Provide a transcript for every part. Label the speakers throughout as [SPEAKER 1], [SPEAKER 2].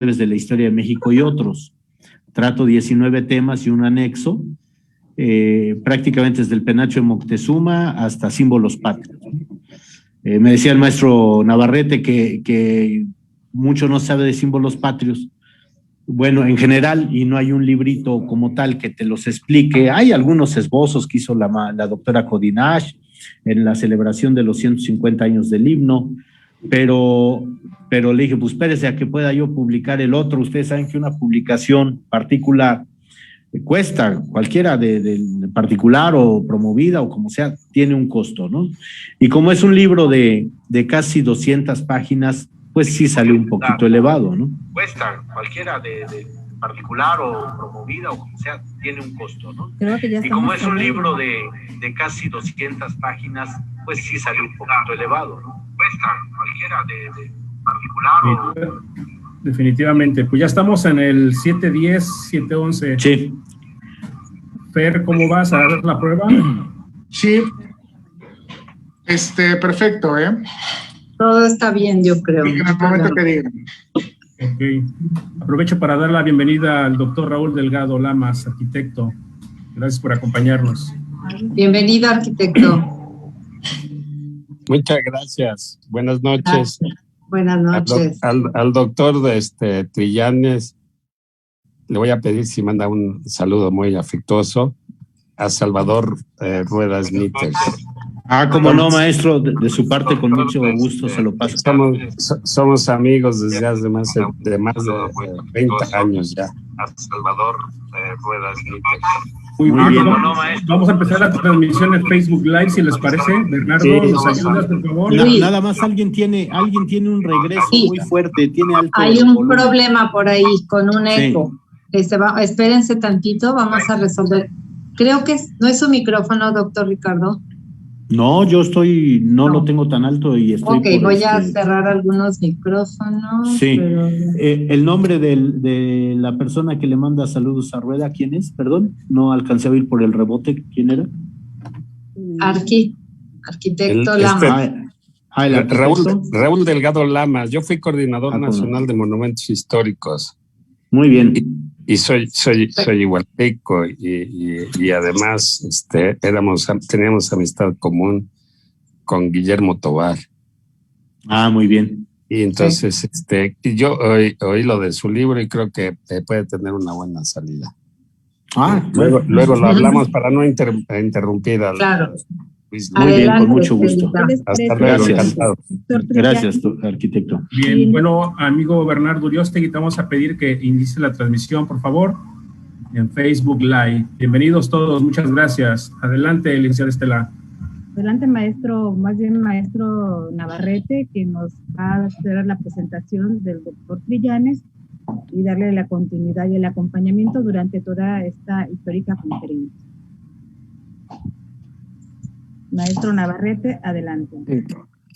[SPEAKER 1] de la historia de México y otros. Trato 19 temas y un anexo, prácticamente desde el penacho de Moctezuma hasta símbolos patrios. Me decía el maestro Navarrete que mucho no sabe de símbolos patrios. Bueno, en general, y no hay un librito como tal que te los explique. Hay algunos esbozos que hizo la doctora Codinash en la celebración de los 150 años del himno, pero le dije, pues espérese a que pueda yo publicar el otro. Ustedes saben que una publicación particular cuesta, cualquiera de particular o promovida o como sea, tiene un costo, ¿no? Y como es un libro de casi 200 páginas, pues sí salió un poquito elevado, ¿no? Cuesta, cualquiera de particular o promovida o como sea, tiene un costo, ¿no? Y como es un libro de casi 200 páginas, pues sí salió un poquito elevado, ¿no? Cuesta, cualquiera de particular o...
[SPEAKER 2] Definitivamente, pues ya estamos en el 710, 711.
[SPEAKER 1] Sí.
[SPEAKER 2] Fer, ¿cómo vas a dar la prueba?
[SPEAKER 3] Sí. Perfecto, ¿eh?
[SPEAKER 4] Todo está bien, yo creo.
[SPEAKER 3] En el momento que digan.
[SPEAKER 2] Ok. Aprovecho para dar la bienvenida al doctor Raúl Delgado Lamas, arquitecto. Gracias por acompañarnos.
[SPEAKER 4] Bienvenido, arquitecto.
[SPEAKER 5] Muchas gracias. Buenas noches.
[SPEAKER 4] Buenas noches.
[SPEAKER 5] Al doctor Trillanes le voy a pedir si manda un saludo muy afectuoso a Salvador Rueda Smithers.
[SPEAKER 1] Como no, maestro, de su parte con mucho gusto se lo paso.
[SPEAKER 5] Somos amigos desde hace más de 20 años ya. A Salvador Rueda Smithers.
[SPEAKER 2] Muy bien. Vamos a empezar la transmisión en Facebook Live, si les parece. Bernardo,
[SPEAKER 1] sí,
[SPEAKER 2] ¿nos ayudas, por favor?
[SPEAKER 1] Nada más alguien tiene un regreso muy fuerte, tiene alto.
[SPEAKER 4] Hay un problema por ahí con un eco. Espérense tantito, vamos a resolver. Creo que no es su micrófono, doctor Ricardo.
[SPEAKER 1] No, yo no lo tengo tan alto y estoy.
[SPEAKER 4] Ok, voy a cerrar algunos micrófonos.
[SPEAKER 1] Sí.
[SPEAKER 4] Pero...
[SPEAKER 1] el nombre de la persona que le manda saludos a Rueda, ¿quién es? Perdón, no alcancé a oír por el rebote. ¿Quién era?
[SPEAKER 4] Arquitecto Lamas.
[SPEAKER 5] Raúl Delgado Lamas. Yo fui coordinador nacional de monumentos históricos.
[SPEAKER 1] Muy bien.
[SPEAKER 5] Y soy igualteco y además teníamos amistad común con Guillermo Tobar.
[SPEAKER 1] Muy bien.
[SPEAKER 5] Y entonces yo oí lo de su libro y creo que puede tener una buena salida. Luego lo hablamos para no interrumpir al...
[SPEAKER 4] Claro.
[SPEAKER 1] Muy bien, con mucho gusto.
[SPEAKER 5] Hasta luego, encantado.
[SPEAKER 1] Gracias, arquitecto.
[SPEAKER 2] Bien, bueno, amigo Bernardo Uriostegui, te vamos a pedir que inicie la transmisión, por favor, en Facebook Live. Bienvenidos todos, muchas gracias. Adelante, licenciada Estela.
[SPEAKER 6] Adelante, maestro Navarrete, que nos va a hacer la presentación del doctor Trillanes y darle la continuidad y el acompañamiento durante toda esta histórica conferencia. Maestro Navarrete, adelante.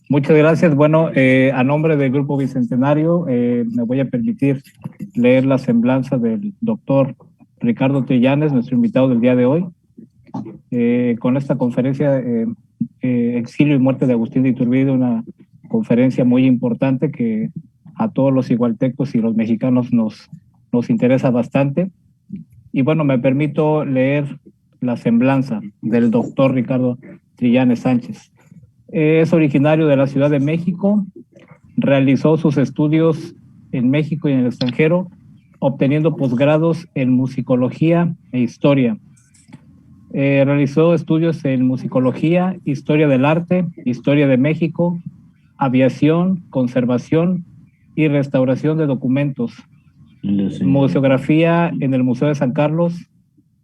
[SPEAKER 7] Muchas gracias. Bueno, a nombre del Grupo Bicentenario, me voy a permitir leer la semblanza del doctor Ricardo Trillanes, nuestro invitado del día de hoy, con esta conferencia Exilio y muerte de Agustín de Iturbide, una conferencia muy importante que a todos los igualtecos y los mexicanos nos interesa bastante. Y bueno, me permito leer la semblanza del doctor Ricardo Trillanes Sánchez. Es originario de la Ciudad de México, realizó sus estudios en México y en el extranjero, obteniendo posgrados en musicología e historia. Realizó estudios en musicología, historia del arte, historia de México, aviación, conservación y restauración de documentos, museografía en el Museo de San Carlos,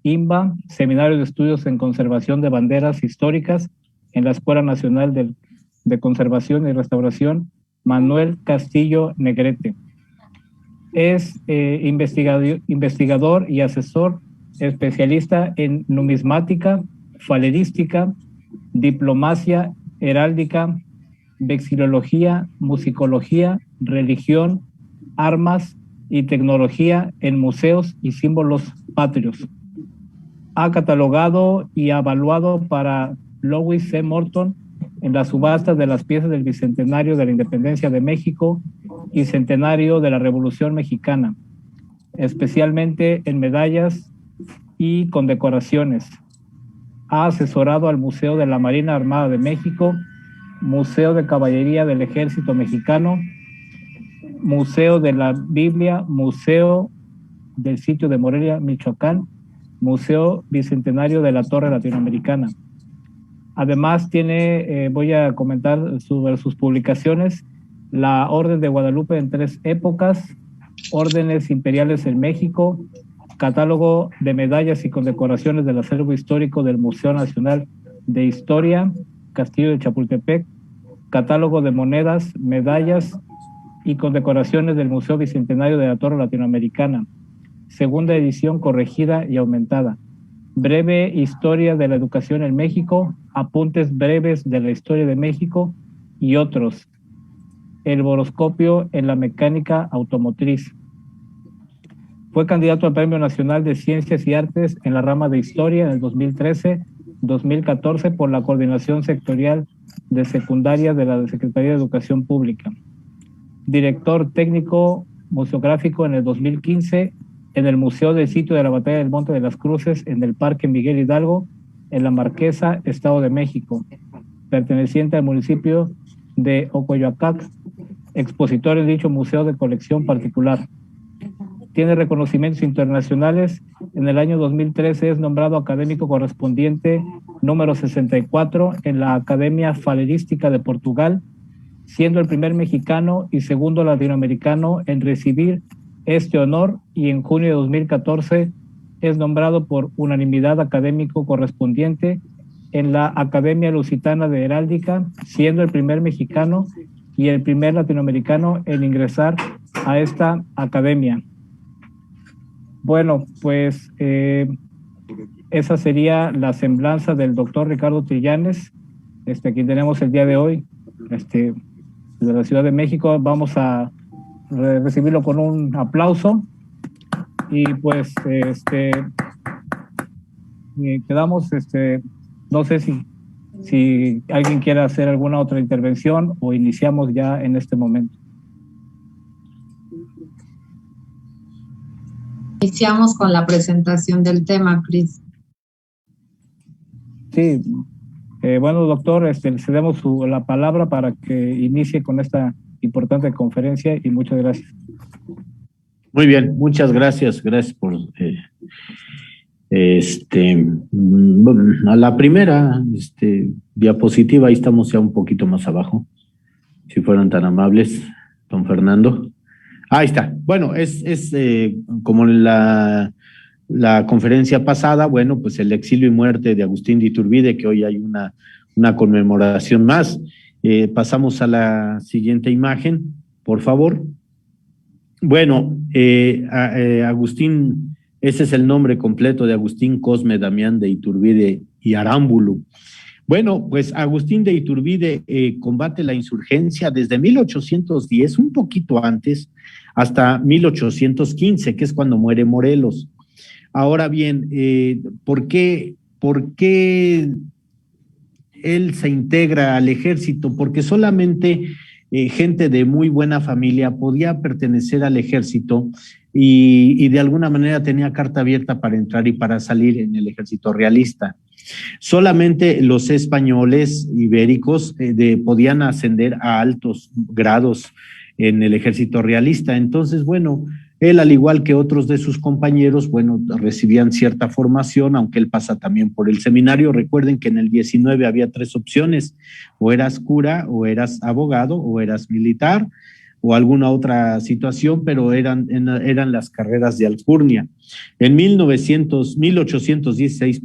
[SPEAKER 7] IMBA, Seminario de Estudios en Conservación de Banderas Históricas en la Escuela Nacional de Conservación y Restauración Manuel Castillo Negrete. Es investigador y asesor especialista en numismática, falerística, diplomacia, heráldica, vexilología, musicología, religión, armas y tecnología en museos y símbolos patrios. Ha catalogado y evaluado para Louis C. Morton en las subastas de las piezas del Bicentenario de la Independencia de México y centenario de la Revolución Mexicana, especialmente en medallas y condecoraciones. Ha asesorado al Museo de la Marina Armada de México, Museo de Caballería del Ejército Mexicano, Museo de la Biblia, Museo del Sitio de Morelia, Michoacán, Museo Bicentenario de la Torre Latinoamericana. Además voy a comentar sobre sus publicaciones, la Orden de Guadalupe en 3 épocas, Órdenes Imperiales en México, Catálogo de Medallas y Condecoraciones del Acervo Histórico del Museo Nacional de Historia, Castillo de Chapultepec, Catálogo de Monedas, Medallas y Condecoraciones del Museo Bicentenario de la Torre Latinoamericana, segunda edición corregida y aumentada, Breve Historia de la Educación en México, Apuntes breves de la Historia de México y otros, El Boroscopio en la Mecánica Automotriz. Fue candidato al Premio Nacional de Ciencias y Artes en la rama de Historia en el 2013-2014 por la Coordinación Sectorial de Secundaria de la Secretaría de Educación Pública. Director técnico museográfico en el 2015 en el Museo del Sitio de la Batalla del Monte de las Cruces en el Parque Miguel Hidalgo, en La Marquesa, Estado de México, perteneciente al municipio de Ocoyoacac, expositor en dicho museo de colección particular. Tiene reconocimientos internacionales. En el año 2013 es nombrado académico correspondiente número 64 en la Academia Falerística de Portugal, siendo el primer mexicano y segundo latinoamericano en recibir este honor, y en junio de 2014 es nombrado por unanimidad académico correspondiente en la Academia Lusitana de Heráldica, siendo el primer mexicano y el primer latinoamericano en ingresar a esta academia. Bueno, pues esa sería la semblanza del doctor Ricardo Trillanes, quien tenemos el día de hoy, de la Ciudad de México. Vamos a recibirlo con un aplauso y pues quedamos, no sé si alguien quiere hacer alguna otra intervención o iniciamos ya en este momento.
[SPEAKER 4] Iniciamos con la presentación del tema, Cris.
[SPEAKER 7] Sí, bueno, doctor, le cedemos la palabra para que inicie con esta importante conferencia y muchas gracias.
[SPEAKER 1] Muy bien, muchas gracias. Gracias por a la primera diapositiva. Ahí estamos ya un poquito más abajo, si fueran tan amables, don Fernando. Ahí está. Bueno, es como en la conferencia pasada, bueno, pues el exilio y muerte de Agustín de Iturbide, que hoy hay una conmemoración más. Pasamos a la siguiente imagen, por favor. Bueno, Agustín, ese es el nombre completo de Agustín Cosme Damián de Iturbide y Arámbulo. Bueno, pues Agustín de Iturbide combate la insurgencia desde 1810, un poquito antes, hasta 1815, que es cuando muere Morelos. Ahora bien, ¿por qué él se integra al ejército? Porque solamente gente de muy buena familia podía pertenecer al ejército y de alguna manera tenía carta abierta para entrar y para salir en el ejército realista. Solamente los españoles ibéricos podían ascender a altos grados en el ejército realista. Entonces, bueno, él, al igual que otros de sus compañeros, bueno, recibían cierta formación, aunque él pasa también por el seminario. Recuerden que en el 19 había 3 opciones: o eras cura, o eras abogado, o eras militar, o alguna otra situación, pero eran las carreras de alcurnia. En 1816,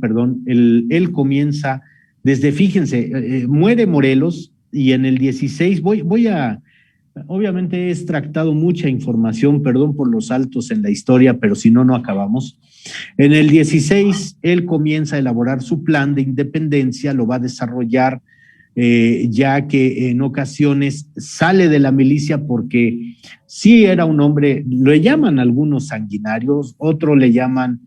[SPEAKER 1] él comienza desde, fíjense, muere Morelos, y en el 16, obviamente he extractado mucha información, perdón por los saltos en la historia, pero si no, no acabamos. En el 16, él comienza a elaborar su plan de independencia, lo va a desarrollar, ya que en ocasiones sale de la milicia porque sí era un hombre, lo llaman algunos sanguinarios, otros le llaman,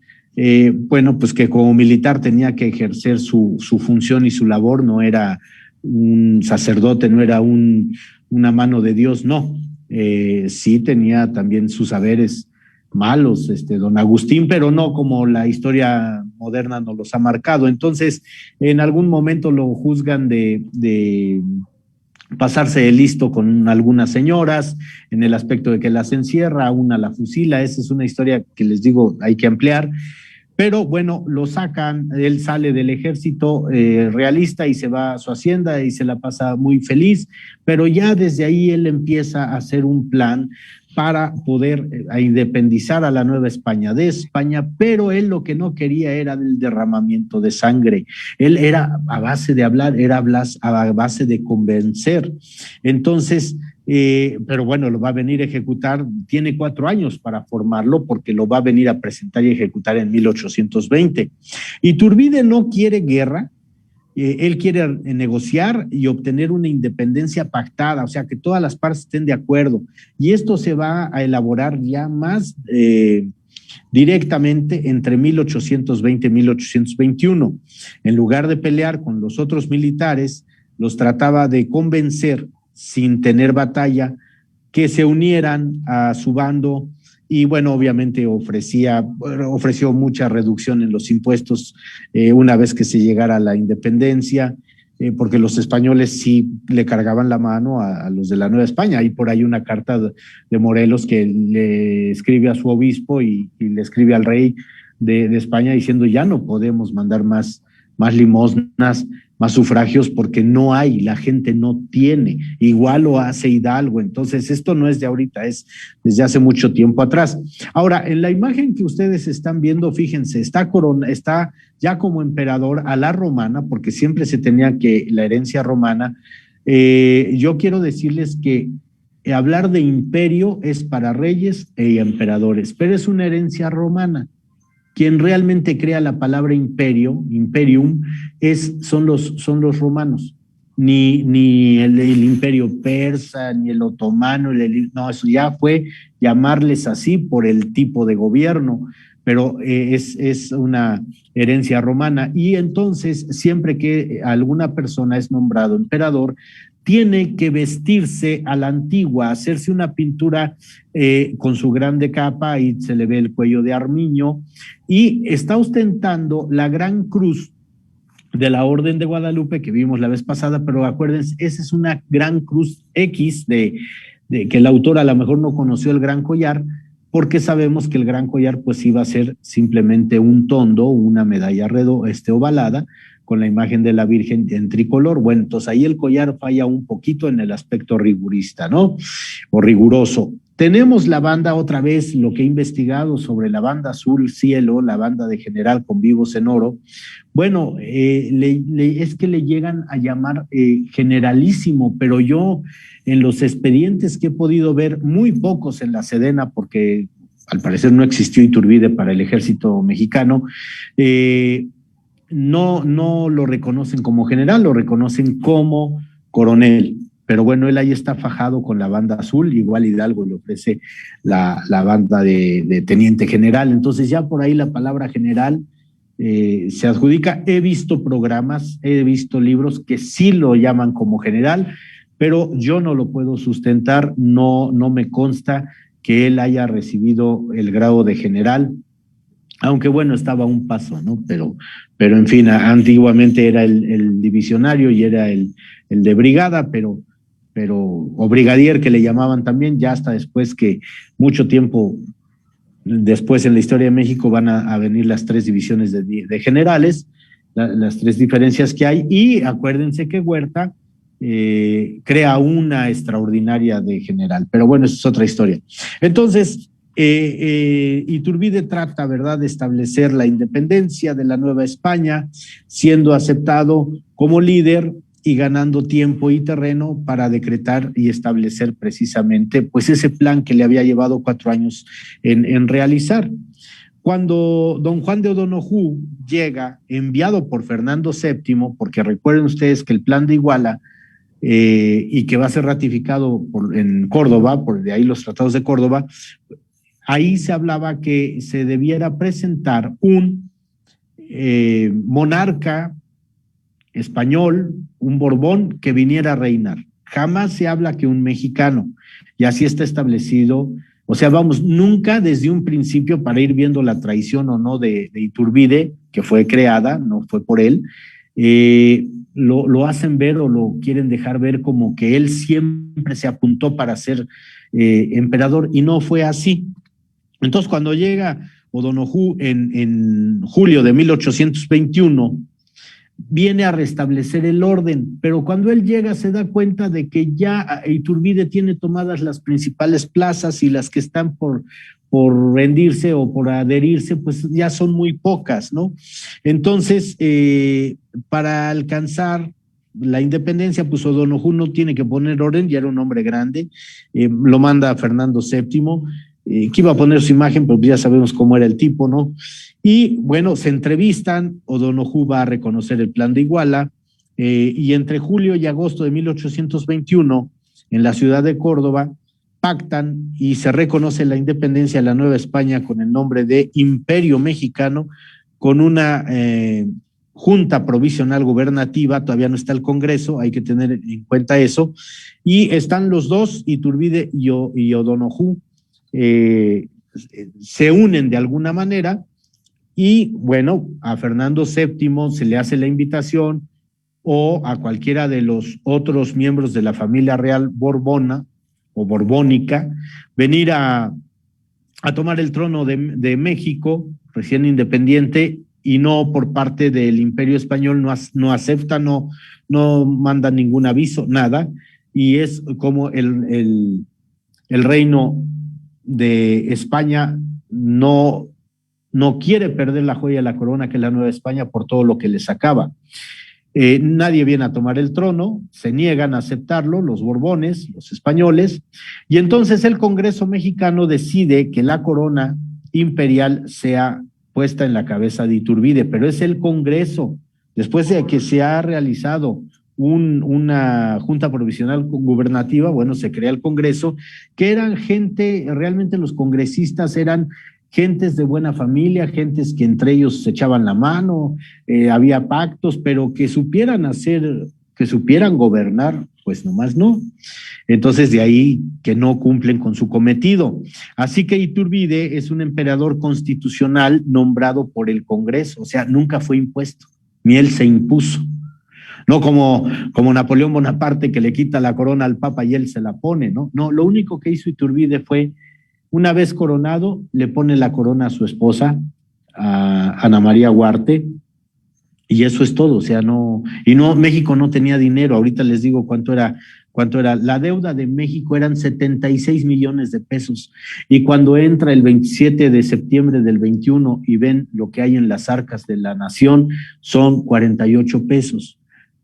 [SPEAKER 1] pues que como militar tenía que ejercer su función y su labor, no era un sacerdote, no era una mano de Dios, no. sí tenía también sus haberes malos, don Agustín, pero no como la historia moderna nos los ha marcado. Entonces, en algún momento lo juzgan de pasarse de listo con algunas señoras, en el aspecto de que las encierra, una la fusila. Esa es una historia que les digo, hay que ampliar. Pero bueno, lo sacan, él sale del ejército realista y se va a su hacienda y se la pasa muy feliz, pero ya desde ahí él empieza a hacer un plan para poder independizar a la Nueva España de España, pero él lo que no quería era el derramamiento de sangre. Él era a base de hablar, era a base de convencer. Entonces, pero bueno, lo va a venir a ejecutar, tiene 4 años para formarlo porque lo va a venir a presentar y ejecutar en 1820. Iturbide no quiere guerra, él quiere negociar y obtener una independencia pactada, o sea, que todas las partes estén de acuerdo. Y esto se va a elaborar ya más directamente entre 1820 y 1821. En lugar de pelear con los otros militares, los trataba de convencer sin tener batalla, que se unieran a su bando y bueno, obviamente ofreció mucha reducción en los impuestos una vez que se llegara a la independencia, porque los españoles sí le cargaban la mano a los de la Nueva España. Hay por ahí una carta de Morelos que le escribe a su obispo y le escribe al rey de España diciendo ya no podemos mandar más limosnas, más sufragios, porque no hay, la gente no tiene, igual lo hace Hidalgo. Entonces esto no es de ahorita, es desde hace mucho tiempo atrás. Ahora, en la imagen que ustedes están viendo, fíjense, está ya como emperador a la romana, porque siempre se tenía que la herencia romana. Yo quiero decirles que hablar de imperio es para reyes e emperadores, pero es una herencia romana. Quien realmente crea la palabra imperio, imperium, son los romanos. Ni el imperio persa, ni el otomano, no, eso ya fue llamarles así por el tipo de gobierno, pero es una herencia romana. Y entonces, siempre que alguna persona es nombrado emperador, tiene que vestirse a la antigua, hacerse una pintura con su grande capa, ahí se le ve el cuello de armiño, y está ostentando la gran cruz de la Orden de Guadalupe que vimos la vez pasada, pero acuérdense, esa es una gran cruz X de que el autor a lo mejor no conoció el gran collar, porque sabemos que el gran collar pues iba a ser simplemente un tondo, una medalla ovalada, con la imagen de la Virgen en tricolor. Bueno, entonces ahí el collar falla un poquito en el aspecto rigurista, ¿no? O riguroso. Tenemos la banda, otra vez, lo que he investigado sobre la banda azul cielo, la banda de general con vivos en oro. Bueno, es que le llegan a llamar generalísimo, pero yo en los expedientes que he podido ver, muy pocos en la Sedena, porque al parecer no existió Iturbide para el ejército mexicano, no lo reconocen como general, lo reconocen como coronel. Pero bueno, él ahí está fajado con la banda azul, igual Hidalgo le ofrece la banda de teniente general. Entonces ya por ahí la palabra general se adjudica. He visto programas, he visto libros que sí lo llaman como general, pero yo no lo puedo sustentar, no me consta que él haya recibido el grado de general, aunque bueno, estaba a un paso, ¿no? Pero en fin, antiguamente era el divisionario y era el de brigada, o brigadier que le llamaban también, ya hasta después que mucho tiempo después en la historia de México van a venir las 3 divisiones de generales, las 3 diferencias que hay, y acuérdense que Huerta crea una extraordinaria de general, pero bueno, eso es otra historia. Entonces, Iturbide trata, ¿verdad?, de establecer la independencia de la Nueva España, siendo aceptado como líder y ganando tiempo y terreno para decretar y establecer precisamente pues ese plan que le había llevado 4 años en realizar. Cuando don Juan de O'Donoghue llega, enviado por Fernando VII, porque recuerden ustedes que el plan de Iguala y que va a ser ratificado en Córdoba, por de ahí los tratados de Córdoba, ahí se hablaba que se debiera presentar un monarca español, un Borbón que viniera a reinar. jamás se habla que un mexicano, y así está establecido. O sea, vamos, nunca desde un principio, para ir viendo la traición o no de Iturbide, que fue creada, no fue por él, lo hacen ver o lo quieren dejar ver como que él siempre se apuntó para ser emperador, y no fue así. Entonces, cuando llega O'Donoghue en julio de 1821, viene a restablecer el orden, pero cuando él llega se da cuenta de que ya Iturbide tiene tomadas las principales plazas, y las que están por rendirse o por adherirse, pues ya son muy pocas, ¿no? Entonces, para alcanzar la independencia, pues O'Donoghue no tiene que poner orden, ya era un hombre grande, lo manda a Fernando VII, que iba a poner su imagen, pero ya sabemos cómo era el tipo, ¿no? Y bueno, se entrevistan, O'Donoghue va a reconocer el Plan de Iguala, y entre julio y agosto de 1821, en la ciudad de Córdoba, pactan y se reconoce la independencia de la Nueva España con el nombre de Imperio Mexicano, con una junta provisional gubernativa. Todavía no está el Congreso, hay que tener en cuenta eso, y están los dos, Iturbide y O'Donoghue, se unen de alguna manera, y bueno, a Fernando VII se le hace la invitación, o a cualquiera de los otros miembros de la familia real borbona o borbónica, venir a tomar el trono de México, recién independiente, y no por parte del Imperio Español, no acepta, no manda ningún aviso, nada, y es como el reino de España no quiere perder la joya de la corona, que es la Nueva España, por todo lo que le sacaba. Nadie viene a tomar el trono, se niegan a aceptarlo, los Borbones, los españoles, y entonces el Congreso mexicano decide que la corona imperial sea puesta en la cabeza de Iturbide, pero es el Congreso, después de que se ha realizado una junta provisional gubernativa, bueno, se crea el Congreso, que eran gente, realmente los congresistas eran gentes de buena familia, gentes que entre ellos se echaban la mano, había pactos, pero que supieran hacer, que supieran gobernar, pues nomás no. Entonces de ahí que no cumplen con su cometido. Así que Iturbide es un emperador constitucional nombrado por el Congreso, o sea, nunca fue impuesto, ni él se impuso. No como Napoleón Bonaparte, que le quita la corona al Papa y él se la pone, ¿no? No, lo único que hizo Iturbide fue, una vez coronado, le pone la corona a su esposa, a Ana María Huarte, y eso es todo. O sea, México no tenía dinero. Ahorita les digo cuánto era. La deuda de México eran 76 millones de pesos, y cuando entra el 27 de septiembre del 21 y ven lo que hay en las arcas de la nación, son 48 pesos.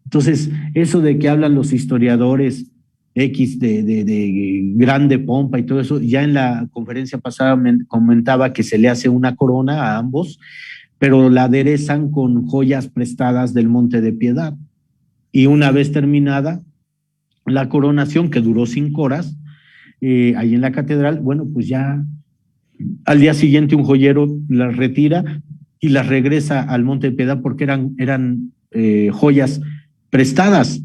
[SPEAKER 1] Entonces, eso de que hablan los historiadores X de grande pompa y todo eso, ya en la conferencia pasada comentaba que se le hace una corona a ambos, pero la aderezan con joyas prestadas del Monte de Piedad. Y una vez terminada la coronación, que duró 5 horas, ahí en la catedral, bueno, pues ya al día siguiente un joyero las retira y las regresa al Monte de Piedad, porque eran joyas prestadas.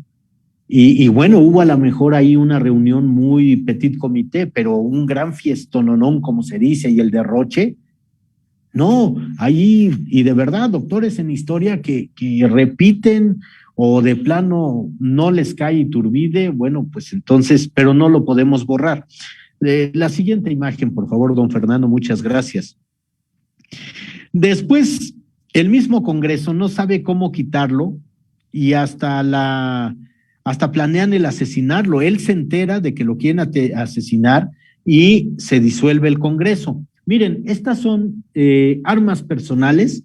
[SPEAKER 1] Y bueno, hubo a lo mejor ahí una reunión muy petit comité, pero un gran fiestononón, como se dice, y el derroche, no, ahí, y de verdad, doctores en historia que repiten o de plano no les cae Iturbide, bueno, pues entonces, pero no lo podemos borrar. La siguiente imagen, por favor, don Fernando, muchas gracias. Después, el mismo Congreso no sabe cómo quitarlo, y hasta planean el asesinarlo. Él se entera de que lo quieren asesinar y se disuelve el Congreso. Miren, estas son armas personales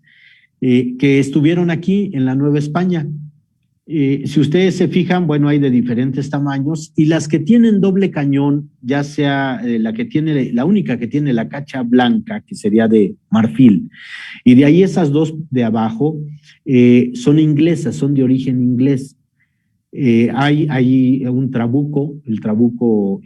[SPEAKER 1] que estuvieron aquí en la Nueva España. Si ustedes se fijan, bueno, hay de diferentes tamaños, y las que tienen doble cañón, ya sea la única que tiene la cacha blanca, que sería de marfil, y de ahí esas dos de abajo son inglesas, son de origen inglés. Hay un trabuco, el trabuco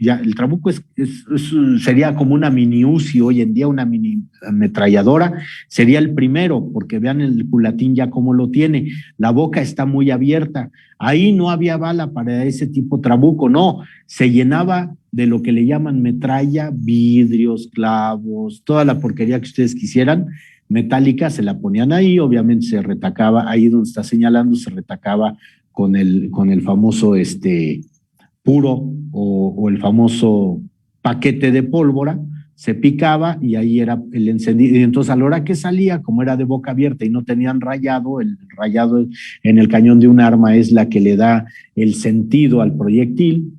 [SPEAKER 1] sería como una mini UCI hoy en día, una mini ametralladora, sería el primero, porque vean el culatín ya cómo lo tiene, la boca está muy abierta, ahí no había bala para ese tipo trabuco, no, se llenaba de lo que le llaman metralla, vidrios, clavos, toda la porquería que ustedes quisieran, metálica, se la ponían ahí, obviamente se retacaba, ahí donde está señalando, se retacaba con el famoso puro o el famoso paquete de pólvora, se picaba y ahí era el encendido. Y entonces a la hora que salía, como era de boca abierta y no tenían rayado, el rayado en el cañón de un arma es la que le da el sentido al proyectil.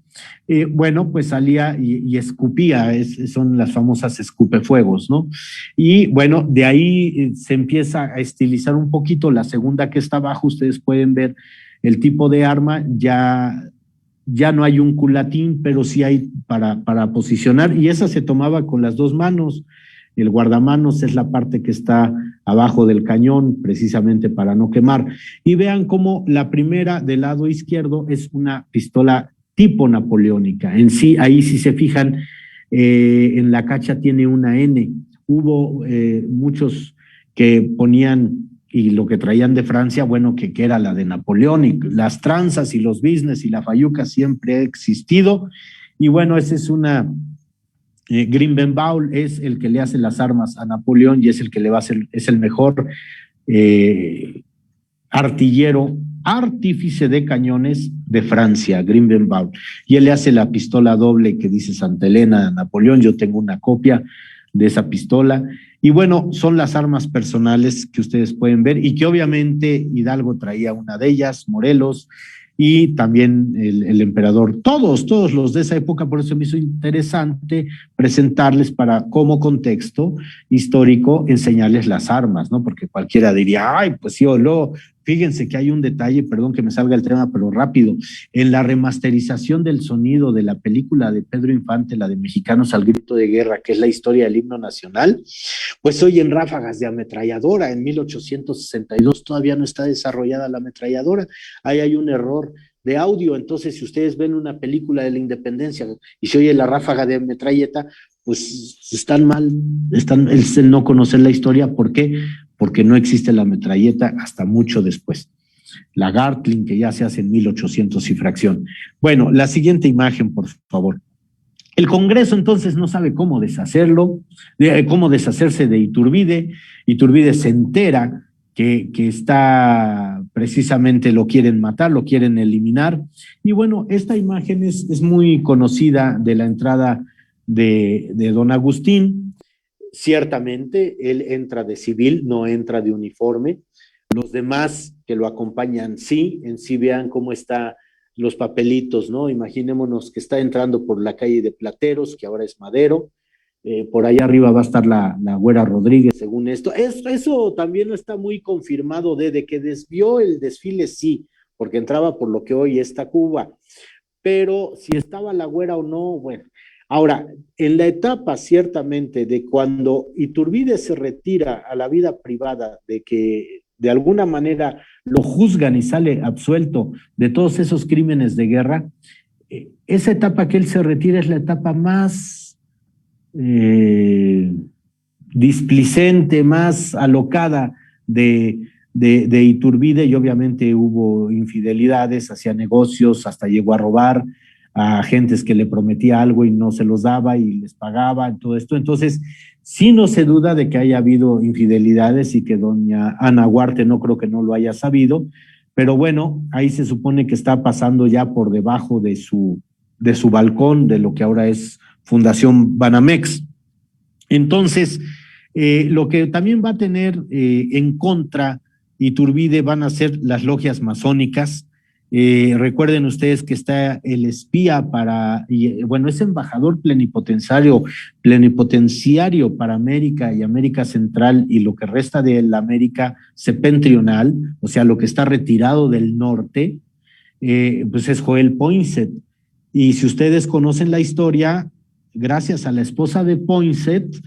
[SPEAKER 1] Bueno, pues salía y escupía, son las famosas escupefuegos, ¿no? Y bueno, de ahí se empieza a estilizar un poquito. La segunda que está abajo, ustedes pueden ver el tipo de arma, ya no hay un culatín, pero sí hay para posicionar, y esa se tomaba con las dos manos. El guardamanos es la parte que está abajo del cañón, precisamente para no quemar. Y vean cómo la primera del lado izquierdo es una pistola tipo napoleónica. En sí, ahí si se fijan, en la cacha tiene una N. Hubo muchos que ponían, y lo que traían de Francia, bueno, que era la de Napoleón, y las tranzas y los business y la fayuca siempre ha existido. Y bueno, esa es una Grimbenbaul, es el que le hace las armas a Napoleón y es el que le va a hacer, es el mejor artillero, artífice de cañones de Francia, Grimbenbaul. Y él le hace la pistola doble que dice Santa Elena a Napoleón. Yo tengo una copia de esa pistola. Y bueno, son las armas personales que ustedes pueden ver y que obviamente Hidalgo traía una de ellas, Morelos, y también el emperador, todos los de esa época. Por eso me hizo interesante presentarles, para como contexto histórico, enseñarles las armas, ¿no? Porque cualquiera diría, ay, pues sí o no. Fíjense que hay un detalle, perdón que me salga el tema, pero rápido. En la remasterización del sonido de la película de Pedro Infante, la de Mexicanos al Grito de Guerra, que es la historia del himno nacional, pues oyen ráfagas de ametralladora. En 1862 todavía no está desarrollada la ametralladora. Ahí hay un error de audio. Entonces, si ustedes ven una película de la independencia y se oye la ráfaga de metralleta, pues están mal, es el no conocer la historia. ¿Por qué? Porque no existe la metralleta hasta mucho después. La Gatling, que ya se hace en 1800 y fracción. Bueno, la siguiente imagen, por favor. El Congreso entonces no sabe cómo deshacerse de Iturbide. Iturbide se entera que está precisamente, lo quieren matar, lo quieren eliminar. Y bueno, esta imagen es muy conocida de la entrada de don Agustín. Ciertamente, él entra de civil, no entra de uniforme. Los demás que lo acompañan, sí, en sí vean cómo están los papelitos, ¿no? Imaginémonos que está entrando por la calle de Plateros, que ahora es Madero. Por allá arriba va a estar la Güera Rodríguez, según esto. Eso también no está muy confirmado de que desvió el desfile, sí, porque entraba por lo que hoy está Cuba. Pero si estaba la Güera o no, bueno. Ahora, en la etapa ciertamente de cuando Iturbide se retira a la vida privada, de que de alguna manera lo juzgan y sale absuelto de todos esos crímenes de guerra, esa etapa que él se retira es la etapa más displicente, más alocada de Iturbide, y obviamente hubo infidelidades, hacía negocios, hasta llegó a robar a gentes que le prometía algo y no se los daba y les pagaba, todo esto. Entonces, sí, no se duda de que haya habido infidelidades y que doña Ana Huarte no creo que no lo haya sabido, pero bueno, ahí se supone que está pasando ya por debajo de su balcón, de lo que ahora es Fundación Banamex. Entonces, lo que también va a tener en contra Iturbide van a ser las logias masónicas. Recuerden ustedes que está el espía es embajador plenipotenciario para América y América Central y lo que resta de la América septentrional, o sea, lo que está retirado del norte, pues es Joel Poinsett. Y si ustedes conocen la historia, gracias a la esposa de Poinsett,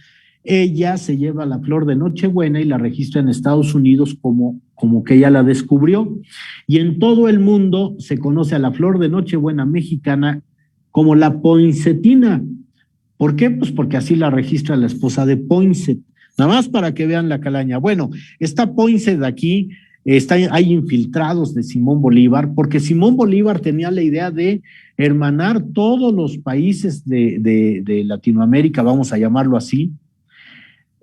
[SPEAKER 1] ella se lleva la flor de Nochebuena y la registra en Estados Unidos como como que ella la descubrió, y en todo el mundo se conoce a la flor de Nochebuena mexicana como la poinsettina. ¿Por qué? Pues porque así la registra la esposa de Poinsett. Nada más para que vean la calaña. Bueno, esta Poinsett de aquí, hay infiltrados de Simón Bolívar, porque Simón Bolívar tenía la idea de hermanar todos los países de Latinoamérica, vamos a llamarlo así,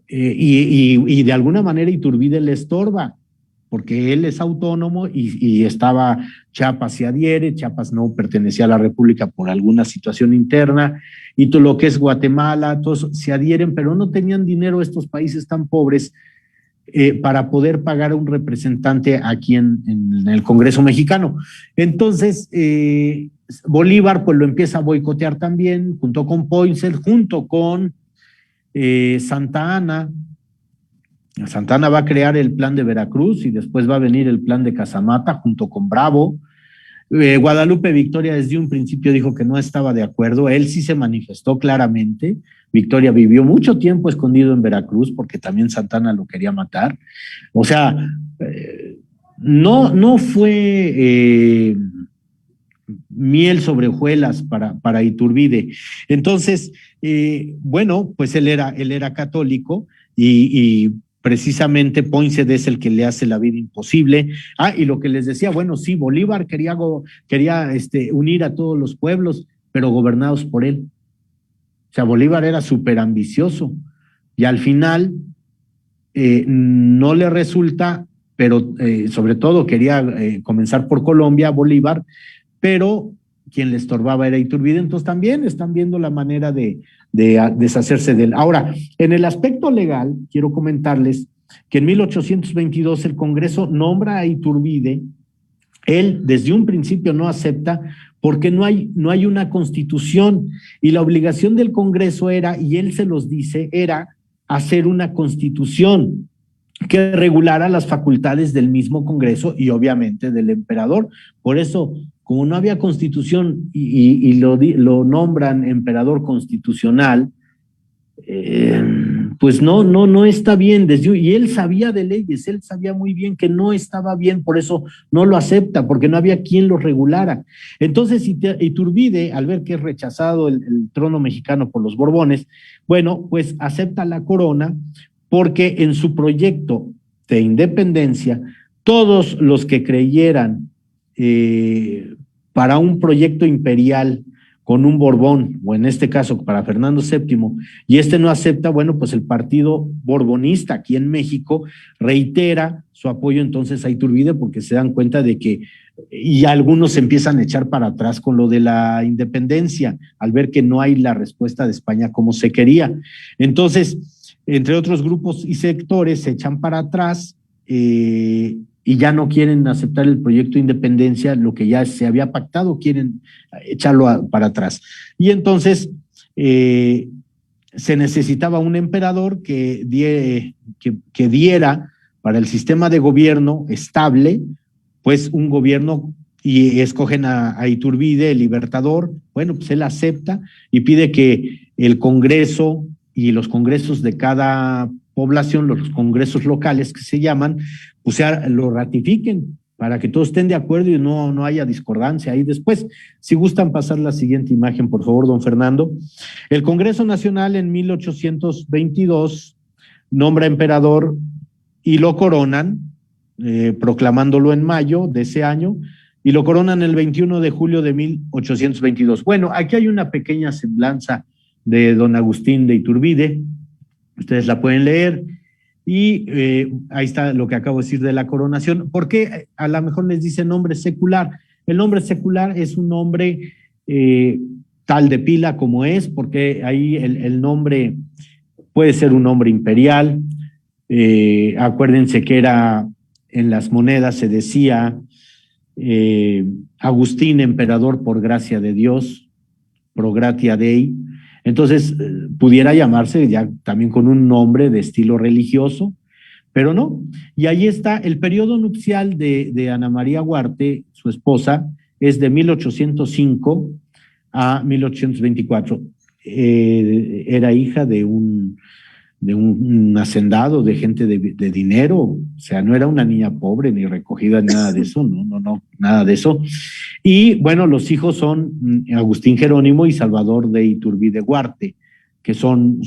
[SPEAKER 1] y de alguna manera Iturbide le estorba, porque él es autónomo y estaba Chiapas se adhiere, Chiapas no pertenecía a la República por alguna situación interna, y todo lo que es Guatemala, todos se adhieren, pero no tenían dinero estos países tan pobres para poder pagar a un representante aquí en el Congreso mexicano. Entonces, Bolívar pues lo empieza a boicotear también, junto con Poinsett, junto con Santa Anna. Santa Anna va a crear el plan de Veracruz y después va a venir el plan de Casamata junto con Bravo. Guadalupe Victoria desde un principio dijo que no estaba de acuerdo, él sí se manifestó claramente. Victoria vivió mucho tiempo escondido en Veracruz porque también Santa Anna lo quería matar. O sea, no fue miel sobre hojuelas para Iturbide. Entonces, bueno, pues él era católico y precisamente Poinsett es el que le hace la vida imposible. Y lo que les decía, bueno, sí, Bolívar quería unir a todos los pueblos, pero gobernados por él. O sea, Bolívar era súper ambicioso y al final no le resulta, pero sobre todo quería comenzar por Colombia, Bolívar, pero quien le estorbaba era Iturbide. Entonces también están viendo la manera de deshacerse de él. Ahora, en el aspecto legal, quiero comentarles que en 1822 el Congreso nombra a Iturbide. Él desde un principio no acepta porque no hay una constitución y la obligación del Congreso era, y él se los dice, era hacer una constitución que regulara las facultades del mismo Congreso y obviamente del emperador. Por eso, como no había constitución y lo nombran emperador constitucional, pues no está bien. Y él sabía de leyes, él sabía muy bien que no estaba bien, por eso no lo acepta, porque no había quien lo regulara. Entonces Iturbide, al ver que es rechazado el trono mexicano por los Borbones, bueno, pues acepta la corona, porque en su proyecto de independencia, todos los que creyeran para un proyecto imperial con un Borbón, o en este caso para Fernando VII, y no acepta, bueno, pues el partido borbonista aquí en México reitera su apoyo entonces a Iturbide, porque se dan cuenta de que, y algunos se empiezan a echar para atrás con lo de la independencia, al ver que no hay la respuesta de España como se quería. Entonces, entre otros grupos y sectores se echan para atrás y ya no quieren aceptar el proyecto de independencia, lo que ya se había pactado, quieren echarlo para atrás. Y entonces se necesitaba un emperador que diera para el sistema de gobierno estable, pues un gobierno, y escogen a Iturbide, el libertador. Bueno, pues él acepta y pide que el Congreso y los congresos de cada población, los congresos locales que se llaman, pues lo ratifiquen para que todos estén de acuerdo y no haya discordancia. Y después, si gustan pasar la siguiente imagen, por favor, don Fernando. El Congreso Nacional en 1822 nombra emperador y lo coronan, proclamándolo en mayo de ese año, y lo coronan el 21 de julio de 1822. Bueno, aquí hay una pequeña semblanza de don Agustín de Iturbide, ustedes la pueden leer, y ahí está lo que acabo de decir de la coronación. ¿Por qué a lo mejor les dice nombre secular? El nombre secular es un nombre tal de pila como es, porque ahí el nombre puede ser un nombre imperial. Acuérdense que era en las monedas se decía Agustín, emperador por gracia de Dios, pro gratia Dei. Entonces, pudiera llamarse ya también con un nombre de estilo religioso, pero no. Y ahí está, el periodo nupcial de Ana María Huarte, su esposa, es de 1805 a 1824. Era hija de un un hacendado, de gente de dinero, o sea, no era una niña pobre ni recogida, nada de eso, no, nada de eso. Y bueno, los hijos son Agustín Jerónimo y Salvador de Iturbide Huarte, que son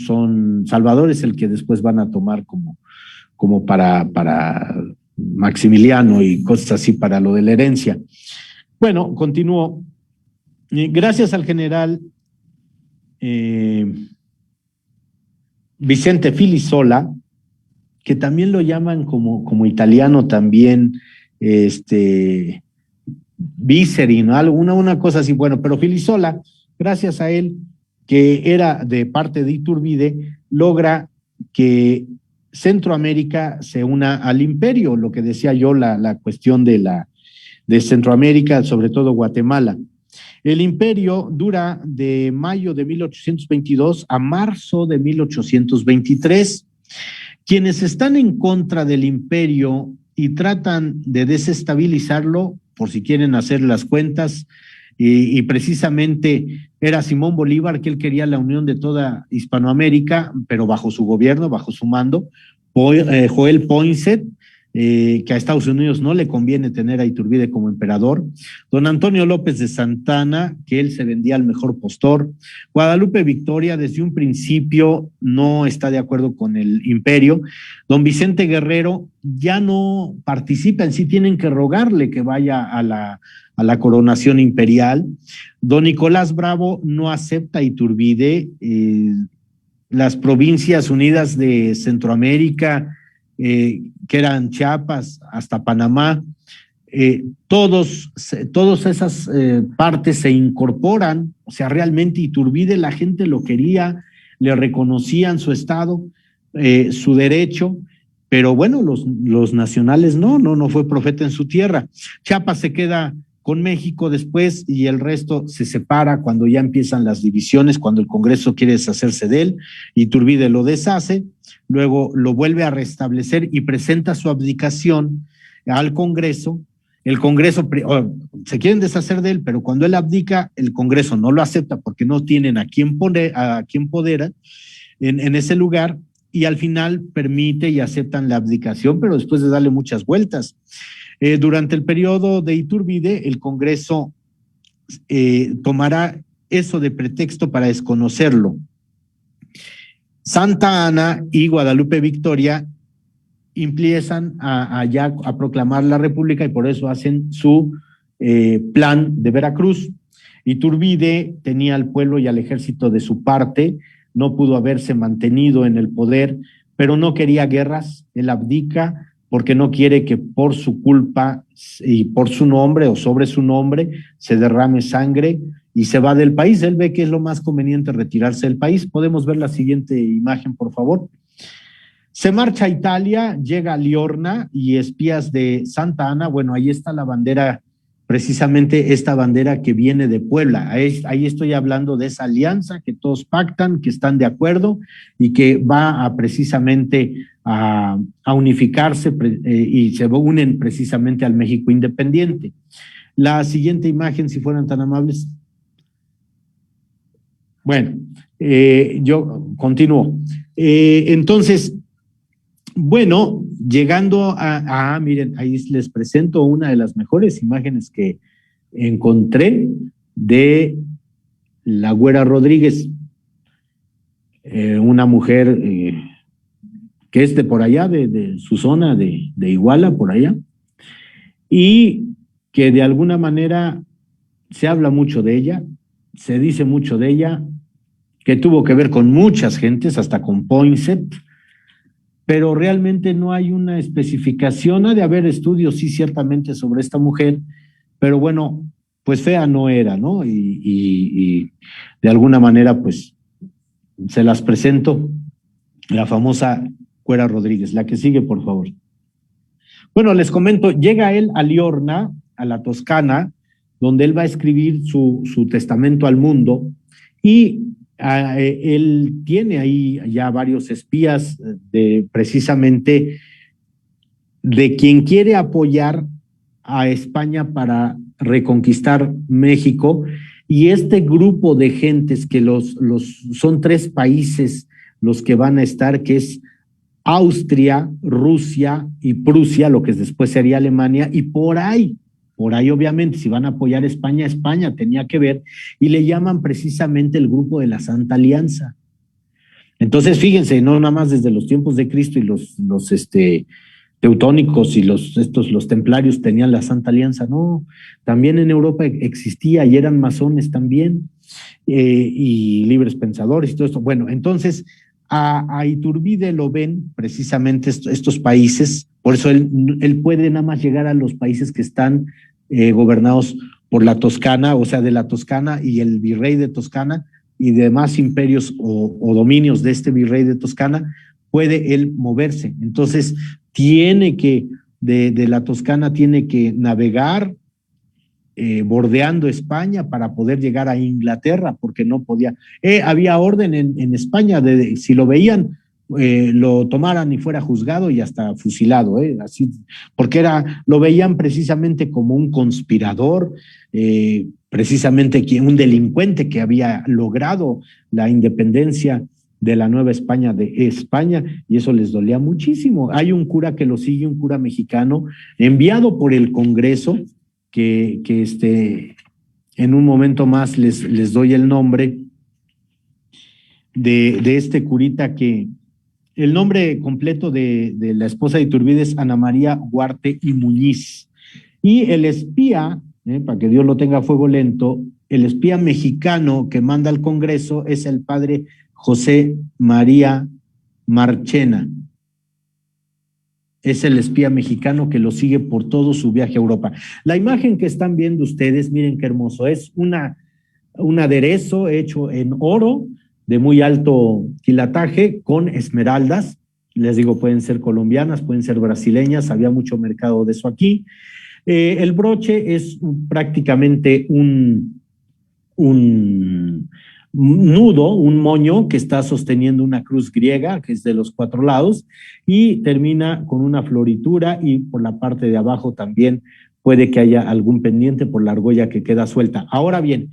[SPEAKER 1] Salvador es el que después van a tomar como para Maximiliano y cosas así para lo de la herencia. Bueno, continúo. Gracias al general Vicente Filisola, que también lo llaman como italiano también, Vicerino, una cosa así, bueno, pero Filisola, gracias a él, que era de parte de Iturbide, logra que Centroamérica se una al imperio, lo que decía yo, la cuestión de Centroamérica, sobre todo Guatemala. El imperio dura de mayo de 1822 a marzo de 1823. Quienes están en contra del imperio y tratan de desestabilizarlo, por si quieren hacer las cuentas, y precisamente era Simón Bolívar, que él quería la unión de toda Hispanoamérica, pero bajo su gobierno, bajo su mando. Joel Poinsett, que a Estados Unidos no le conviene tener a Iturbide como emperador. Don Antonio López de Santana, que él se vendía al mejor postor. Guadalupe Victoria, desde un principio no está de acuerdo con el imperio. Don Vicente Guerrero ya no participa en sí, tienen que rogarle que vaya a la coronación imperial. Don Nicolás Bravo no acepta a Iturbide. Las Provincias Unidas de Centroamérica, que eran Chiapas hasta Panamá, todas esas partes se incorporan, o sea, realmente Iturbide la gente lo quería, le reconocían su estado, su derecho, pero bueno, los nacionales no fue profeta en su tierra. Chiapas se queda con México después y el resto se separa cuando ya empiezan las divisiones, cuando el Congreso quiere deshacerse de él, Iturbide lo deshace, luego lo vuelve a restablecer y presenta su abdicación al Congreso. El Congreso se quieren deshacer de él, pero cuando él abdica, el Congreso no lo acepta porque no tienen a quien podera en ese lugar, y al final permite y aceptan la abdicación, pero después de darle muchas vueltas. Durante el periodo de Iturbide, el Congreso tomará eso de pretexto para desconocerlo. Santa Ana y Guadalupe Victoria empiezan a proclamar la República y por eso hacen su plan de Veracruz. Iturbide tenía al pueblo y al ejército de su parte, no pudo haberse mantenido en el poder, pero no quería guerras, él abdica porque no quiere que por su culpa y por su nombre o sobre su nombre se derrame sangre y se va del país. Él ve que es lo más conveniente retirarse del país. Podemos ver la siguiente imagen, por favor. Se marcha a Italia, llega a Liorna y espías de Santa Ana. Bueno, ahí está la bandera, precisamente esta bandera que viene de Puebla. Ahí estoy hablando de esa alianza que todos pactan, que están de acuerdo y que va a precisamente a unificarse y se unen precisamente al México independiente. La siguiente imagen, si fueran tan amables. Bueno, yo continúo. Entonces, bueno, llegando miren, ahí les presento una de las mejores imágenes que encontré de la Güera Rodríguez, una mujer que es de por allá, de su zona de Iguala, por allá, y que de alguna manera se habla mucho de ella, se dice mucho de ella, que tuvo que ver con muchas gentes, hasta con Poinsett, pero realmente no hay una especificación. Ha de haber estudios, sí, ciertamente sobre esta mujer, pero bueno, pues fea no era, ¿no? Y de alguna manera, pues, se las presento, la famosa Güera Rodríguez. La que sigue, por favor. Bueno, les comento, llega él a Liorna, a la Toscana, donde él va a escribir su testamento al mundo, y él tiene ahí ya varios espías precisamente de quien quiere apoyar a España para reconquistar México, y este grupo de gentes que son 3 países los que van a estar, que es Austria, Rusia y Prusia, lo que después sería Alemania, y por ahí obviamente, si van a apoyar a España, España tenía que ver, y le llaman precisamente el grupo de la Santa Alianza. Entonces, fíjense, no nada más desde los tiempos de Cristo y los teutónicos y los templarios tenían la Santa Alianza, no, también en Europa existía y eran masones también, y libres pensadores y todo esto. Bueno, entonces a Iturbide lo ven precisamente estos países, por eso él puede nada más llegar a los países que están gobernados por la Toscana, o sea, de la Toscana y el virrey de Toscana y demás imperios o dominios de este virrey de Toscana, puede él moverse. Entonces, tiene que, de la Toscana tiene que navegar bordeando España para poder llegar a Inglaterra, porque no podía. Había orden en España, si lo veían, lo tomaran y fuera juzgado y hasta fusilado, así, porque lo veían precisamente como un conspirador, precisamente un delincuente que había logrado la independencia de la Nueva España, de España, y eso les dolía muchísimo. Hay un cura que lo sigue, un cura mexicano, enviado por el Congreso, que en un momento más les doy el nombre de este curita, que el nombre completo de la esposa de Iturbide es Ana María Huarte y Muñiz. Y el espía, para que Dios lo tenga a fuego lento, el espía mexicano que manda al Congreso es el padre José María Marchena. Es el espía mexicano que lo sigue por todo su viaje a Europa. La imagen que están viendo ustedes, miren qué hermoso, es un aderezo hecho en oro de muy alto quilataje con esmeraldas. Les digo, pueden ser colombianas, pueden ser brasileñas, había mucho mercado de eso aquí. El broche es prácticamente un nudo, un moño que está sosteniendo una cruz griega, que es de los 4 lados, y termina con una floritura, y por la parte de abajo también puede que haya algún pendiente por la argolla que queda suelta. Ahora bien,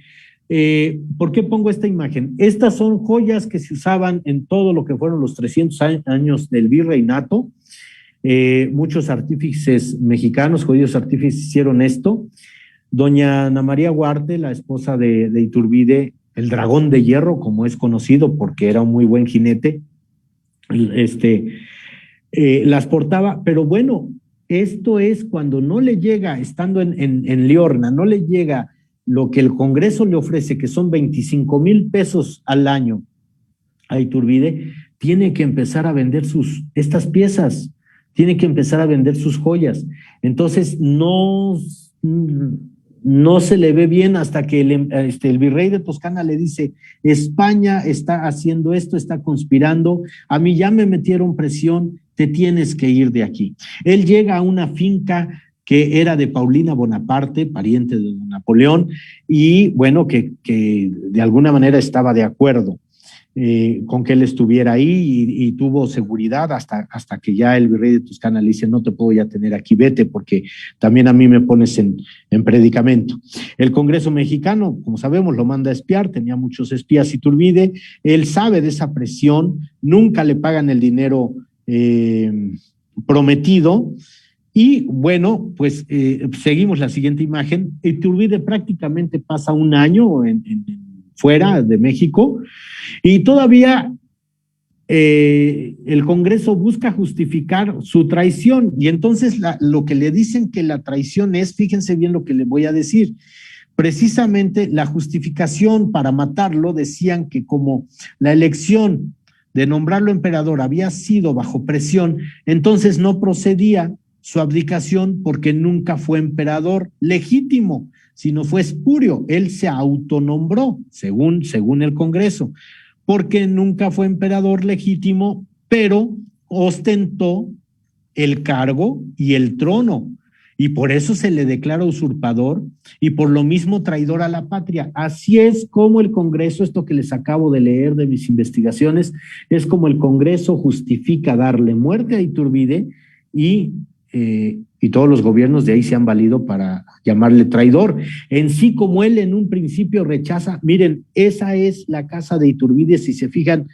[SPEAKER 1] ¿por qué pongo esta imagen? Estas son joyas que se usaban en todo lo que fueron los 300 años del virreinato. Muchos artífices mexicanos, judíos artífices, hicieron esto. Doña Ana María Huarte, la esposa de Iturbide, el dragón de hierro, como es conocido, porque era un muy buen jinete, las portaba, pero bueno, esto es cuando no le llega, estando en Liorna, no le llega lo que el Congreso le ofrece, que son 25,000 pesos al año a Iturbide, tiene que empezar a vender estas piezas, tiene que empezar a vender sus joyas. Entonces no se le ve bien hasta que el virrey de Toscana le dice: España está haciendo esto, está conspirando, a mí ya me metieron presión, te tienes que ir de aquí. Él llega a una finca que era de Paulina Bonaparte, pariente de Napoleón, y bueno, que de alguna manera estaba de acuerdo con que él estuviera ahí, y tuvo seguridad hasta que ya el virrey de Toscana le dice: no te puedo ya tener aquí, vete, porque también a mí me pones en predicamento. El Congreso mexicano, como sabemos, lo manda a espiar, tenía muchos espías Iturbide, él sabe de esa presión, nunca le pagan el dinero prometido. Y bueno, pues seguimos la siguiente imagen. Iturbide prácticamente pasa un año fuera de México, y todavía el Congreso busca justificar su traición, y entonces lo que le dicen que la traición es, fíjense bien lo que le voy a decir, precisamente la justificación para matarlo, decían que como la elección de nombrarlo emperador había sido bajo presión, entonces no procedía su abdicación, porque nunca fue emperador legítimo, sino fue espurio. Él se autonombró, según el Congreso, porque nunca fue emperador legítimo, pero ostentó el cargo y el trono, y por eso se le declara usurpador y por lo mismo traidor a la patria. Así es como el Congreso, esto que les acabo de leer de mis investigaciones, es como el Congreso justifica darle muerte a Iturbide, y todos los gobiernos de ahí se han valido para llamarle traidor. En sí, como él en un principio rechaza, miren, esa es la casa de Iturbide, si se fijan,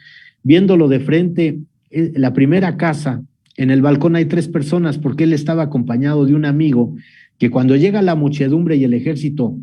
[SPEAKER 1] viéndolo de frente, la primera casa, en el balcón hay 3 personas, porque él estaba acompañado de un amigo, que cuando llega la muchedumbre y el ejército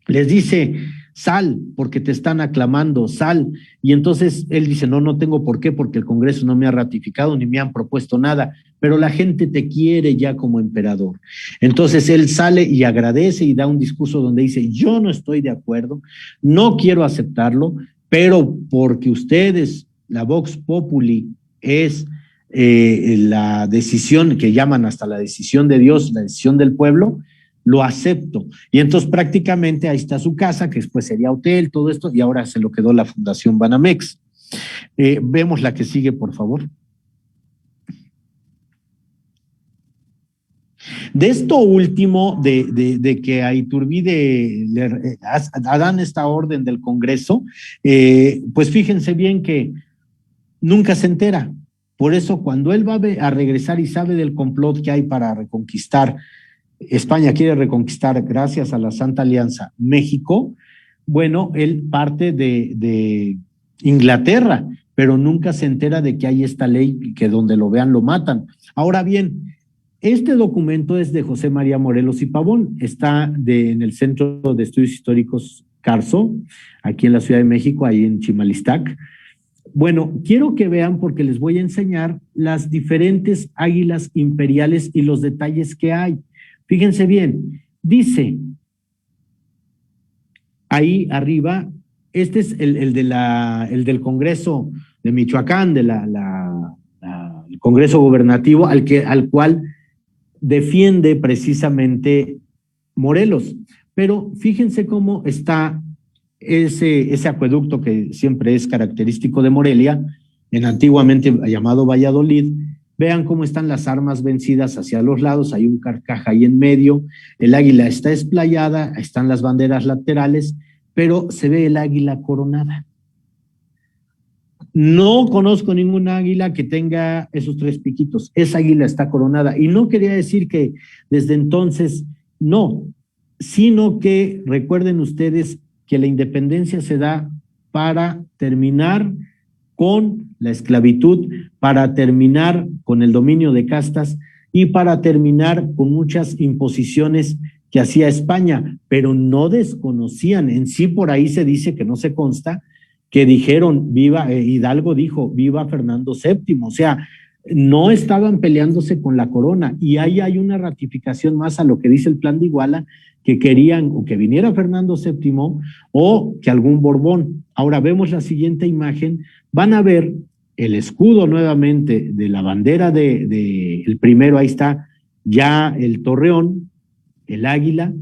[SPEAKER 1] les dice, sal, porque te están aclamando, sal. Y entonces él dice, no tengo por qué, porque el Congreso no me ha ratificado ni me han propuesto nada, pero la gente te quiere ya como emperador. Entonces él sale y agradece y da un discurso donde dice, yo no estoy de acuerdo, no quiero aceptarlo, pero porque ustedes, la Vox Populi, es la decisión que llaman hasta la decisión de Dios, la decisión del pueblo, lo acepto. Y entonces prácticamente ahí está su casa, que después sería hotel, todo esto, y ahora se lo quedó la Fundación Banamex. Vemos la que sigue, por favor. De esto último, de que a Iturbide dan esta orden del Congreso, pues fíjense bien que nunca se entera. Por eso cuando él va a regresar y sabe del complot que hay para reconquistar, España quiere reconquistar gracias a la Santa Alianza México, bueno, él parte de Inglaterra, pero nunca se entera de que hay esta ley que donde lo vean lo matan. Ahora bien, este documento es de José María Morelos y Pavón, está en el Centro de Estudios Históricos Carso, aquí en la Ciudad de México, ahí en Chimalistac. Bueno, quiero que vean porque les voy a enseñar las diferentes águilas imperiales y los detalles que hay. Fíjense bien, dice ahí arriba, este es el del Congreso de Michoacán, el Congreso Gubernativo, al cual defiende precisamente Morelos. Pero fíjense cómo está ese acueducto que siempre es característico de Morelia, antiguamente llamado Valladolid. Vean cómo están las armas vencidas hacia los lados, hay un carcaj ahí en medio, el águila está esplayada, están las banderas laterales, pero se ve el águila coronada. No conozco ninguna águila que tenga esos 3 piquitos, esa águila está coronada, y no quería decir que desde entonces no, sino que recuerden ustedes que la independencia se da para terminar con la esclavitud, para terminar con el dominio de castas y para terminar con muchas imposiciones que hacía España, pero no desconocían. En sí, por ahí se dice, que no se consta, que dijeron, Hidalgo dijo, viva Fernando VII, o sea, no estaban peleándose con la corona, y ahí hay una ratificación más a lo que dice el Plan de Iguala, que querían o que viniera Fernando VII o que algún Borbón. Ahora vemos la siguiente imagen, van a ver el escudo nuevamente de la bandera el primero, ahí está ya el torreón, el águila,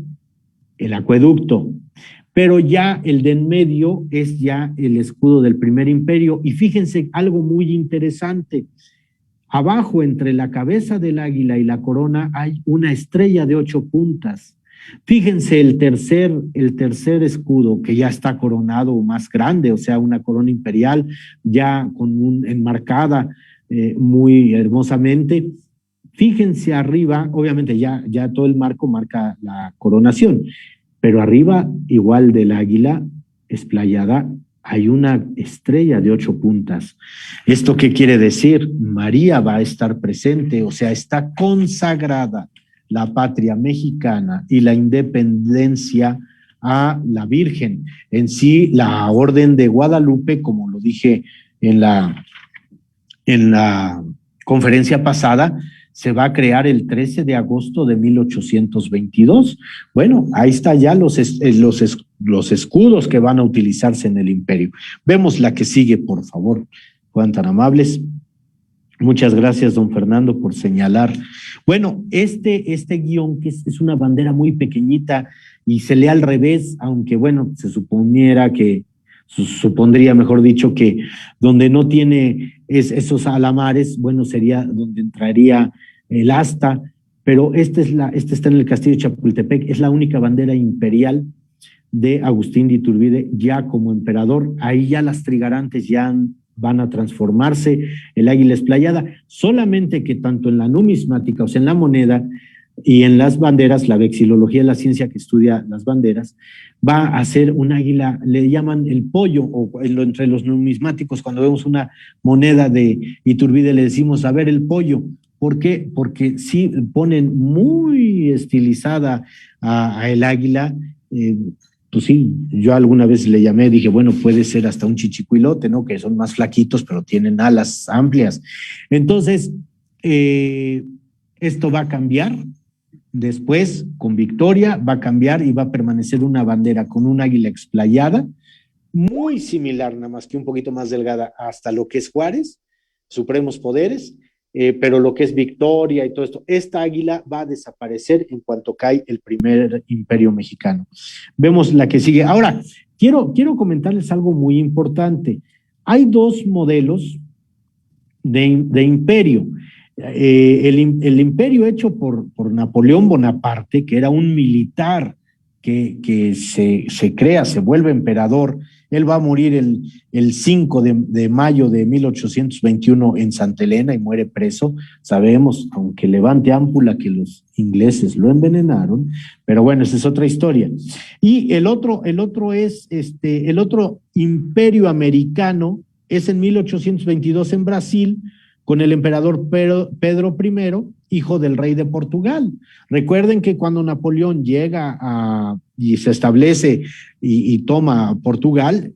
[SPEAKER 1] el acueducto, pero ya el de en medio es ya el escudo del Primer Imperio. Y fíjense algo muy interesante, abajo entre la cabeza del águila y la corona hay una estrella de 8 puntas. Fíjense el tercer escudo, que ya está coronado más grande, o sea, una corona imperial ya enmarcada muy hermosamente. Fíjense arriba, obviamente ya todo el marco marca la coronación, pero arriba, igual del águila esplayada, hay una estrella de 8 puntas. ¿Esto qué quiere decir? María va a estar presente, o sea, está consagrada la patria mexicana y la independencia a la Virgen. En sí, la Orden de Guadalupe, como lo dije en la conferencia pasada, se va a crear el 13 de agosto de 1822. Bueno, ahí está ya los escudos que van a utilizarse en el imperio. Vemos la que sigue, por favor, fueran tan amables. Muchas gracias, don Fernando, por señalar. Bueno, este guión, que es una bandera muy pequeñita y se lee al revés, aunque bueno, supondría, mejor dicho, que donde no tiene esos alamares, bueno, sería donde entraría el asta, pero este está en el castillo de Chapultepec, es la única bandera imperial de Agustín de Iturbide ya como emperador. Ahí ya las trigarantes ya van a transformarse, el águila esplayada, solamente que tanto en la numismática, o sea, en la moneda, y en las banderas, la vexilología es la ciencia que estudia las banderas, va a ser un águila, le llaman el pollo, o entre los numismáticos, cuando vemos una moneda de Iturbide le decimos, a ver el pollo. ¿Por qué? Porque sí ponen muy estilizada a el águila. Pues sí, yo alguna vez le llamé, dije, bueno, puede ser hasta un chichicuilote, ¿no? Que son más flaquitos, pero tienen alas amplias. Entonces, esto va a cambiar. Después, con victoria, va a cambiar y va a permanecer una bandera con un águila explayada, muy similar, nada más que un poquito más delgada, hasta lo que es Juárez, Supremos Poderes, pero lo que es Victoria y todo esto, esta águila va a desaparecer en cuanto cae el primer imperio mexicano. Vemos la que sigue. Ahora, quiero comentarles algo muy importante. Hay dos modelos de imperio. El imperio hecho por Napoleón Bonaparte, que era un militar que se crea, se vuelve emperador. Él va a morir el 5 de mayo de 1821 en Santa Elena y muere preso. Sabemos, aunque levante ámpula, que los ingleses lo envenenaron, pero bueno, esa es otra historia. Y el otro imperio americano es en 1822 en Brasil, con el emperador Pedro I, hijo del rey de Portugal. Recuerden que cuando Napoleón llega y se establece y toma Portugal,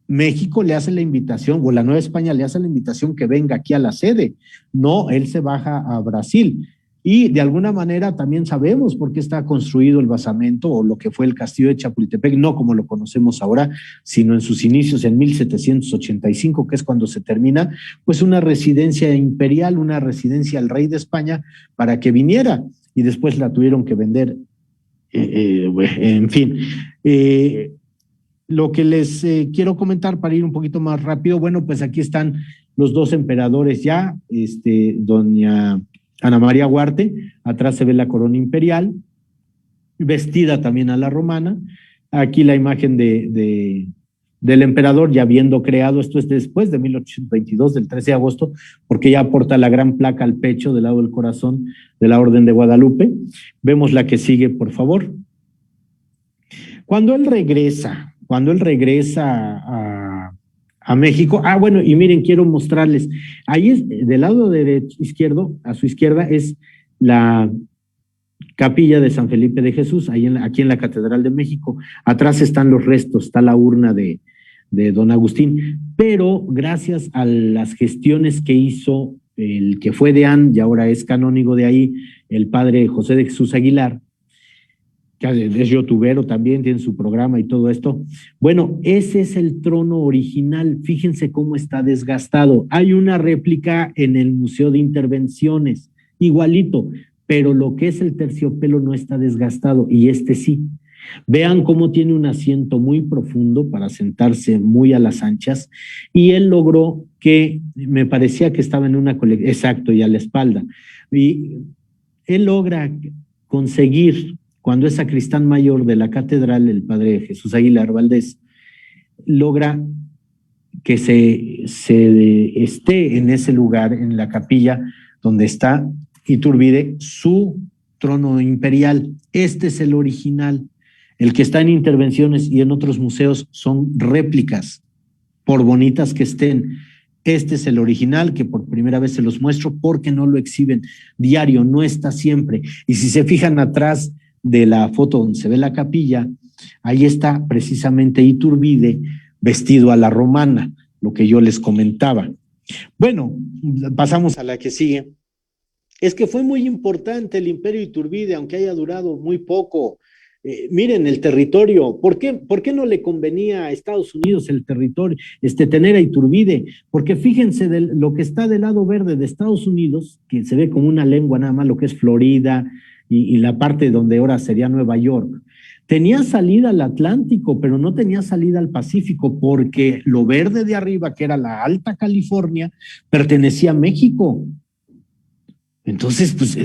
[SPEAKER 1] México le hace la invitación, o la Nueva España le hace la invitación que venga aquí a la sede. No, él se baja a Brasil. Y de alguna manera también sabemos por qué está construido el basamento o lo que fue el castillo de Chapultepec, no como lo conocemos ahora, sino en sus inicios en 1785, que es cuando se termina, pues una residencia imperial, una residencia al rey de España para que viniera, y después la tuvieron que vender. En fin, lo que les quiero comentar para ir un poquito más rápido, bueno, pues aquí están los dos emperadores ya, doña Ana María Huarte, atrás se ve la corona imperial, vestida también a la romana. Aquí la imagen del emperador ya habiendo creado, esto es después de 1822, del 13 de agosto, porque ya porta la gran placa al pecho del lado del corazón de la Orden de Guadalupe. Vemos la que sigue, por favor. Cuando él regresa a México. Bueno, y miren, quiero mostrarles. Ahí es, del lado izquierdo, a su izquierda, es la capilla de San Felipe de Jesús, aquí en la Catedral de México. Atrás están los restos, está la urna de don Agustín. Pero gracias a las gestiones que hizo el que fue deán y ahora es canónigo de ahí, el padre José de Jesús Aguilar, que es youtubero también, tiene su programa y todo esto. Bueno, ese es el trono original. Fíjense cómo está desgastado. Hay una réplica en el Museo de Intervenciones, igualito, pero lo que es el terciopelo no está desgastado y este sí. Vean cómo tiene un asiento muy profundo para sentarse muy a las anchas, y él logró que, me parecía que estaba en una colección, exacto, y a la espalda. Y él logra conseguir, cuando es sacristán mayor de la catedral, el padre Jesús Aguilar Valdés, logra que se esté en ese lugar, en la capilla donde está Iturbide, su trono imperial. Este es el original. El que está en Intervenciones y en otros museos son réplicas, por bonitas que estén. Este es el original, que por primera vez se los muestro porque no lo exhiben diario, no está siempre. Y si se fijan atrás de la foto donde se ve la capilla, ahí está precisamente Iturbide vestido a la romana, lo que yo les comentaba. Bueno, pasamos a la que sigue. Es que fue muy importante el imperio Iturbide, aunque haya durado muy poco. Miren el territorio. ¿Por qué no le convenía a Estados Unidos el territorio, tener a Iturbide? Porque fíjense lo que está del lado verde de Estados Unidos, que se ve como una lengua nada más, lo que es Florida y la parte donde ahora sería Nueva York. Tenía salida al Atlántico, pero no tenía salida al Pacífico, porque lo verde de arriba, que era la Alta California, pertenecía a México. Entonces, pues,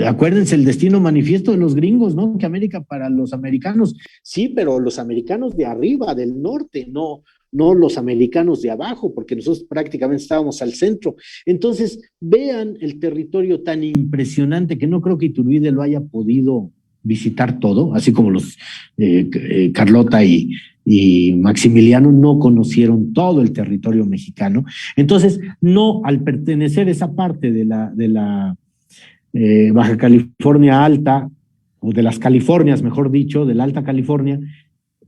[SPEAKER 1] acuérdense el destino manifiesto de los gringos, ¿no? Que América para los americanos, sí, pero los americanos de arriba, del norte, no los americanos de abajo, porque nosotros prácticamente estábamos al centro. Entonces, vean el territorio tan impresionante que no creo que Iturbide lo haya podido visitar todo, así como los Carlota y Maximiliano no conocieron todo el territorio mexicano. Entonces, no, al pertenecer a esa parte de la Baja California Alta, o de las Californias, mejor dicho, de la Alta California,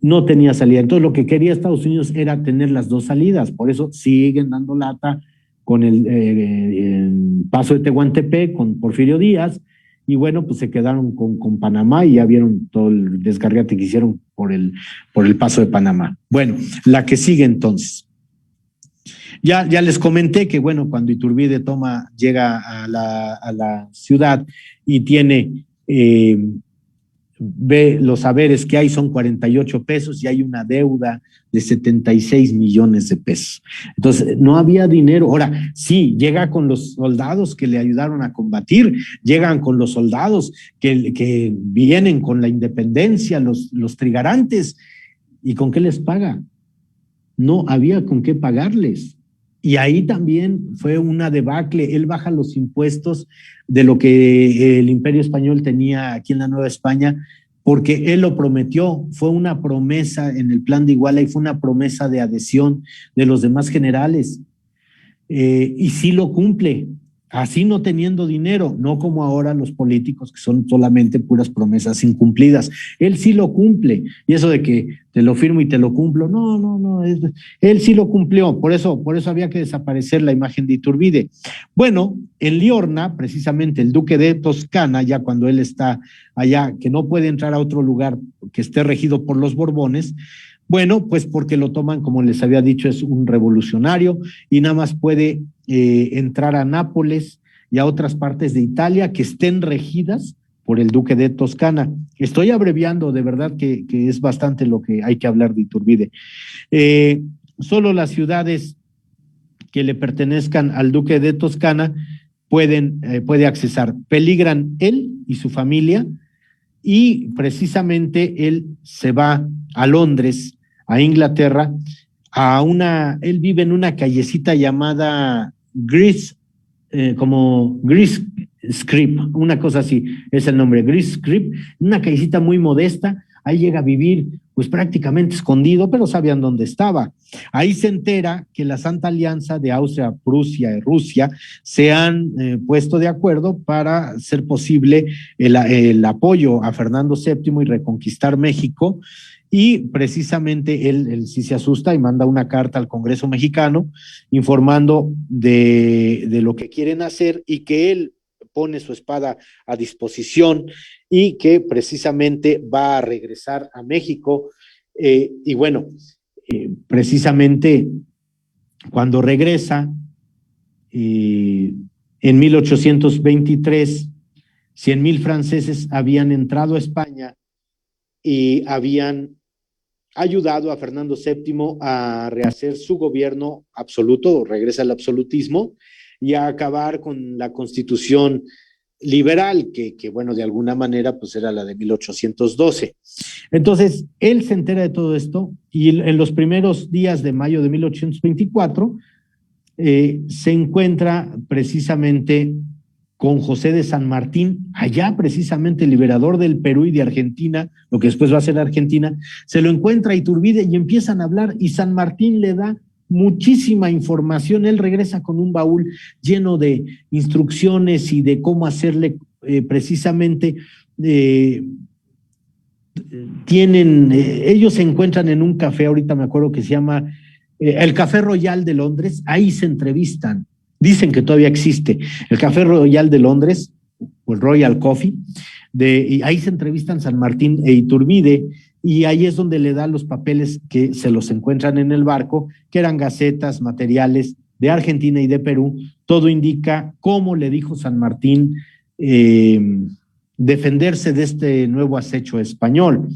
[SPEAKER 1] no tenía salida. Entonces, lo que quería Estados Unidos era tener las dos salidas. Por eso siguen dando lata con el paso de Tehuantepec, con Porfirio Díaz, y bueno, pues se quedaron con Panamá y ya vieron todo el desgarriate que hicieron por el paso de Panamá. Bueno, la que sigue entonces. Ya les comenté que, bueno, cuando Iturbide llega a la ciudad y tiene, ve los haberes que hay, son 48 pesos y hay una deuda de 76 millones de pesos. Entonces, no había dinero. Ahora, sí, llega con los soldados que le ayudaron a combatir, llegan con los soldados que vienen con la independencia, los trigarantes. ¿Y con qué les paga? No había con qué pagarles. Y ahí también fue una debacle. Él baja los impuestos de lo que el Imperio Español tenía aquí en la Nueva España, porque él lo prometió. Fue una promesa en el Plan de Iguala y fue una promesa de adhesión de los demás generales. Y sí lo cumple, así no teniendo dinero, no como ahora los políticos que son solamente puras promesas incumplidas. Él sí lo cumple, y eso de que te lo firmo y te lo cumplo, no, él sí lo cumplió. Por eso había que desaparecer la imagen de Iturbide. Bueno, en Liorna, precisamente el duque de Toscana, ya cuando él está allá, que no puede entrar a otro lugar que esté regido por los Borbones, bueno, pues porque lo toman, como les había dicho, es un revolucionario y nada más puede entrar a Nápoles y a otras partes de Italia que estén regidas por el duque de Toscana. Estoy abreviando, de verdad que es bastante lo que hay que hablar de Iturbide. Solo las ciudades que le pertenezcan al duque de Toscana puede accesar. Peligran él y su familia, y precisamente él se va a Londres, a Inglaterra, él vive en una callecita llamada Grease Scrip, una cosa así, es el nombre, Grease Scrip, una callecita muy modesta. Ahí llega a vivir pues prácticamente escondido, pero sabían dónde estaba. Ahí se entera que la Santa Alianza de Austria, Prusia y Rusia se han puesto de acuerdo para hacer posible el apoyo a Fernando VII y reconquistar México. Y precisamente él sí se asusta y manda una carta al Congreso mexicano informando de lo que quieren hacer y que él pone su espada a disposición y que precisamente va a regresar a México. Y bueno, precisamente cuando regresa, en 1823, 100,000 franceses habían entrado a España y habían ayudado a Fernando VII a rehacer su gobierno absoluto, regresa al absolutismo, y a acabar con la constitución liberal, que bueno, de alguna manera pues era la de 1812. Entonces, él se entera de todo esto y en los primeros días de mayo de 1824 se encuentra precisamente con José de San Martín, allá precisamente liberador del Perú y de Argentina, lo que después va a ser Argentina. Se lo encuentra a Iturbide y empiezan a hablar y San Martín le da muchísima información. Él regresa con un baúl lleno de instrucciones y de cómo hacerle precisamente. Ellos se encuentran en un café, ahorita me acuerdo que se llama el Café Royal de Londres, ahí se entrevistan. Dicen que todavía existe el Café Royal de Londres, o el Royal Coffee, y ahí se entrevistan San Martín e Iturbide, y ahí es donde le da los papeles que se los encuentran en el barco, que eran gacetas, materiales de Argentina y de Perú. Todo indica cómo le dijo San Martín defenderse de este nuevo acecho español.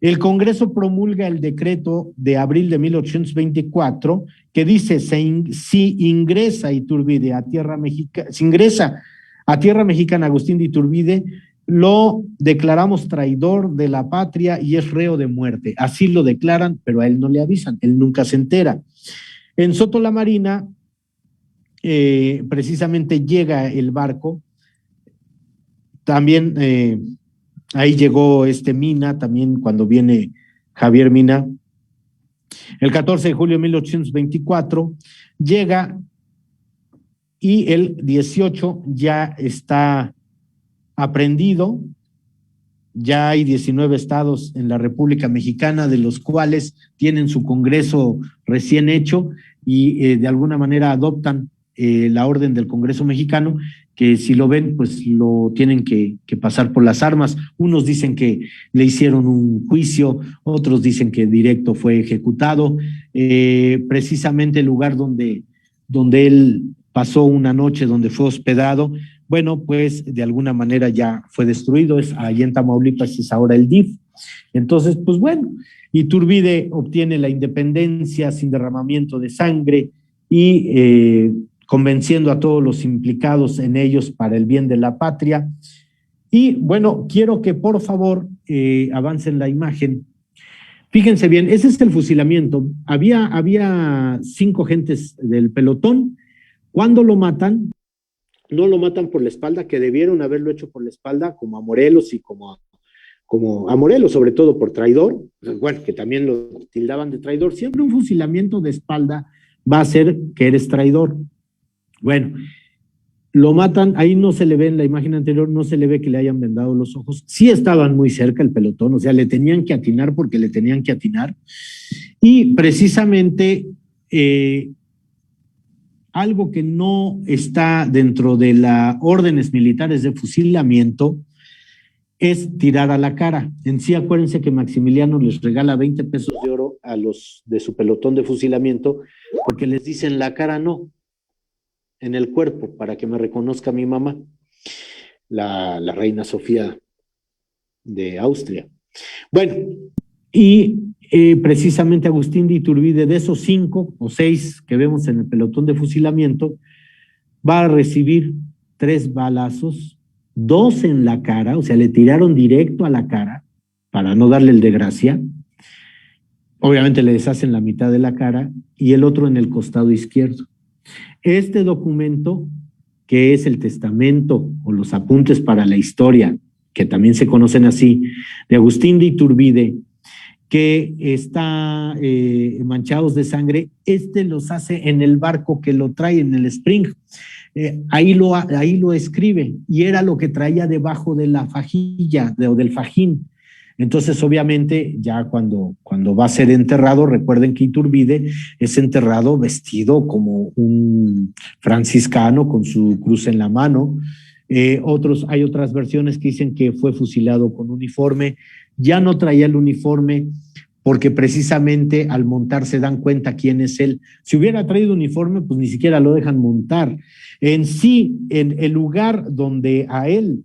[SPEAKER 1] El Congreso promulga el decreto de abril de 1824 que dice si ingresa Iturbide a tierra mexicana, si ingresa A tierra mexicana, Agustín de Iturbide lo declaramos traidor de la patria y es reo de muerte. Así lo declaran, pero a él no le avisan, él nunca se entera. En Soto la Marina, precisamente llega el barco, también ahí llegó Mina, también cuando viene Javier Mina. El 14 de julio de 1824 llega y el 18 ya está aprendido. Ya hay 19 estados en la República Mexicana, de los cuales tienen su Congreso recién hecho y de alguna manera adoptan la orden del Congreso mexicano, que si lo ven, pues lo tienen que pasar por las armas. Unos dicen que le hicieron un juicio, otros dicen que directo fue ejecutado. Precisamente el lugar donde él pasó una noche, donde fue hospedado, bueno, pues de alguna manera ya fue destruido. Es allí en Tamaulipas, es ahora el DIF. Entonces, pues bueno, Iturbide obtiene la independencia sin derramamiento de sangre y convenciendo a todos los implicados en ellos para el bien de la patria. Y bueno, quiero que por favor avancen la imagen. Fíjense bien, ese es el fusilamiento. Había 5 gentes del pelotón. Cuando lo matan, no lo matan por la espalda, que debieron haberlo hecho por la espalda, como a Morelos y como a Morelos, sobre todo por traidor, bueno, que también lo tildaban de traidor. Siempre un fusilamiento de espalda va a ser que eres traidor. Bueno, lo matan, ahí no se le ve en la imagen anterior, no se le ve que le hayan vendado los ojos. Sí estaban muy cerca el pelotón, o sea, le tenían que atinar porque le tenían que atinar. Y precisamente algo que no está dentro de las órdenes militares de fusilamiento es tirar a la cara. En sí, acuérdense que Maximiliano les regala 20 pesos de oro a los de su pelotón de fusilamiento porque les dicen la cara no, en el cuerpo, para que me reconozca mi mamá, la reina Sofía de Austria. Bueno, y precisamente Agustín de Iturbide, de esos 5 o 6 que vemos en el pelotón de fusilamiento, va a recibir 3 balazos, 2 en la cara, o sea, le tiraron directo a la cara para no darle el de gracia. Obviamente le deshacen la mitad de la cara y el otro en el costado izquierdo. Este documento, que es el testamento o los apuntes para la historia, que también se conocen así, de Agustín de Iturbide, que está manchados de sangre, los hace en el barco que lo trae en el Spring. Ahí lo escribe y era lo que traía debajo de la fajilla o del fajín. Entonces, obviamente, ya cuando va a ser enterrado, recuerden que Iturbide es enterrado vestido como un franciscano con su cruz en la mano. Hay otras versiones que dicen que fue fusilado con uniforme. Ya no traía el uniforme porque precisamente al montar se dan cuenta quién es él. Si hubiera traído uniforme, pues ni siquiera lo dejan montar. En sí, en el lugar donde a él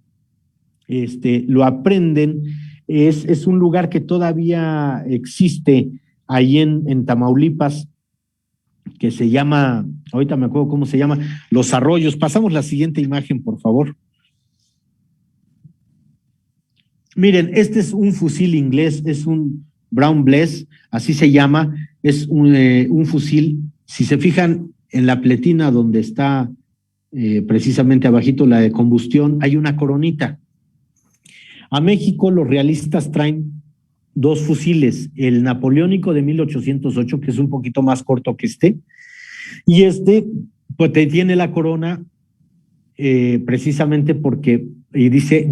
[SPEAKER 1] lo aprenden, es un lugar que todavía existe ahí en Tamaulipas, que se llama, ahorita me acuerdo cómo se llama, Los Arroyos. Pasamos la siguiente imagen, por favor. Miren, este es un fusil inglés, es un Brown Bless, así se llama, es un fusil. Si se fijan en la pletina donde está precisamente abajito la de combustión, hay una coronita. A México los realistas traen 2 fusiles, el napoleónico de 1808, que es un poquito más corto que y pues tiene la corona precisamente porque, y dice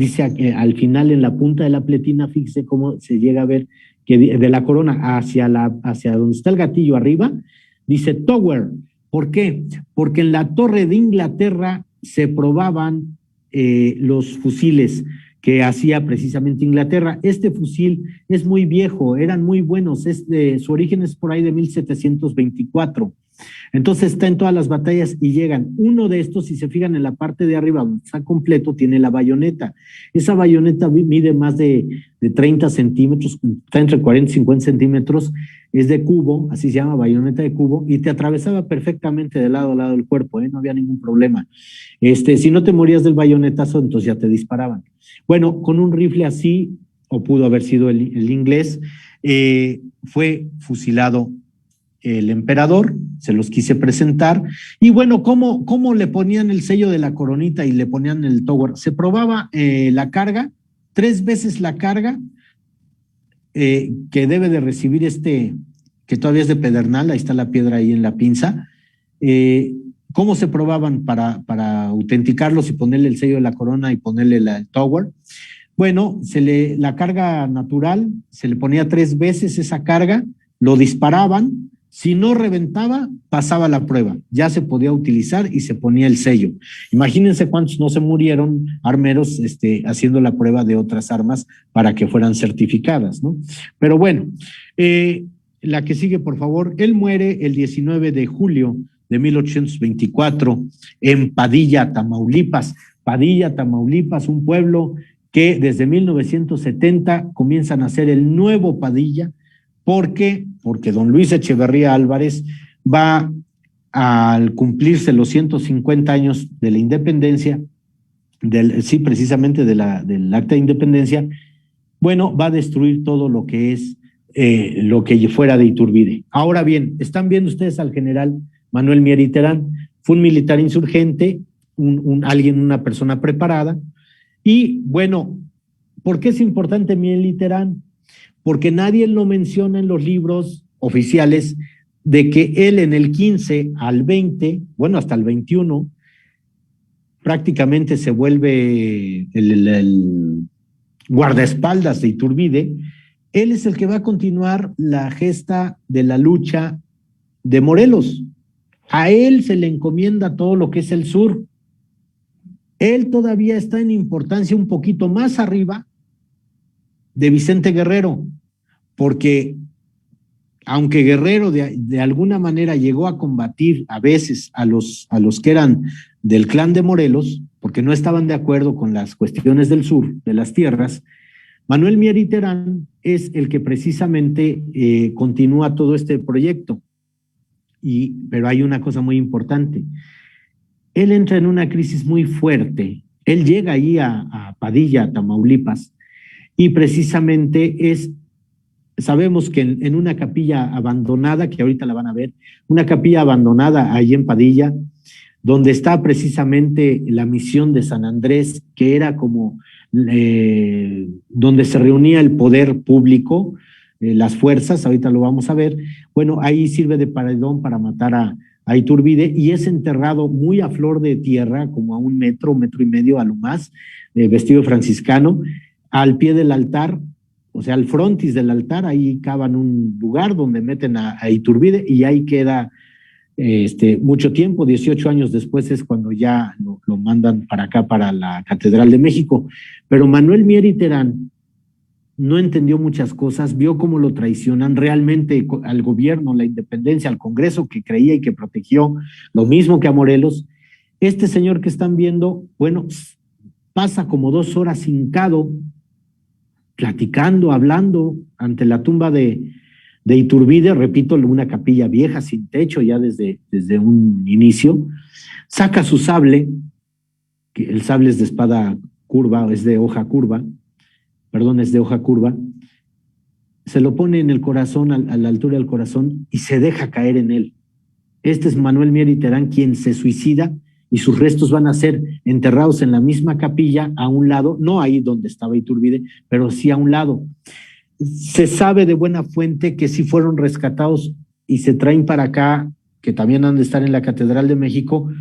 [SPEAKER 1] al final en la punta de la pletina, fíjese cómo se llega a ver que de la corona hacia donde está el gatillo arriba, dice Tower. ¿Por qué? Porque en la Torre de Inglaterra se probaban los fusiles que hacía precisamente Inglaterra. Este fusil es muy viejo, eran muy buenos, su origen es por ahí de 1724. Entonces está en todas las batallas y llegan. Uno de estos, si se fijan en la parte de arriba, donde está completo, tiene la bayoneta. Esa bayoneta mide más de 30 centímetros, está entre 40 y 50 centímetros, es de cubo, así se llama, bayoneta de cubo, y te atravesaba perfectamente de lado a lado del cuerpo, no había ningún problema. Si no te morías del bayonetazo, entonces ya te disparaban. Bueno, con un rifle así, o pudo haber sido el inglés, fue fusilado el emperador, se los quise presentar, y bueno, ¿cómo le ponían el sello de la coronita y le ponían el tower? Se probaba la carga, 3 veces la carga que debe de recibir que todavía es de pedernal, ahí está la piedra ahí en la pinza. ¿Cómo se probaban para autenticarlos y ponerle el sello de la corona y ponerle el tower? Bueno, la carga natural, se le ponía 3 veces esa carga, lo disparaban, si no reventaba, pasaba la prueba, ya se podía utilizar y se ponía el sello. Imagínense cuántos no se murieron armeros haciendo la prueba de otras armas para que fueran certificadas, ¿no? Pero bueno, la que sigue, por favor. Él muere el 19 de julio de 1824 en Padilla, Tamaulipas. Padilla, Tamaulipas, un pueblo que desde 1970 comienzan a hacer el nuevo Padilla. ¿Por qué? Porque don Luis Echeverría Álvarez va al cumplirse los 150 años de la independencia, precisamente del acta de independencia, bueno, va a destruir todo lo que es lo que fuera de Iturbide. Ahora bien, están viendo ustedes al general Manuel Mier y Terán, fue un militar insurgente, una persona preparada, y bueno, ¿por qué es importante Mier y Terán? Porque nadie lo menciona en los libros oficiales de que él en el 15 al 20, bueno, hasta el 21, prácticamente se vuelve el guardaespaldas de Iturbide. Él es el que va a continuar la gesta de la lucha de Morelos. A él se le encomienda todo lo que es el sur. Él todavía está en importancia un poquito más arriba de Vicente Guerrero, porque aunque Guerrero de alguna manera llegó a combatir a veces a los que eran del clan de Morelos, porque no estaban de acuerdo con las cuestiones del sur, de las tierras, Manuel Mier y Terán es el que precisamente continúa todo este proyecto. Pero hay una cosa muy importante. Él entra en una crisis muy fuerte. Él llega ahí a Padilla, Tamaulipas, y precisamente sabemos que en una capilla abandonada, que ahorita la van a ver, una capilla abandonada ahí en Padilla, donde está precisamente la misión de San Andrés, que era como donde se reunía el poder público, las fuerzas, ahorita lo vamos a ver. Bueno, ahí sirve de paredón para matar a Iturbide, y es enterrado muy a flor de tierra, como a 1 metro, 1.5 metros a lo más, vestido franciscano, al pie del altar, o sea, al frontis del altar, ahí cavan un lugar donde meten a Iturbide, y ahí queda mucho tiempo. 18 años después es cuando ya lo mandan para acá, para la Catedral de México. Pero Manuel Mier y Terán no entendió muchas cosas, vio cómo lo traicionan realmente al gobierno, la independencia, al Congreso que creía y que protegió, lo mismo que a Morelos. Este señor que están viendo, bueno, pasa como 2 horas hincado, platicando, hablando ante la tumba de Iturbide, repito, una capilla vieja, sin techo ya desde un inicio. Saca su sable, que el sable es de espada curva, es de hoja curva, se lo pone en el corazón, a la altura del corazón, y se deja caer en él. Este es Manuel Mier y Terán, quien se suicida, y sus restos van a ser enterrados en la misma capilla, a un lado, no ahí donde estaba Iturbide, pero sí a un lado. Se sabe de buena fuente que sí fueron rescatados y se traen para acá, que también han de estar en la Catedral de México,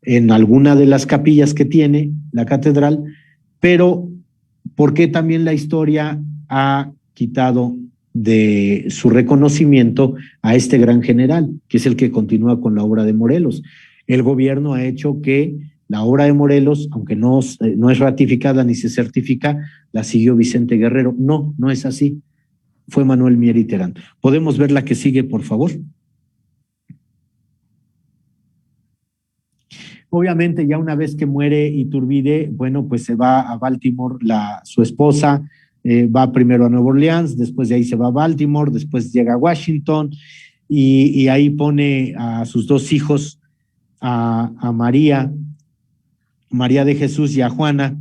[SPEAKER 1] en alguna de las capillas que tiene la catedral, pero ¿por qué también la historia ha quitado de su reconocimiento a este gran general, que es el que continúa con la obra de Morelos? El gobierno ha hecho que la obra de Morelos, aunque no es ratificada ni se certifica, la siguió Vicente Guerrero. No es así. Fue Manuel Mier y Terán. ¿Podemos ver la que sigue, por favor? Obviamente, ya una vez que muere Iturbide, bueno, pues se va a Baltimore su esposa, va primero a Nueva Orleans, después de ahí se va a Baltimore, después llega a Washington y ahí pone a sus dos hijos, a María de Jesús y a Juana,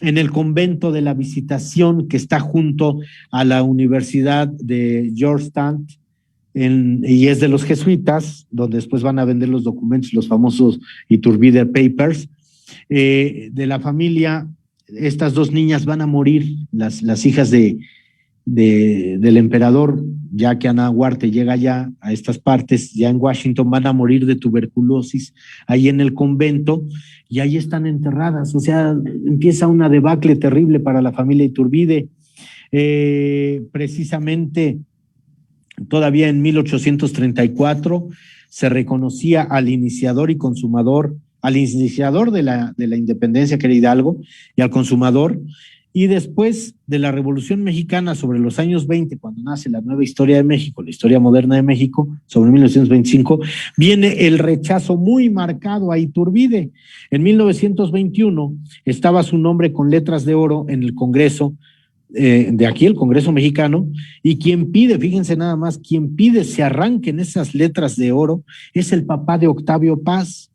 [SPEAKER 1] en el convento de la Visitación que está junto a la Universidad de Georgetown, y es de los jesuitas, donde después van a vender los documentos, los famosos Iturbide Papers. De la familia, estas dos niñas van a morir, las hijas del emperador, ya que Ana Huarte llega ya a estas partes, ya en Washington, van a morir de tuberculosis ahí en el convento, y ahí están enterradas. O sea, empieza una debacle terrible para la familia Iturbide. Precisamente, todavía en 1834 se reconocía al iniciador y consumador, al iniciador de la independencia, que era Hidalgo, y al consumador. Y después de la Revolución Mexicana, sobre los años 20, cuando nace la nueva historia de México, la historia moderna de México, sobre 1925, viene el rechazo muy marcado a Iturbide. En 1921 estaba su nombre con letras de oro en el Congreso, de aquí el Congreso mexicano, y quien pide, fíjense nada más, quien pide se arranquen esas letras de oro es el papá de Octavio Paz,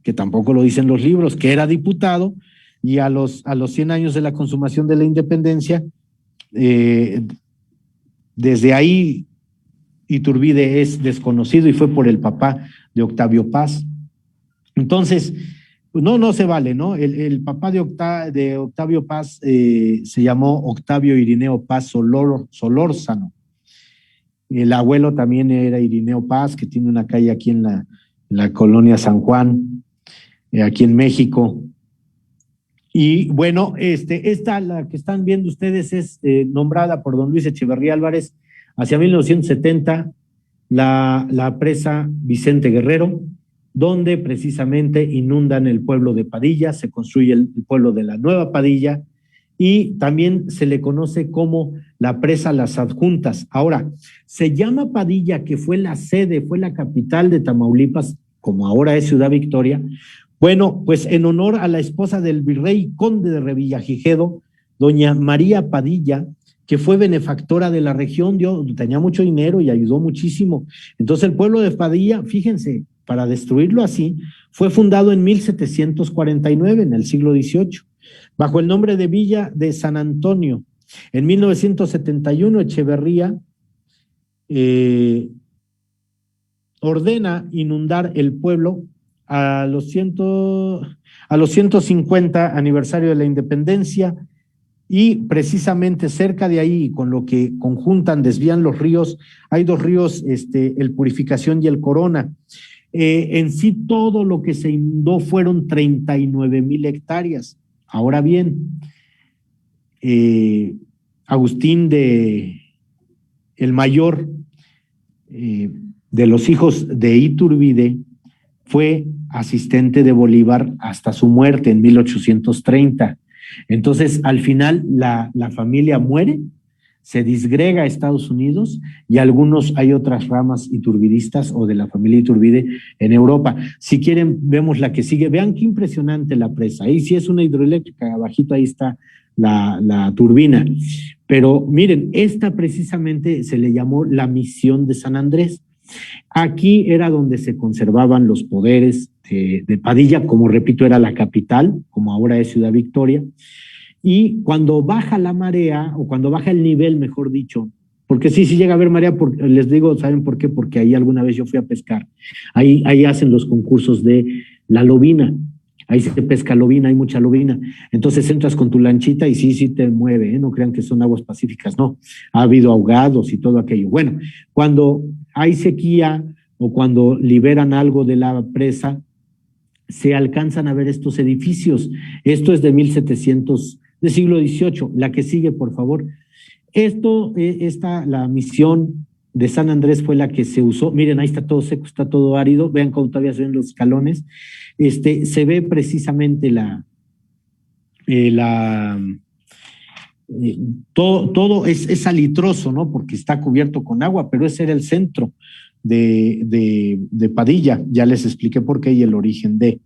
[SPEAKER 1] que tampoco lo dicen los libros, que era diputado, y a los 100 años de la consumación de la independencia, desde ahí Iturbide es desconocido y fue por el papá de Octavio Paz. Entonces, no se vale, ¿no? El papá de Octavio Paz se llamó Octavio Irineo Paz Solórzano. El abuelo también era Irineo Paz, que tiene una calle aquí en la colonia San Juan, aquí en México. Y bueno, esta, la que están viendo ustedes, es nombrada por don Luis Echeverría Álvarez hacia 1970, la presa Vicente Guerrero, donde precisamente inundan el pueblo de Padilla, se construye el pueblo de la Nueva Padilla, y también se le conoce como la presa Las Adjuntas. Ahora, se llama Padilla, que fue la sede, fue la capital de Tamaulipas, como ahora es Ciudad Victoria. Bueno, pues en honor a la esposa del virrey conde de Revillagigedo, doña María Padilla, que fue benefactora de la región, tenía mucho dinero y ayudó muchísimo. Entonces el pueblo de Padilla, fíjense, para destruirlo así, fue fundado en 1749, en el siglo XVIII, bajo el nombre de Villa de San Antonio. En 1971, Echeverría ordena inundar el pueblo a los 150 aniversario de la independencia, y precisamente cerca de ahí, con lo que conjuntan, desvían los ríos, hay dos ríos, el Purificación y el Corona. En sí, todo lo que se inundó fueron 39,000 hectáreas. Ahora bien, Agustín el mayor, de los hijos de Iturbide, fue asistente de Bolívar hasta su muerte en 1830. Entonces, al final, la familia muere, se disgrega a Estados Unidos, y hay otras ramas iturbidistas o de la familia Iturbide en Europa. Si quieren, vemos la que sigue. Vean qué impresionante la presa. Ahí sí es una hidroeléctrica, abajito ahí está la turbina. Pero miren, esta precisamente se le llamó la Misión de San Andrés. Aquí era donde se conservaban los poderes de Padilla, como repito, era la capital, como ahora es Ciudad Victoria. Y cuando baja la marea, o cuando baja el nivel, mejor dicho, porque sí llega a haber marea, les digo, ¿saben por qué? Porque ahí alguna vez yo fui a pescar. Ahí hacen los concursos de la lobina. Ahí se pesca lobina, hay mucha lobina. Entonces entras con tu lanchita y sí te mueve, ¿eh? No crean que son aguas pacíficas, no. Ha habido ahogados y todo aquello. Bueno, cuando hay sequía o cuando liberan algo de la presa, se alcanzan a ver estos edificios. Esto es de 1700, del siglo XVIII. La que sigue, por favor. La misión de San Andrés fue la que se usó. Miren, ahí está todo seco, está todo árido. Vean cómo todavía se ven los escalones. Se ve precisamente todo es salitroso, ¿no? Porque está cubierto con agua, pero ese era el centro. de Padilla. Ya les expliqué por qué y el origen de.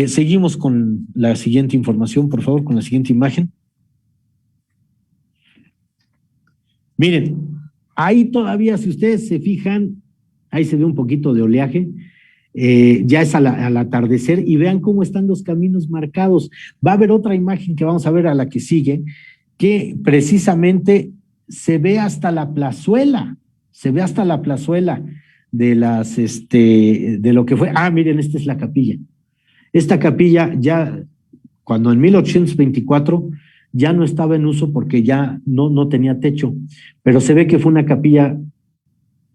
[SPEAKER 1] Seguimos con la siguiente información, por favor, con la siguiente imagen. Miren, ahí todavía, si ustedes se fijan, ahí se ve un poquito de oleaje. Ya es al atardecer y vean cómo están los caminos marcados. Va a haber otra imagen que vamos a ver a la que sigue, que precisamente se ve hasta la plazuela, de las, de lo que fue. Miren, esta es la capilla. Esta capilla ya, cuando en 1824 ya no estaba en uso porque ya no tenía techo, pero se ve que fue una capilla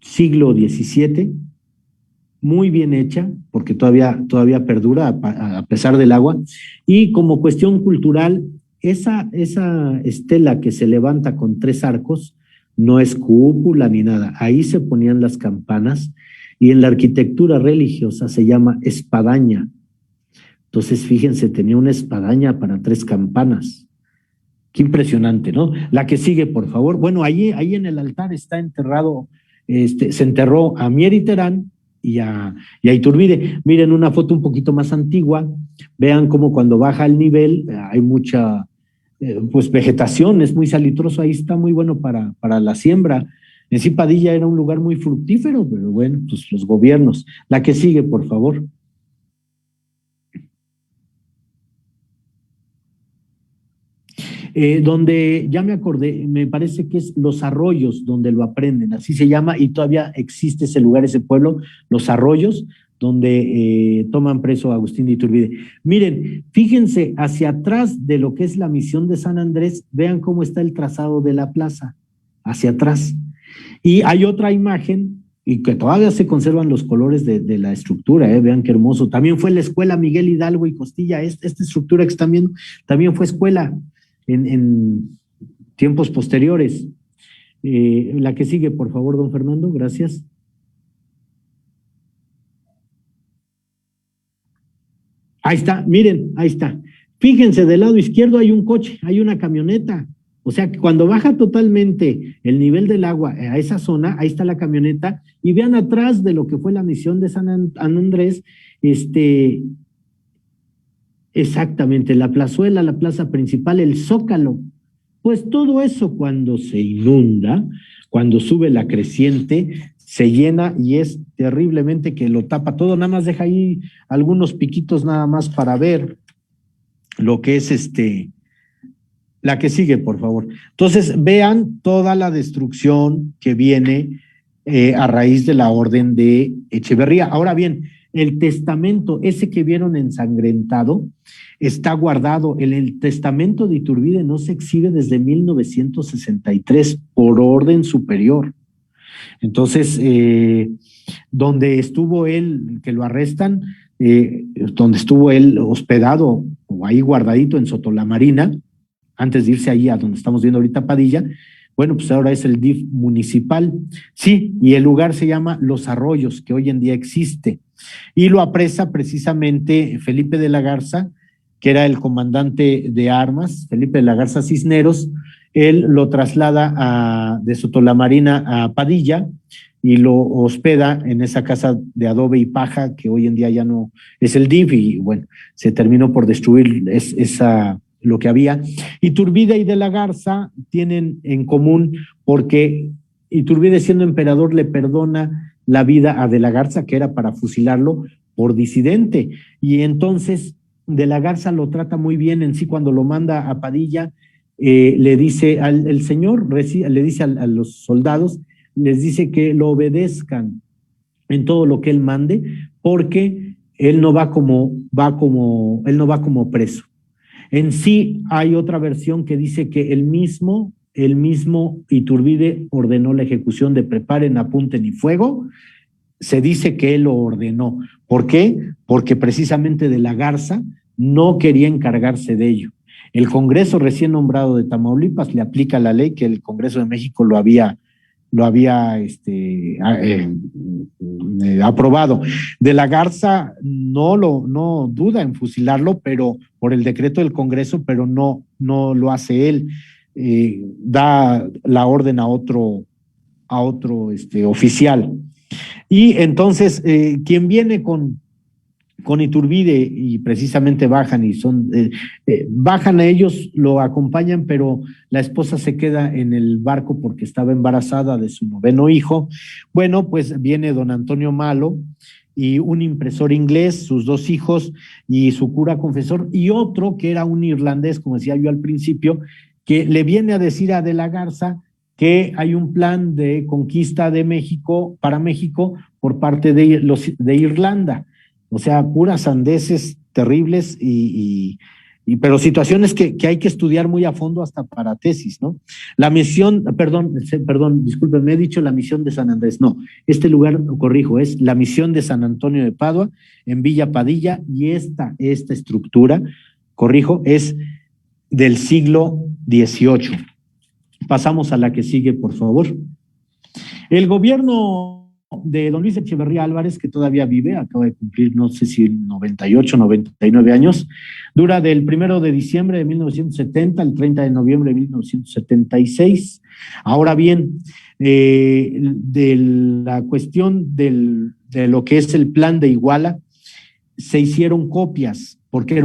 [SPEAKER 1] siglo XVII, muy bien hecha, porque todavía perdura a pesar del agua, y como cuestión cultural, esa estela que se levanta con 3 arcos no es cúpula ni nada, ahí se ponían las campanas, y en la arquitectura religiosa se llama espadaña. Entonces, fíjense, tenía una espadaña para 3 campanas. Qué impresionante, ¿no? La que sigue, por favor. Bueno, ahí en el altar está enterrado, se enterró a Mier y Terán y a Iturbide. Miren una foto un poquito más antigua, vean cómo cuando baja el nivel hay mucha pues vegetación, es muy salitroso, ahí está muy bueno para la siembra. En sí Padilla era un lugar muy fructífero, pero bueno, pues los gobiernos. La que sigue, por favor. Donde ya me acordé, me parece que es Los Arroyos, donde lo aprenden, así se llama, y todavía existe ese lugar, ese pueblo, Los Arroyos, donde toman preso a Agustín de Iturbide. Miren, fíjense hacia atrás de lo que es la misión de San Andrés, vean cómo está el trazado de la plaza, hacia atrás. Y hay otra imagen, y que todavía se conservan los colores de la estructura, vean qué hermoso. También fue la escuela Miguel Hidalgo y Costilla, esta estructura que están viendo, también fue escuela en tiempos posteriores. La que sigue, por favor, don Fernando, gracias. Ahí está, miren, ahí está. Fíjense, del lado izquierdo hay un coche, hay una camioneta. O sea, que cuando baja totalmente el nivel del agua a esa zona, ahí está la camioneta, y vean atrás de lo que fue la misión de San Andrés, exactamente, la plazuela, la plaza principal, el Zócalo. Pues todo eso cuando se inunda, cuando sube la creciente, se llena y es terriblemente que lo tapa todo, nada más deja ahí algunos piquitos nada más para ver lo que es la que sigue, por favor. Entonces, vean toda la destrucción que viene a raíz de la orden de Echeverría. Ahora bien, el testamento, ese que vieron ensangrentado, está guardado. El testamento de Iturbide no se exhibe desde 1963 por orden superior. Entonces, donde estuvo él, que lo arrestan, donde estuvo él hospedado o ahí guardadito en Sotolamarina, antes de irse ahí a donde estamos viendo ahorita Padilla, bueno, pues ahora es el DIF municipal. Sí, y el lugar se llama Los Arroyos, que hoy en día existe. Y lo apresa precisamente Felipe de la Garza, que era el comandante de armas, Felipe de la Garza Cisneros. Él lo traslada de Sotolamarina a Padilla y lo hospeda en esa casa de adobe y paja, que hoy en día ya no es el DIF, y bueno, se terminó por destruir lo que había. Iturbide y de la Garza tienen en común porque Iturbide, siendo emperador, le perdona la vida a de la Garza, que era para fusilarlo por disidente, y entonces de la Garza lo trata muy bien. En sí, cuando lo manda a Padilla, le dice el señor, le dice a los soldados, les dice que lo obedezcan en todo lo que él mande, porque él no va como preso. En sí hay otra versión que dice que el mismo Iturbide ordenó la ejecución de preparen, apunten y fuego. Se dice que él lo ordenó. ¿Por qué? Porque precisamente de la Garza no quería encargarse de ello. El Congreso recién nombrado de Tamaulipas le aplica la ley que el Congreso de México lo había aprobado. De la Garza no duda en fusilarlo, pero por el decreto del Congreso, pero no lo hace él. Da la orden a otro oficial. Y entonces, quien viene con Iturbide y precisamente bajan y bajan a ellos, lo acompañan, pero la esposa se queda en el barco porque estaba embarazada de su 9º hijo. Bueno, pues viene don Antonio Malo y un impresor inglés, sus 2 hijos y su cura confesor, y otro que era un irlandés, como decía yo al principio, que le viene a decir a De la Garza que hay un plan de conquista de México, para México, por parte de Irlanda. O sea, puras sandeces terribles pero situaciones que hay que estudiar muy a fondo hasta para tesis, ¿no? La misión, perdón, disculpen, me he dicho la misión de San Andrés. No, este lugar, corrijo, es la misión de San Antonio de Padua en Villa Padilla, y esta estructura, corrijo, es del siglo XVIII. Pasamos a la que sigue, por favor. El gobierno de don Luis Echeverría Álvarez, que todavía vive, acaba de cumplir, no sé si 98, 99 años, dura del 1 de diciembre de 1970 al 30 de noviembre de 1976. Ahora bien, de la cuestión de lo que es el plan de Iguala, se hicieron copias, porque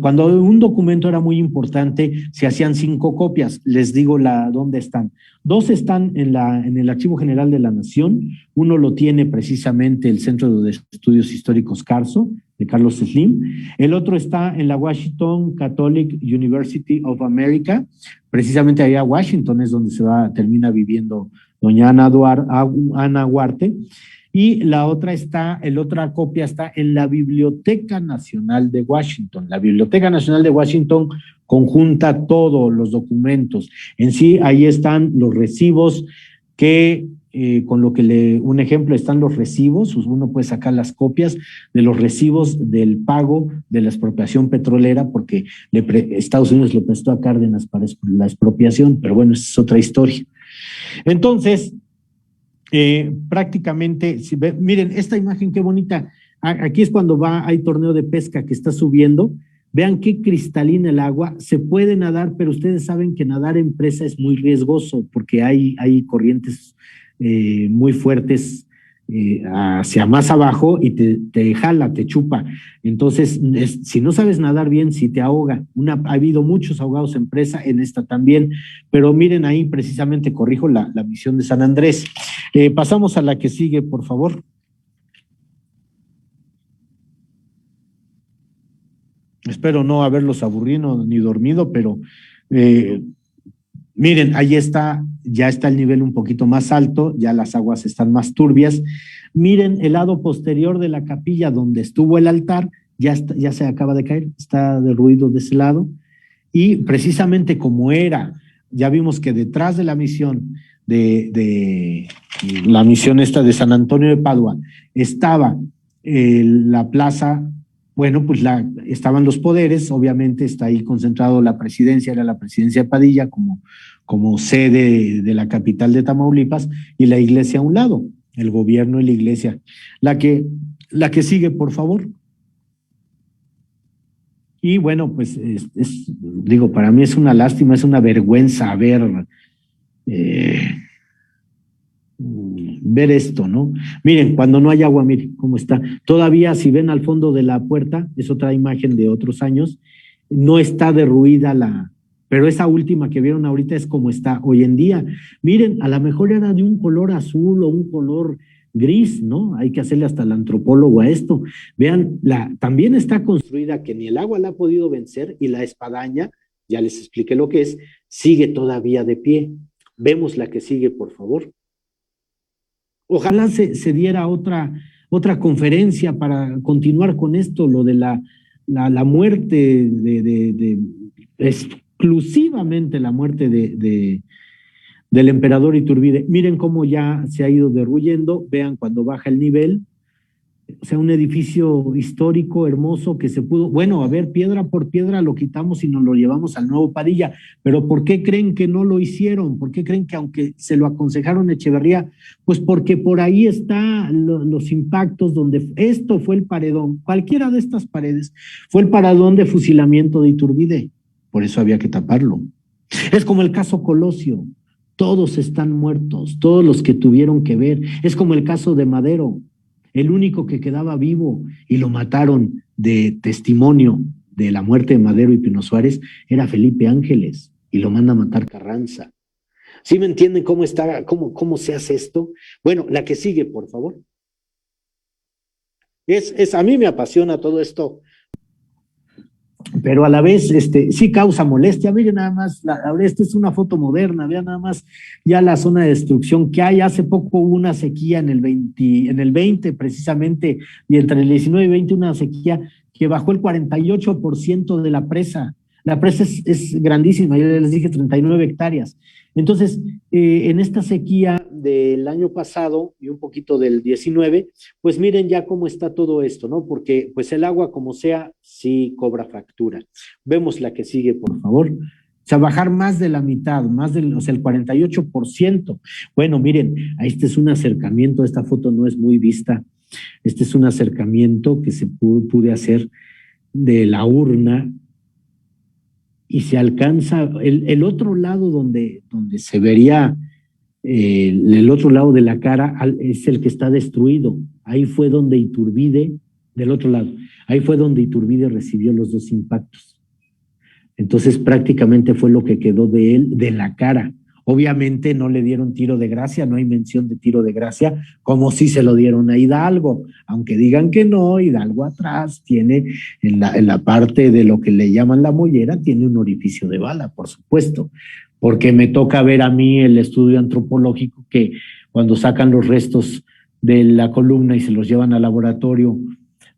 [SPEAKER 1] cuando un documento era muy importante, se hacían 5 copias. Les digo dónde están. 2 están en el Archivo General de la Nación. Uno lo tiene precisamente el Centro de Estudios Históricos Carso, de Carlos Slim. El otro está en la Washington Catholic University of America. Precisamente allá Washington es donde termina viviendo doña Ana Huarte. Y la otra copia está en la Biblioteca Nacional de Washington. La Biblioteca Nacional de Washington conjunta todos los documentos. En sí, ahí están los recibos un ejemplo, están los recibos, uno puede sacar las copias de los recibos del pago de la expropiación petrolera, porque Estados Unidos le prestó a Cárdenas para la expropiación, pero bueno, esa es otra historia. Entonces, prácticamente, miren esta imagen qué bonita, aquí es cuando hay torneo de pesca que está subiendo, vean qué cristalina el agua, se puede nadar, pero ustedes saben que nadar en presa es muy riesgoso porque hay corrientes muy fuertes hacia más abajo y te jala, te chupa. Entonces, si no sabes nadar bien, si te ahoga. Ha habido muchos ahogados en presa, en esta también, pero miren ahí precisamente, corrijo, la misión de San Andrés. Pasamos a la que sigue, por favor. Espero no haberlos aburrido ni dormido, pero miren, ahí ya está el nivel un poquito más alto, ya las aguas están más turbias. Miren el lado posterior de la capilla donde estuvo el altar, ya se acaba de caer, está derruido de ese lado. Y precisamente como ya vimos que detrás de la misión la misión esta de San Antonio de Padua estaba la plaza. Bueno, pues estaban los poderes, obviamente está ahí concentrado la presidencia, era la presidencia de Padilla como sede de la capital de Tamaulipas, y la iglesia a un lado, el gobierno y la iglesia. La que sigue, por favor. Y bueno, pues digo, para mí es una lástima, es una vergüenza ver esto, ¿no? Miren, cuando no hay agua, miren cómo está. Todavía, si ven al fondo de la puerta, es otra imagen de otros años, no está derruida pero esa última que vieron ahorita es como está hoy en día. Miren, a lo mejor era de un color azul o un color gris, ¿no? Hay que hacerle hasta el antropólogo a esto. Vean, también está construida que ni el agua la ha podido vencer, y la espadaña, ya les expliqué lo que es, sigue todavía de pie. Vemos la que sigue, por favor. Ojalá se diera otra conferencia para continuar con esto, lo de la muerte, exclusivamente la muerte del emperador Iturbide. Miren cómo ya se ha ido derruyendo, vean cuando baja el nivel, o sea, un edificio histórico, hermoso, que se pudo, bueno, a ver, piedra por piedra lo quitamos y nos lo llevamos al Nuevo Padilla, pero ¿por qué creen que no lo hicieron? ¿Por qué creen que aunque se lo aconsejaron Echeverría? Pues porque por ahí están los impactos donde esto fue el paredón, cualquiera de estas paredes fue el paredón de fusilamiento de Iturbide, por eso había que taparlo. Es como el caso Colosio. Todos están muertos, todos los que tuvieron que ver. Es como el caso de Madero, el único que quedaba vivo y lo mataron de testimonio de la muerte de Madero y Pino Suárez era Felipe Ángeles y lo manda a matar Carranza. ¿Sí me entienden cómo se hace esto? Bueno, la que sigue, por favor. A mí me apasiona todo esto, pero a la vez sí causa molestia. Miren nada más, esta es una foto moderna, vean nada más ya la zona de destrucción que hay. Hace poco hubo una sequía en el 20 precisamente, y entre el 19 y 20 una sequía que bajó el 48% de la presa. La presa es grandísima, yo les dije 39 hectáreas. Entonces, en esta sequía del año pasado y un poquito del 19, pues miren ya cómo está todo esto, ¿no? Porque pues el agua como sea, sí cobra factura. Vemos la que sigue, por favor. O sea, bajar más de la mitad, o sea, el 48%. Bueno, miren, este es un acercamiento, esta foto no es muy vista. Este es un acercamiento que se pude hacer de la urna y se alcanza el otro lado donde se vería el otro lado de la cara es el que está destruido. Ahí fue donde Iturbide, del otro lado, ahí fue donde Iturbide recibió los dos impactos. Entonces prácticamente fue lo que quedó de él, de la cara. Obviamente no le dieron tiro de gracia, no hay mención de tiro de gracia, como si se lo dieron a Hidalgo, aunque digan que no. Hidalgo atrás tiene, en la parte de lo que le llaman la mollera, tiene un orificio de bala, por supuesto, porque me toca ver a mí el estudio antropológico que cuando sacan los restos de la columna y se los llevan al laboratorio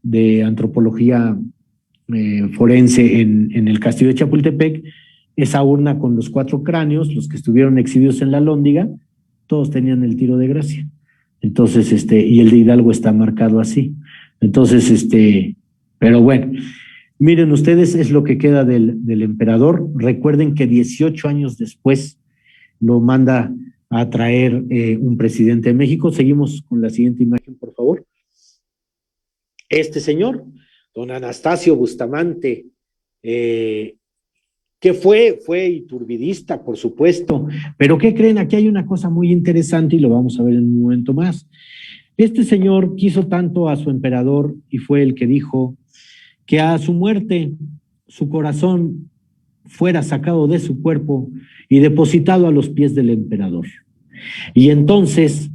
[SPEAKER 1] de antropología forense en el castillo de Chapultepec, esa urna con los 4 cráneos, los que estuvieron exhibidos en la Alhóndiga, todos tenían el tiro de gracia. Entonces, y el de Hidalgo está marcado así. Entonces, pero bueno, miren ustedes, es lo que queda del emperador. Recuerden que 18 años después lo manda a traer un presidente de México. Seguimos con la siguiente imagen, por favor. Este señor, don Anastasio Bustamante, que fue iturbidista, por supuesto, pero ¿qué creen? Aquí hay una cosa muy interesante y lo vamos a ver en un momento más. Este señor quiso tanto a su emperador y fue el que dijo que a su muerte su corazón fuera sacado de su cuerpo y depositado a los pies del emperador. Y entonces,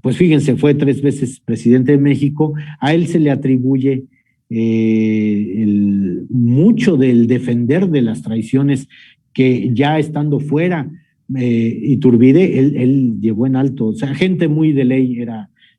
[SPEAKER 1] pues fíjense, fue 3 veces presidente de México, a él se le atribuye mucho del defender de las traiciones que ya estando fuera Iturbide, él llevó en alto, o sea, gente muy de ley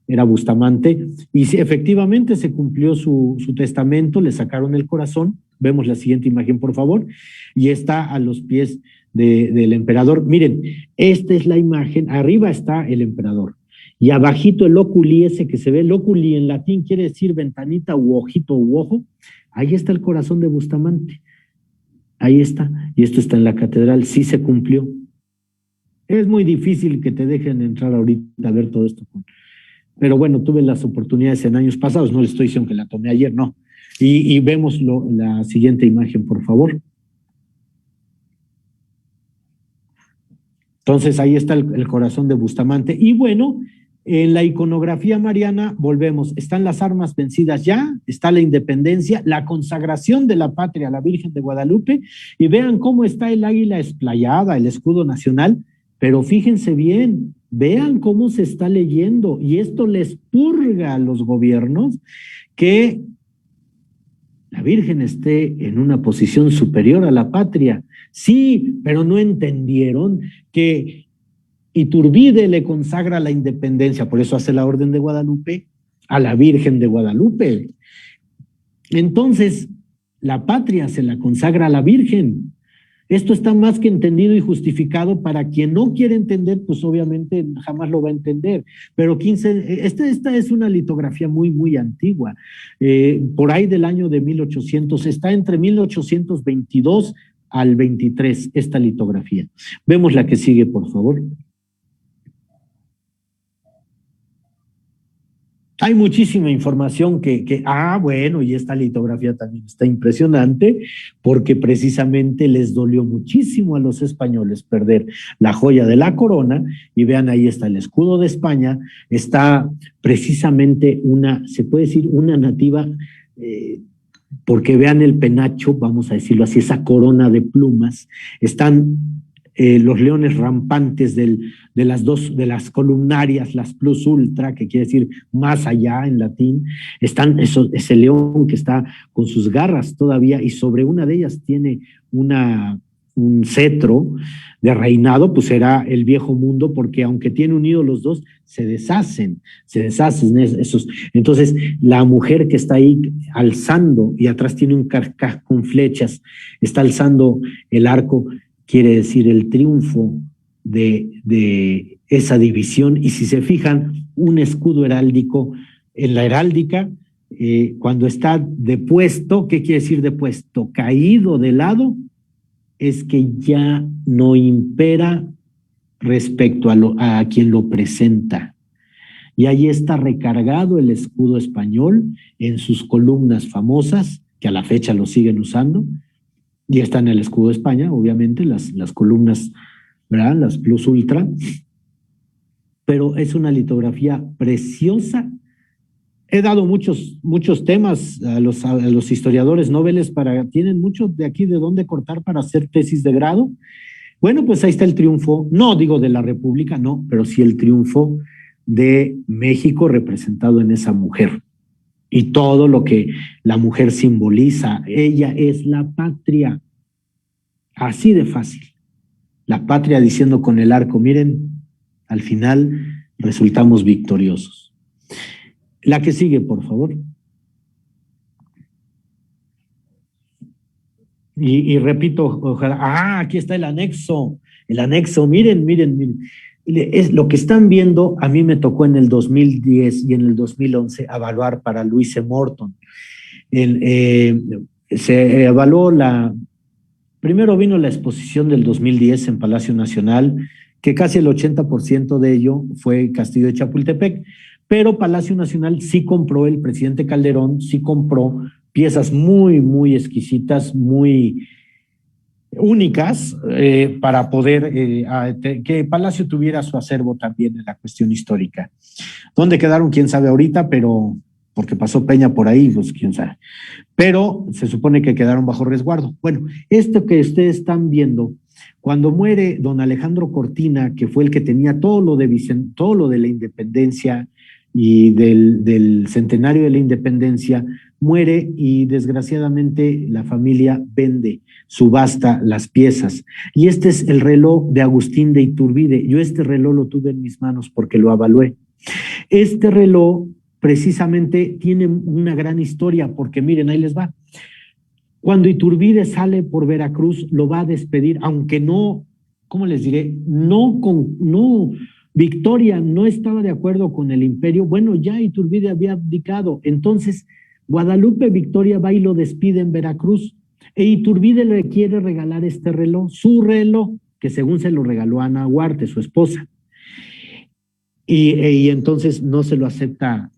[SPEAKER 1] era Bustamante, y sí, efectivamente se cumplió su testamento, le sacaron el corazón. Vemos la siguiente imagen, por favor, y está a los pies del emperador. Miren, esta es la imagen, arriba está el emperador, y abajito el oculi ese que se ve, el oculi en latín quiere decir ventanita u ojito u ojo, ahí está el corazón de Bustamante, ahí está, y esto está en la catedral, sí se cumplió. Es muy difícil que te dejen entrar ahorita a ver todo esto, pero bueno, tuve las oportunidades en años pasados, no le estoy diciendo que la tomé ayer, no. Y vemos la siguiente imagen, por favor. Entonces ahí está el corazón de Bustamante, y bueno, en la iconografía mariana, volvemos, están las armas vencidas ya, está la independencia, la consagración de la patria a la Virgen de Guadalupe, y vean cómo está el águila esplayada, el escudo nacional, pero fíjense bien, vean cómo se está leyendo, y esto les purga a los gobiernos que la Virgen esté en una posición superior a la patria. Sí, pero no entendieron que Iturbide le consagra la independencia, por eso hace la Orden de Guadalupe a la Virgen de Guadalupe. Entonces, la patria se la consagra a la Virgen. Esto está más que entendido y justificado. Para quien no quiere entender, pues obviamente jamás lo va a entender. Pero esta es una litografía muy, muy antigua. Por ahí del año de 1800, está entre 1822 al 23, esta litografía. Vemos la que sigue, por favor. Hay muchísima información bueno, y esta litografía también está impresionante, porque precisamente les dolió muchísimo a los españoles perder la joya de la corona, y vean, ahí está el escudo de España, está precisamente se puede decir una nativa, porque vean el penacho, vamos a decirlo así, esa corona de plumas, están los leones rampantes de las columnarias, las plus ultra, que quiere decir más allá en latín, están ese león que está con sus garras todavía, y sobre una de ellas tiene un cetro de reinado, pues será el viejo mundo, porque aunque tiene unidos los dos, se deshacen esos. Entonces, la mujer que está ahí alzando, y atrás tiene un carcaj con flechas, está alzando el arco, quiere decir el triunfo de esa división. Y si se fijan, un escudo heráldico, en la heráldica, cuando está depuesto, ¿qué quiere decir depuesto? Caído de lado, es que ya no impera respecto a quien lo presenta. Y ahí está recargado el escudo español en sus columnas famosas, que a la fecha lo siguen usando, y está en el escudo de España, obviamente, las columnas, ¿verdad? Las plus ultra, pero es una litografía preciosa. He dado muchos temas a los historiadores noveles, tienen mucho de aquí de dónde cortar para hacer tesis de grado. Bueno, pues ahí está el triunfo, no digo de la República, no, pero sí el triunfo de México representado en esa mujer. Y todo lo que la mujer simboliza, ella es la patria, así de fácil. La patria diciendo con el arco, miren, al final resultamos victoriosos. La que sigue, por favor. Y repito, ojalá, aquí está el anexo, miren. Es lo que están viendo, a mí me tocó en el 2010 y en el 2011 evaluar para Louise Morton. Se evaluó primero vino la exposición del 2010 en Palacio Nacional, que casi el 80% de ello fue Castillo de Chapultepec, pero Palacio Nacional sí compró, el presidente Calderón sí compró piezas muy, muy exquisitas, muy únicas, para poder que Palacio tuviera su acervo también en la cuestión histórica. ¿Dónde quedaron? Quién sabe ahorita, pero porque pasó Peña por ahí, pues quién sabe. Pero se supone que quedaron bajo resguardo. Bueno, esto que ustedes están viendo, cuando muere don Alejandro Cortina, que fue el que tenía todo lo de la independencia y del centenario de la independencia, muere y desgraciadamente la familia vende, subasta las piezas. Y este es el reloj de Agustín de Iturbide. Yo este reloj lo tuve en mis manos porque lo evalué. Este reloj precisamente tiene una gran historia, porque miren, ahí les va. Cuando Iturbide sale por Veracruz, lo va a despedir, aunque no, ¿cómo les diré? Victoria no estaba de acuerdo con el imperio. Bueno, ya Iturbide había abdicado. Entonces, Guadalupe Victoria va y lo despide en Veracruz. E Iturbide le quiere regalar este reloj, su reloj, que según se lo regaló a Ana Huarte, su esposa. Y entonces no se lo acepta.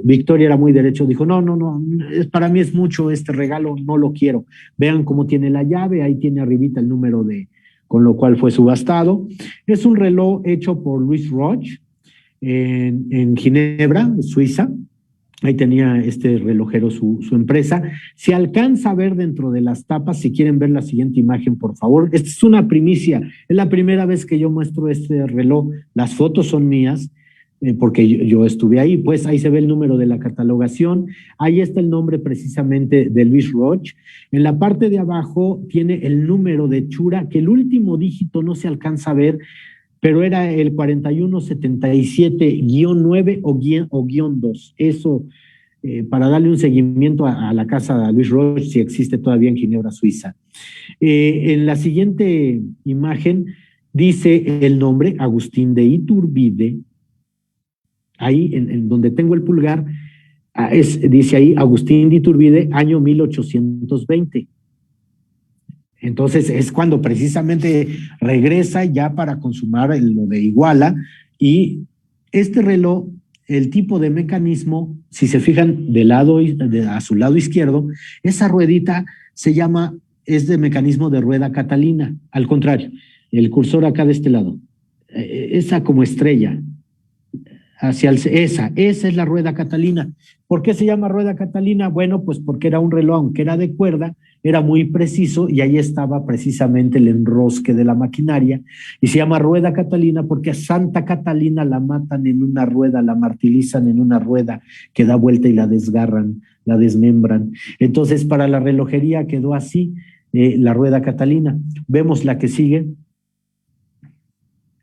[SPEAKER 1] Victoria era muy derecho, dijo, no, para mí es mucho este regalo, no lo quiero. Vean cómo tiene la llave, ahí tiene arribita el número con lo cual fue subastado. Es un reloj hecho por Louis Roche en Ginebra, Suiza. Ahí tenía este relojero su empresa. Se alcanza a ver dentro de las tapas, si quieren ver la siguiente imagen, por favor. Esta es una primicia, es la primera vez que yo muestro este reloj. Las fotos son mías, porque yo estuve ahí, pues ahí se ve el número de la catalogación. Ahí está el nombre precisamente de Louis Roche. En la parte de abajo tiene el número de Chura, que el último dígito no se alcanza a ver, pero era el 4177-9 o -2. Eso, para darle un seguimiento a la casa de Louis Roche, si existe todavía en Ginebra, Suiza. En la siguiente imagen dice el nombre, Agustín de Iturbide. Ahí, en donde tengo el pulgar, dice ahí, Agustín de Iturbide, año 1820. Entonces es cuando precisamente regresa ya para consumar lo de Iguala, y este reloj el tipo de mecanismo, si se fijan a su lado izquierdo, esa ruedita es de mecanismo de rueda catalina. Al contrario, el cursor acá de este lado, esa como estrella, esa es la rueda catalina. ¿Por qué se llama rueda catalina? Bueno, pues porque era un reloj, aunque era de cuerda, era muy preciso y ahí estaba precisamente el enrosque de la maquinaria. Y se llama rueda catalina porque a Santa Catalina la matan en una rueda, la martirizan en una rueda que da vuelta y la desgarran, la desmembran. Entonces, para la relojería quedó así, la rueda catalina. Vemos la que sigue.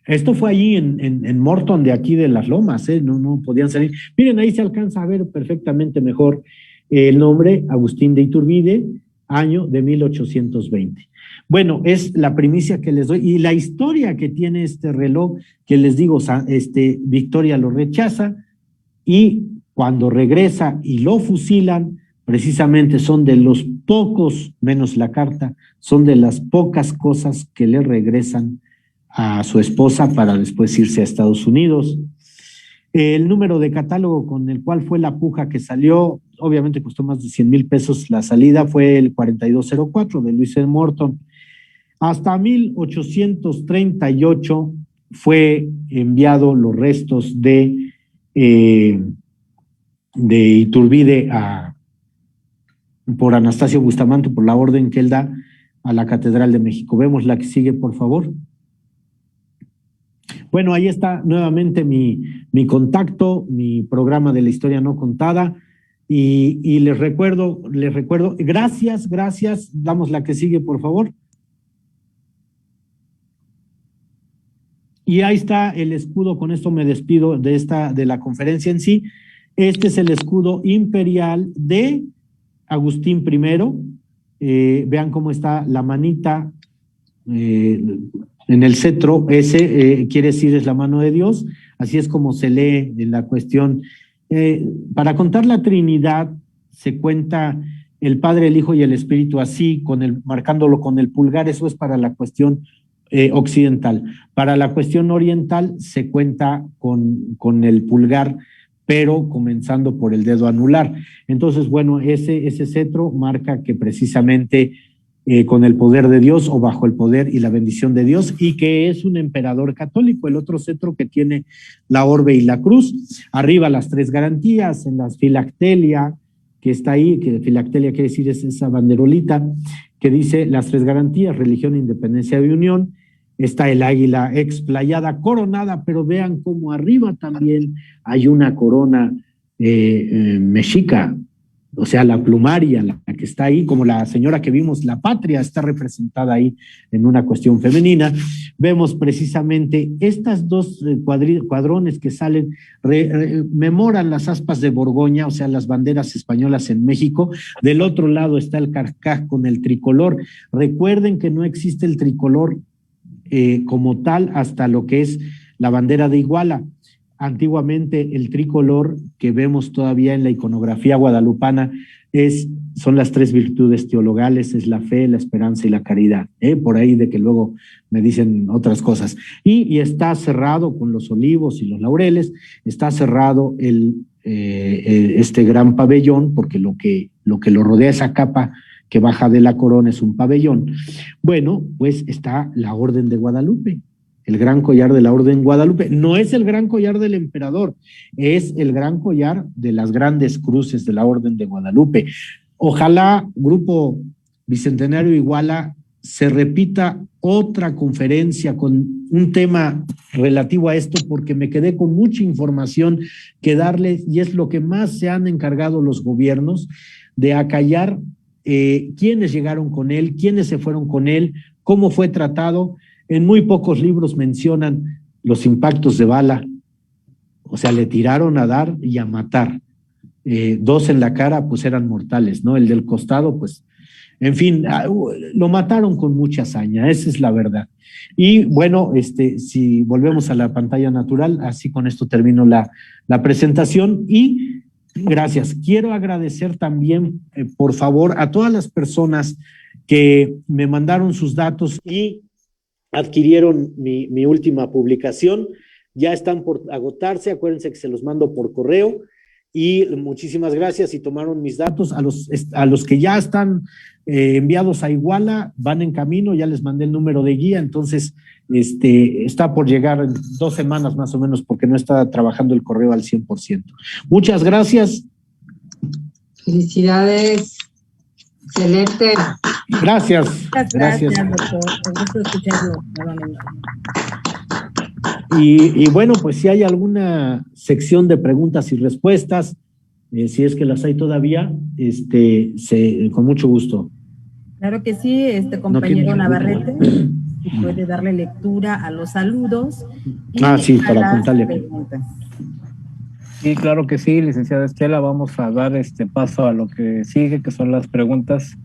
[SPEAKER 1] Esto fue allí en Morton, de aquí de las Lomas, no podían salir. Miren, ahí se alcanza a ver perfectamente mejor el nombre, Agustín de Iturbide, año de 1820. Bueno, es la primicia que les doy y la historia que tiene este reloj, que les digo, Victoria lo rechaza y cuando regresa y lo fusilan, precisamente son de los pocos, menos la carta, son de las pocas cosas que le regresan a su esposa para después irse a Estados Unidos. El número de catálogo con el cual fue la puja que salió, obviamente costó más de 100,000 pesos la salida, fue el 4204 de Luis Morton. Hasta 1838 fue enviado los restos de Iturbide por Anastasio Bustamante, por la orden que él da a la Catedral de México. Vemos la que sigue, por favor. Bueno, ahí está nuevamente mi contacto, mi programa de la historia no contada, y les recuerdo, gracias, damos la que sigue, por favor. Y ahí está el escudo, con esto me despido de la conferencia en sí. Este es el escudo imperial de Agustín I. Vean cómo está la manita en el cetro, ese quiere decir es la mano de Dios, así es como se lee en la cuestión. Para contar la Trinidad se cuenta el Padre, el Hijo y el Espíritu así, marcándolo con el pulgar, eso es para la cuestión occidental. Para la cuestión oriental se cuenta con el pulgar, pero comenzando por el dedo anular. Entonces, bueno, ese cetro marca que precisamente con el poder de Dios o bajo el poder y la bendición de Dios, y que es un emperador católico. El otro cetro que tiene la orbe y la cruz, arriba las tres garantías, en las filactelia que está ahí, que filactelia quiere decir es esa banderolita que dice las tres garantías, religión, independencia y unión. Está el águila explayada, coronada, pero vean cómo arriba también hay una corona mexica, o sea, la plumaria, la que está ahí, como la señora que vimos, la patria, está representada ahí en una cuestión femenina. Vemos precisamente estas dos cuadrones que salen, memoran las aspas de Borgoña, o sea, las banderas españolas en México. Del otro lado está el carcaj con el tricolor. Recuerden que no existe el tricolor como tal hasta lo que es la bandera de Iguala. Antiguamente el tricolor que vemos todavía en la iconografía guadalupana son las tres virtudes teologales, es la fe, la esperanza y la caridad, por ahí de que luego me dicen otras cosas. Y está cerrado con los olivos y los laureles, está cerrado este gran pabellón, porque lo que lo rodea, esa capa que baja de la corona, es un pabellón. Bueno, pues está la Orden de Guadalupe, el gran collar de la Orden Guadalupe. No es el gran collar del emperador, es el gran collar de las grandes cruces de la Orden de Guadalupe. Ojalá, Grupo Bicentenario Iguala, se repita otra conferencia con un tema relativo a esto, porque me quedé con mucha información que darles, y es lo que más se han encargado los gobiernos, de acallar quiénes llegaron con él, quiénes se fueron con él, cómo fue tratado. En muy pocos libros mencionan los impactos de bala, o sea, le tiraron a dar y a matar. Dos en la cara, pues eran mortales, ¿no? El del costado, pues, en fin, lo mataron con mucha hazaña, esa es la verdad. Y bueno, si volvemos a la pantalla natural, así con esto termino la presentación y gracias. Quiero agradecer también, por favor, a todas las personas que me mandaron sus datos y adquirieron mi última publicación. ya están por agotarse, acuérdense que se los mando por correo, y muchísimas gracias y tomaron mis datos. A los que ya están enviados a Iguala, van en camino, ya les mandé el número de guía, entonces está por llegar en 2 semanas más o menos, porque no está trabajando el correo al 100%. Muchas gracias.
[SPEAKER 4] Felicidades. Excelente.
[SPEAKER 1] Gracias.
[SPEAKER 6] Muchas gracias, doctor. Un gusto escucharlo nuevamente.
[SPEAKER 1] Y bueno, pues si hay alguna sección de preguntas y respuestas, si es que las hay todavía, con mucho gusto.
[SPEAKER 6] Claro que sí, compañero Navarrete, puede darle lectura a los saludos.
[SPEAKER 1] Sí, para apuntarle aquí.
[SPEAKER 7] Sí, claro que sí, licenciada Estela, vamos a dar paso a lo que sigue, que son las preguntas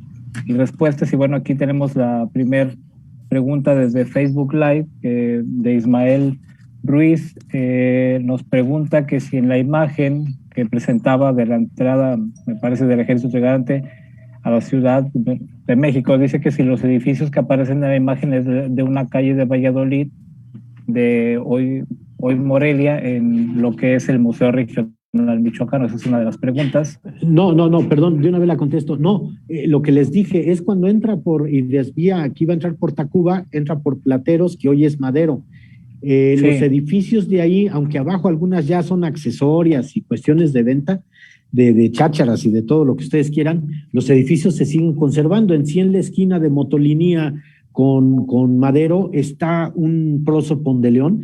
[SPEAKER 7] y respuestas. Y bueno, aquí tenemos la primera pregunta desde Facebook Live de Ismael Ruiz. Nos pregunta que si en la imagen que presentaba de la entrada, me parece, del Ejército Integrante a la Ciudad de México, dice que si los edificios que aparecen en la imagen es de una calle de Valladolid, de hoy Morelia, en lo que es el Museo Regional Michoacano. Esa es una de las preguntas.
[SPEAKER 1] No, perdón, de una vez la contesto. No, lo que les dije es cuando entra y desvía, aquí va a entrar por Tacuba, entra por Plateros, que hoy es Madero.
[SPEAKER 7] Sí.
[SPEAKER 1] Los edificios de ahí, aunque abajo algunas ya son accesorias y cuestiones de venta, de chácharas y de todo lo que ustedes quieran, los edificios se siguen conservando. En sí, en la esquina de Motolinía con Madero está un prosopon de león,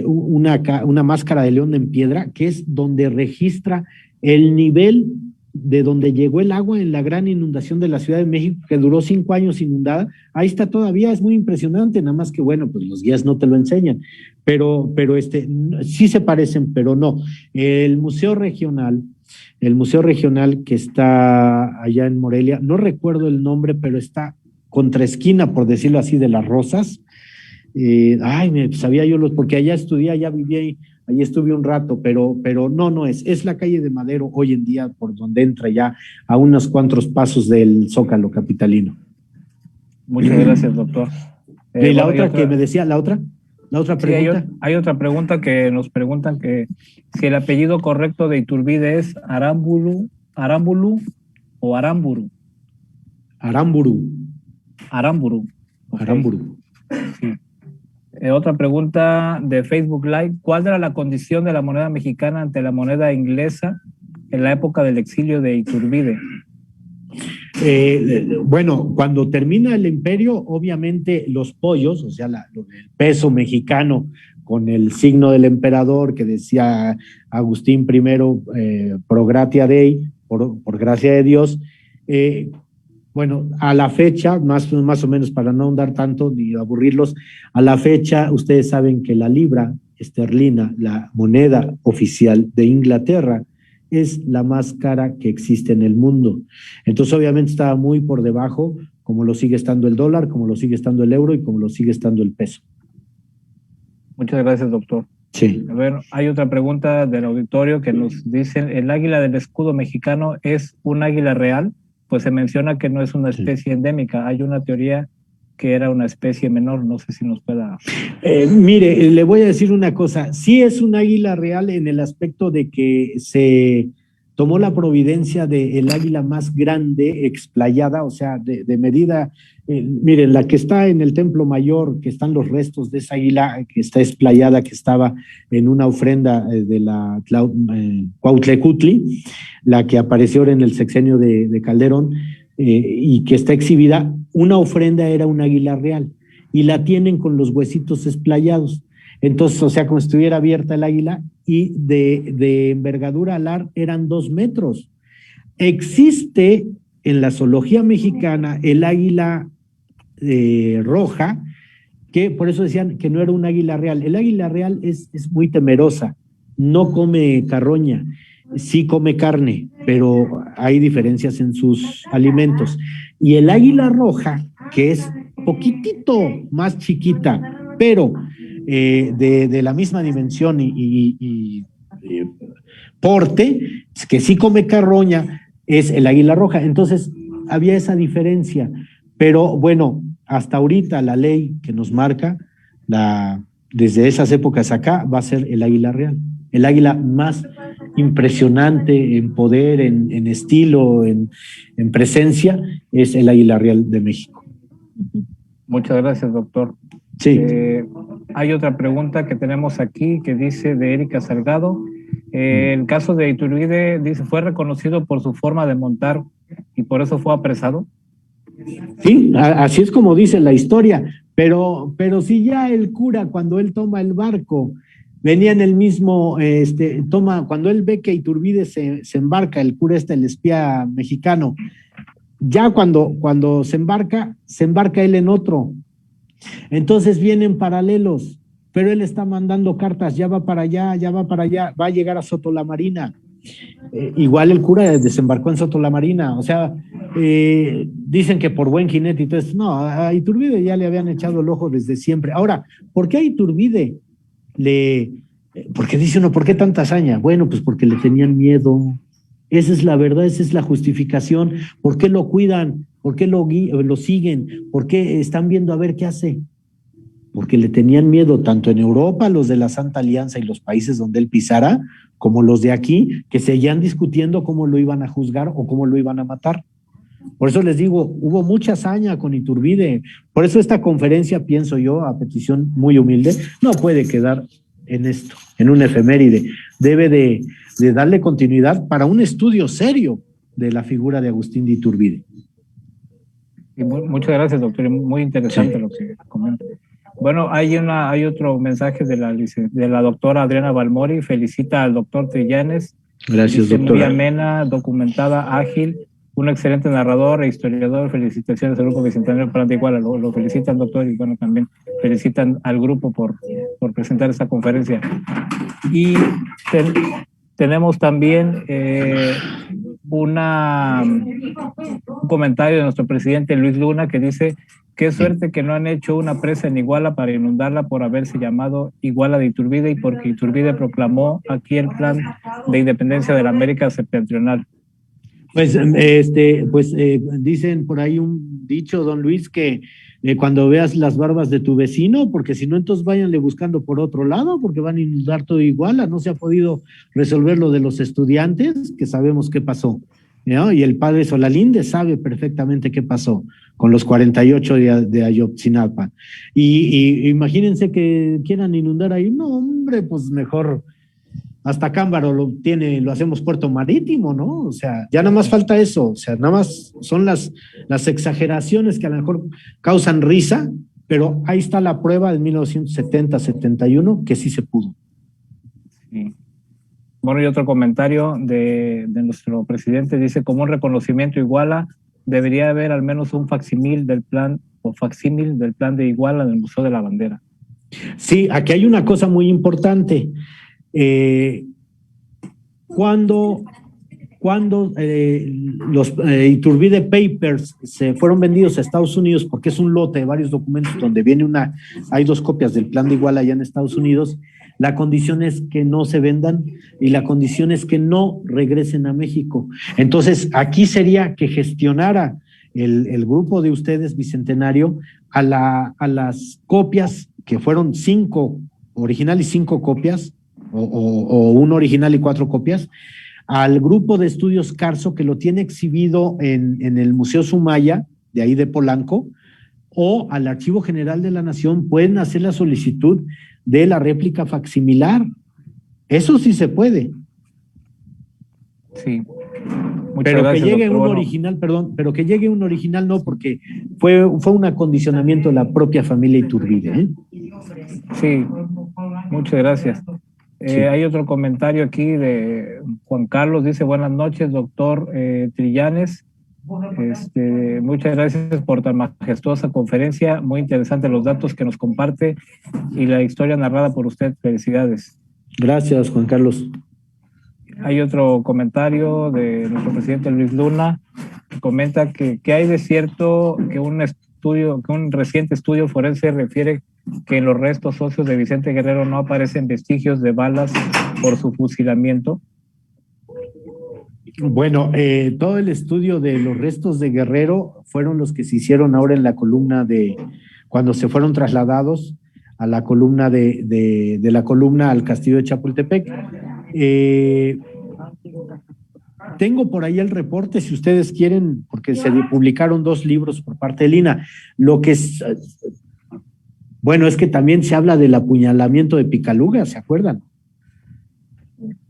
[SPEAKER 1] una máscara de león en piedra, que es donde registra el nivel de donde llegó el agua en la gran inundación de la Ciudad de México, que duró 5 años inundada. Ahí está todavía, es muy impresionante, nada más que bueno, pues los guías no te lo enseñan, pero sí se parecen, pero no. El Museo Regional que está allá en Morelia, no recuerdo el nombre, pero está contraesquina, por decirlo así, de Las Rosas. Sabía yo porque allá estudié, allá viví ahí estuve un rato, pero no es la calle de Madero hoy en día, por donde entra ya a unos cuantos pasos del Zócalo capitalino.
[SPEAKER 7] Muchas gracias, doctor.
[SPEAKER 1] ¿Y la otra que me decía, la otra pregunta?
[SPEAKER 7] Sí, hay otra pregunta que nos preguntan que si el apellido correcto de Iturbide es Aramburu o Aramburu.
[SPEAKER 1] Aramburu.
[SPEAKER 7] Okay.
[SPEAKER 1] Aramburu.
[SPEAKER 7] Sí. Otra pregunta de Facebook Live. ¿Cuál era la condición de la moneda mexicana ante la moneda inglesa en la época del exilio de Iturbide?
[SPEAKER 1] Bueno, cuando termina el imperio, obviamente los pollos, o sea, el peso mexicano con el signo del emperador que decía Agustín I, pro gratia Dei, por gracia de Dios, bueno, a la fecha, más o menos para no ahondar tanto ni aburrirlos, a la fecha ustedes saben que la libra esterlina, la moneda oficial de Inglaterra, es la más cara que existe en el mundo. Entonces obviamente estaba muy por debajo, como lo sigue estando el dólar, como lo sigue estando el euro y como lo sigue estando el peso.
[SPEAKER 7] Muchas gracias, doctor.
[SPEAKER 1] Sí.
[SPEAKER 7] A ver, hay otra pregunta del auditorio que nos dicen, ¿el águila del escudo mexicano es un águila real? Pues se menciona que no es una especie endémica. Hay una teoría que era una especie menor, no sé si nos pueda...
[SPEAKER 1] Mire, le voy a decir una cosa, sí es un águila real en el aspecto de que se tomó la providencia del águila más grande, explayada, o sea, de medida, miren, la que está en el Templo Mayor, que están los restos de esa águila que está explayada, que estaba en una ofrenda de la Cuautlecutli, la que apareció en el sexenio de Calderón, y que está exhibida, una ofrenda era un águila real, y la tienen con los huesitos esplayados. Entonces, o sea, como si estuviera abierta el águila, y de envergadura alar eran 2 metros. Existe en la zoología mexicana el águila roja, que por eso decían que no era un águila real. El águila real es muy temerosa, no come carroña, sí come carne, pero hay diferencias en sus alimentos. Y el águila roja, que es poquitito más chiquita, pero de la misma dimensión y porte, que sí come carroña, es el águila roja. Entonces, había esa diferencia. Pero bueno, hasta ahorita la ley que nos marca, la desde esas épocas acá, va a ser el águila real. El águila más impresionante en poder, en estilo, en presencia, es el águila real de México.
[SPEAKER 7] Muchas gracias, doctor.
[SPEAKER 1] Sí.
[SPEAKER 7] Hay otra pregunta que tenemos aquí que dice de Erika Salgado. El caso de Iturbide, dice, fue reconocido por su forma de montar y por eso fue apresado.
[SPEAKER 1] Sí, así es como dice la historia, pero si ya el cura, cuando él toma el barco, venía en el mismo, cuando él ve que Iturbide se embarca, el cura el espía mexicano, ya cuando se embarca él en otro. Entonces vienen paralelos, pero él está mandando cartas, ya va para allá, va a llegar a Soto la Marina. Igual el cura desembarcó en Soto la Marina, o sea, dicen que por buen jinete y todo eso. No, a Iturbide ya le habían echado el ojo desde siempre. Ahora, ¿por qué a Iturbide porque dice uno, ¿por qué tanta hazaña? Bueno, pues porque le tenían miedo. Esa es la verdad, esa es la justificación. ¿Por qué lo cuidan? ¿Por qué lo siguen? ¿Por qué están viendo a ver qué hace? Porque le tenían miedo tanto en Europa, los de la Santa Alianza y los países donde él pisara, como los de aquí, que seguían discutiendo cómo lo iban a juzgar o cómo lo iban a matar. Por eso les digo, hubo mucha hazaña con Iturbide. Por eso esta conferencia, pienso yo, a petición muy humilde, no puede quedar en esto, en un efeméride. Debe de darle continuidad para un estudio serio de la figura de Agustín de Iturbide.
[SPEAKER 7] Muchas gracias, doctor. Muy interesante lo que comenta. Bueno, hay otro mensaje de la doctora Adriana Balmori. Felicita al doctor Trillanes.
[SPEAKER 1] Gracias,
[SPEAKER 7] dice,
[SPEAKER 1] doctora.
[SPEAKER 7] Muy amena, documentada, ágil, un excelente narrador e historiador. Felicitaciones al Grupo Bicentenario Plan de Iguala. Lo felicitan, doctor, y bueno, también felicitan al grupo por presentar esta conferencia. Y tenemos también un comentario de nuestro presidente Luis Luna que dice: qué suerte que no han hecho una presa en Iguala para inundarla por haberse llamado Iguala de Iturbide y porque Iturbide proclamó aquí el plan de independencia de la América septentrional.
[SPEAKER 1] Pues, dicen por ahí un dicho, don Luis, que cuando veas las barbas de tu vecino, porque si no, entonces váyanle buscando por otro lado, porque van a inundar todo Iguala. No se ha podido resolver lo de los estudiantes, que sabemos qué pasó, ¿no? Y el padre Solalinde sabe perfectamente qué pasó con los 48 de Ayotzinapa. Y imagínense que quieran inundar ahí. No, hombre, pues mejor hasta Cámbaro lo hacemos puerto marítimo, ¿no? O sea, ya nada más falta eso. O sea, nada más son las exageraciones que a lo mejor causan risa, pero ahí está la prueba de 1970-71 que sí se pudo.
[SPEAKER 7] Sí. Bueno, y otro comentario de nuestro presidente dice: como un reconocimiento a Iguala, debería haber al menos un facsímil del plan de Iguala en el Museo de la Bandera.
[SPEAKER 1] Sí, aquí hay una cosa muy importante. Cuando los Iturbide Papers se fueron vendidos a Estados Unidos, porque es un lote de varios documentos donde hay 2 copias del plan de Iguala allá en Estados Unidos, la condición es que no se vendan y la condición es que no regresen a México. Entonces, aquí sería que gestionara el grupo de ustedes, Bicentenario, a las copias, que fueron 5 original y 5 copias, o un original y 4 copias, al grupo de estudios Carso, que lo tiene exhibido en el Museo Sumaya, de ahí de Polanco, o al Archivo General de la Nación. Pueden hacer la solicitud de la réplica facsimilar. Eso sí se puede.
[SPEAKER 7] Sí.
[SPEAKER 1] Pero
[SPEAKER 7] gracias,
[SPEAKER 1] que llegue
[SPEAKER 7] doctor.
[SPEAKER 1] un original, perdón, pero que llegue un original no, porque fue un acondicionamiento de la propia familia Iturbide, ¿eh?
[SPEAKER 7] Sí, muchas gracias.
[SPEAKER 1] Sí.
[SPEAKER 7] Hay otro comentario aquí de Juan Carlos, dice: buenas noches, doctor Trillanes. Muchas gracias por tan majestuosa conferencia, muy interesante los datos que nos comparte y la historia narrada por usted. Felicidades.
[SPEAKER 1] Gracias, Juan Carlos.
[SPEAKER 7] Hay otro comentario de nuestro presidente Luis Luna, que comenta que hay de cierto que un reciente estudio forense refiere que en los restos óseos de Vicente Guerrero no aparecen vestigios de balas por su fusilamiento.
[SPEAKER 1] Bueno, todo el estudio de los restos de Guerrero fueron los que se hicieron ahora en la columna cuando se fueron trasladados a la columna de la columna al castillo de Chapultepec. Tengo por ahí el reporte, si ustedes quieren, porque se publicaron 2 libros por parte de Lina. Lo que es, bueno, es que también se habla del apuñalamiento de Picaluga, ¿se acuerdan?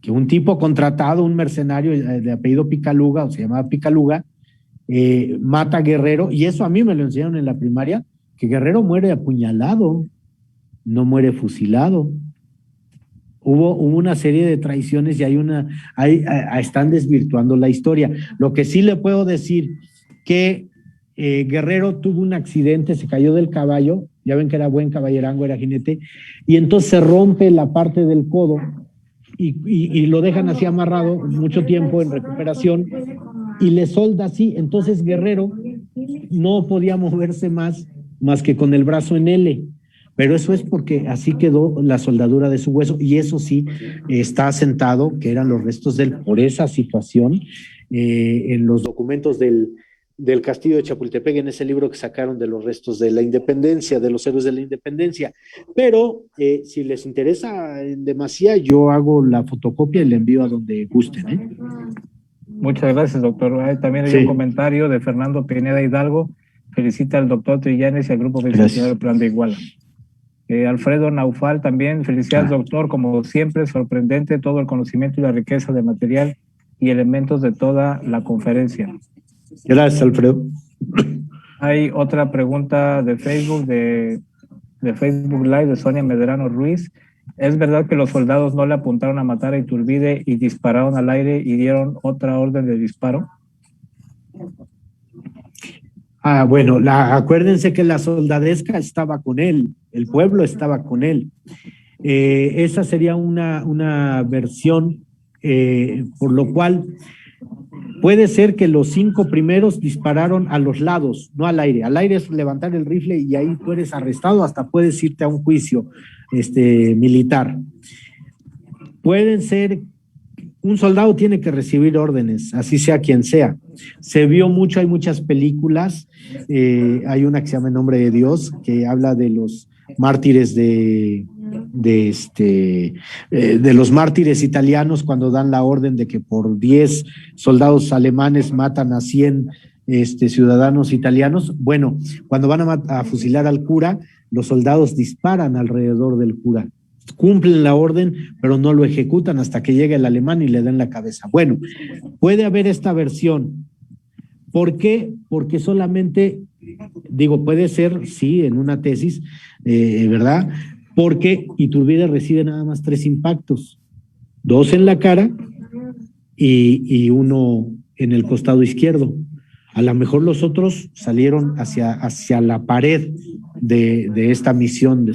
[SPEAKER 1] Que un tipo contratado, un mercenario de apellido Picaluga, o se llamaba Picaluga, mata a Guerrero, y eso a mí me lo enseñaron en la primaria, que Guerrero muere apuñalado, no muere fusilado. Hubo una serie de traiciones y están desvirtuando la historia. Lo que sí le puedo decir que Guerrero tuvo un accidente, se cayó del caballo, ya ven que era buen caballerango, era jinete, y entonces se rompe la parte del codo y lo dejan así amarrado mucho tiempo en recuperación y le solda así. Entonces Guerrero no podía moverse más que con el brazo en L. Pero eso es porque así quedó la soldadura de su hueso, y eso sí está asentado que eran los restos de él por esa situación en los documentos del castillo de Chapultepec, en ese libro que sacaron de los restos de la independencia, de los héroes de la independencia. Pero si les interesa en demasía, yo hago la fotocopia y la envío a donde gusten.
[SPEAKER 7] Muchas gracias, doctor. También hay un comentario de Fernando Pineda Hidalgo. Felicita al doctor Trillanes y al Grupo Bicentenario del Plan de Iguala. Alfredo Naufal también, felicidades doctor, como siempre sorprendente todo el conocimiento y la riqueza de material y elementos de toda la conferencia.
[SPEAKER 1] Gracias, Alfredo.
[SPEAKER 7] Hay otra pregunta de Facebook, de Facebook Live, de Sonia Medrano Ruiz. ¿Es verdad que los soldados no le apuntaron a matar a Iturbide y dispararon al aire y dieron otra orden de disparo?
[SPEAKER 1] Bueno, acuérdense que la soldadesca estaba con él, el pueblo estaba con él. Esa sería una versión, por lo cual puede ser que los 5 primeros dispararon a los lados, no al aire. Al aire es levantar el rifle y ahí tú eres arrestado, hasta puedes irte a un juicio militar. Pueden ser, un soldado tiene que recibir órdenes, así sea quien sea. Se vio mucho, hay muchas películas, hay una que se llama En Nombre de Dios, que habla de los mártires de los mártires italianos cuando dan la orden de que por 10 soldados alemanes matan a 100 ciudadanos italianos. Bueno, cuando van a fusilar al cura, los soldados disparan alrededor del cura. Cumplen la orden, pero no lo ejecutan hasta que llega el alemán y le dan la cabeza. Bueno, puede haber esta versión. ¿Por qué? Porque solamente, puede ser, sí, en una tesis, ¿verdad? Porque Iturbide recibe nada más 3 impactos, 2 en la cara y 1 en el costado izquierdo. A lo mejor los otros salieron hacia la pared de esta misión de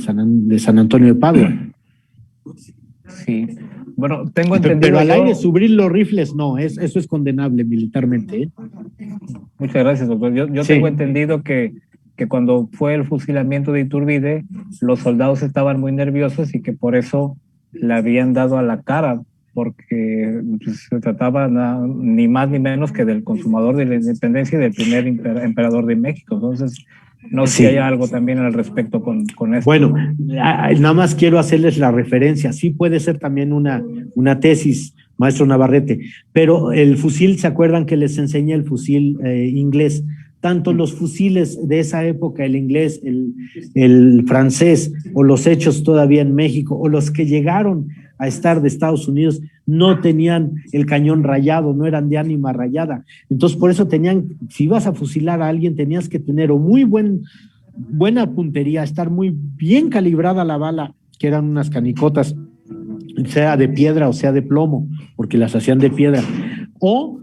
[SPEAKER 1] San Antonio de Padua.
[SPEAKER 7] Sí, bueno, tengo entendido.
[SPEAKER 1] Pero al aire subir los rifles, no, eso es condenable militarmente.
[SPEAKER 7] Muchas gracias, doctor. Yo
[SPEAKER 1] Sí.
[SPEAKER 7] tengo entendido que cuando fue el fusilamiento de Iturbide, los soldados estaban muy nerviosos y que por eso le habían dado a la cara, porque se trataba ni más ni menos que del consumador de la independencia y del primer emperador de México. Entonces, no sé si hay algo también al respecto con esto.
[SPEAKER 1] Bueno, nada más quiero hacerles la referencia. Sí puede ser también una tesis, maestro Navarrete, pero el fusil, ¿se acuerdan que les enseñé el fusil inglés? Tanto los fusiles de esa época, el inglés, el francés, o los hechos todavía en México, o los que llegaron a estar de Estados Unidos, no tenían el cañón rayado, no eran de ánima rayada. Entonces, por eso si ibas a fusilar a alguien, tenías que tener o muy buena puntería, estar muy bien calibrada la bala, que eran unas canicotas, sea de piedra o sea de plomo, porque las hacían de piedra, o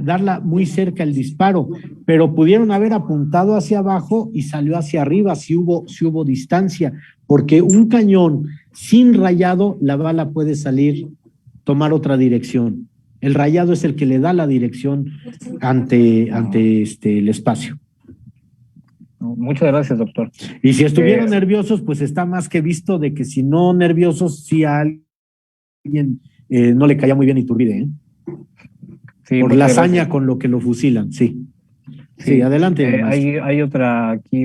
[SPEAKER 1] darla muy cerca el disparo, pero pudieron haber apuntado hacia abajo y salió hacia arriba si hubo distancia, porque un cañón sin rayado, la bala puede tomar otra dirección. El rayado es el que le da la dirección ante el espacio.
[SPEAKER 7] Muchas gracias, doctor.
[SPEAKER 1] Y si estuvieron nerviosos, pues está más que visto de que si no nerviosos, sí a alguien no le caía muy bien Iturbide,
[SPEAKER 7] Sí,
[SPEAKER 1] por la hazaña
[SPEAKER 7] gracias.
[SPEAKER 1] con lo que lo fusilan, sí. Sí, adelante.
[SPEAKER 7] Hay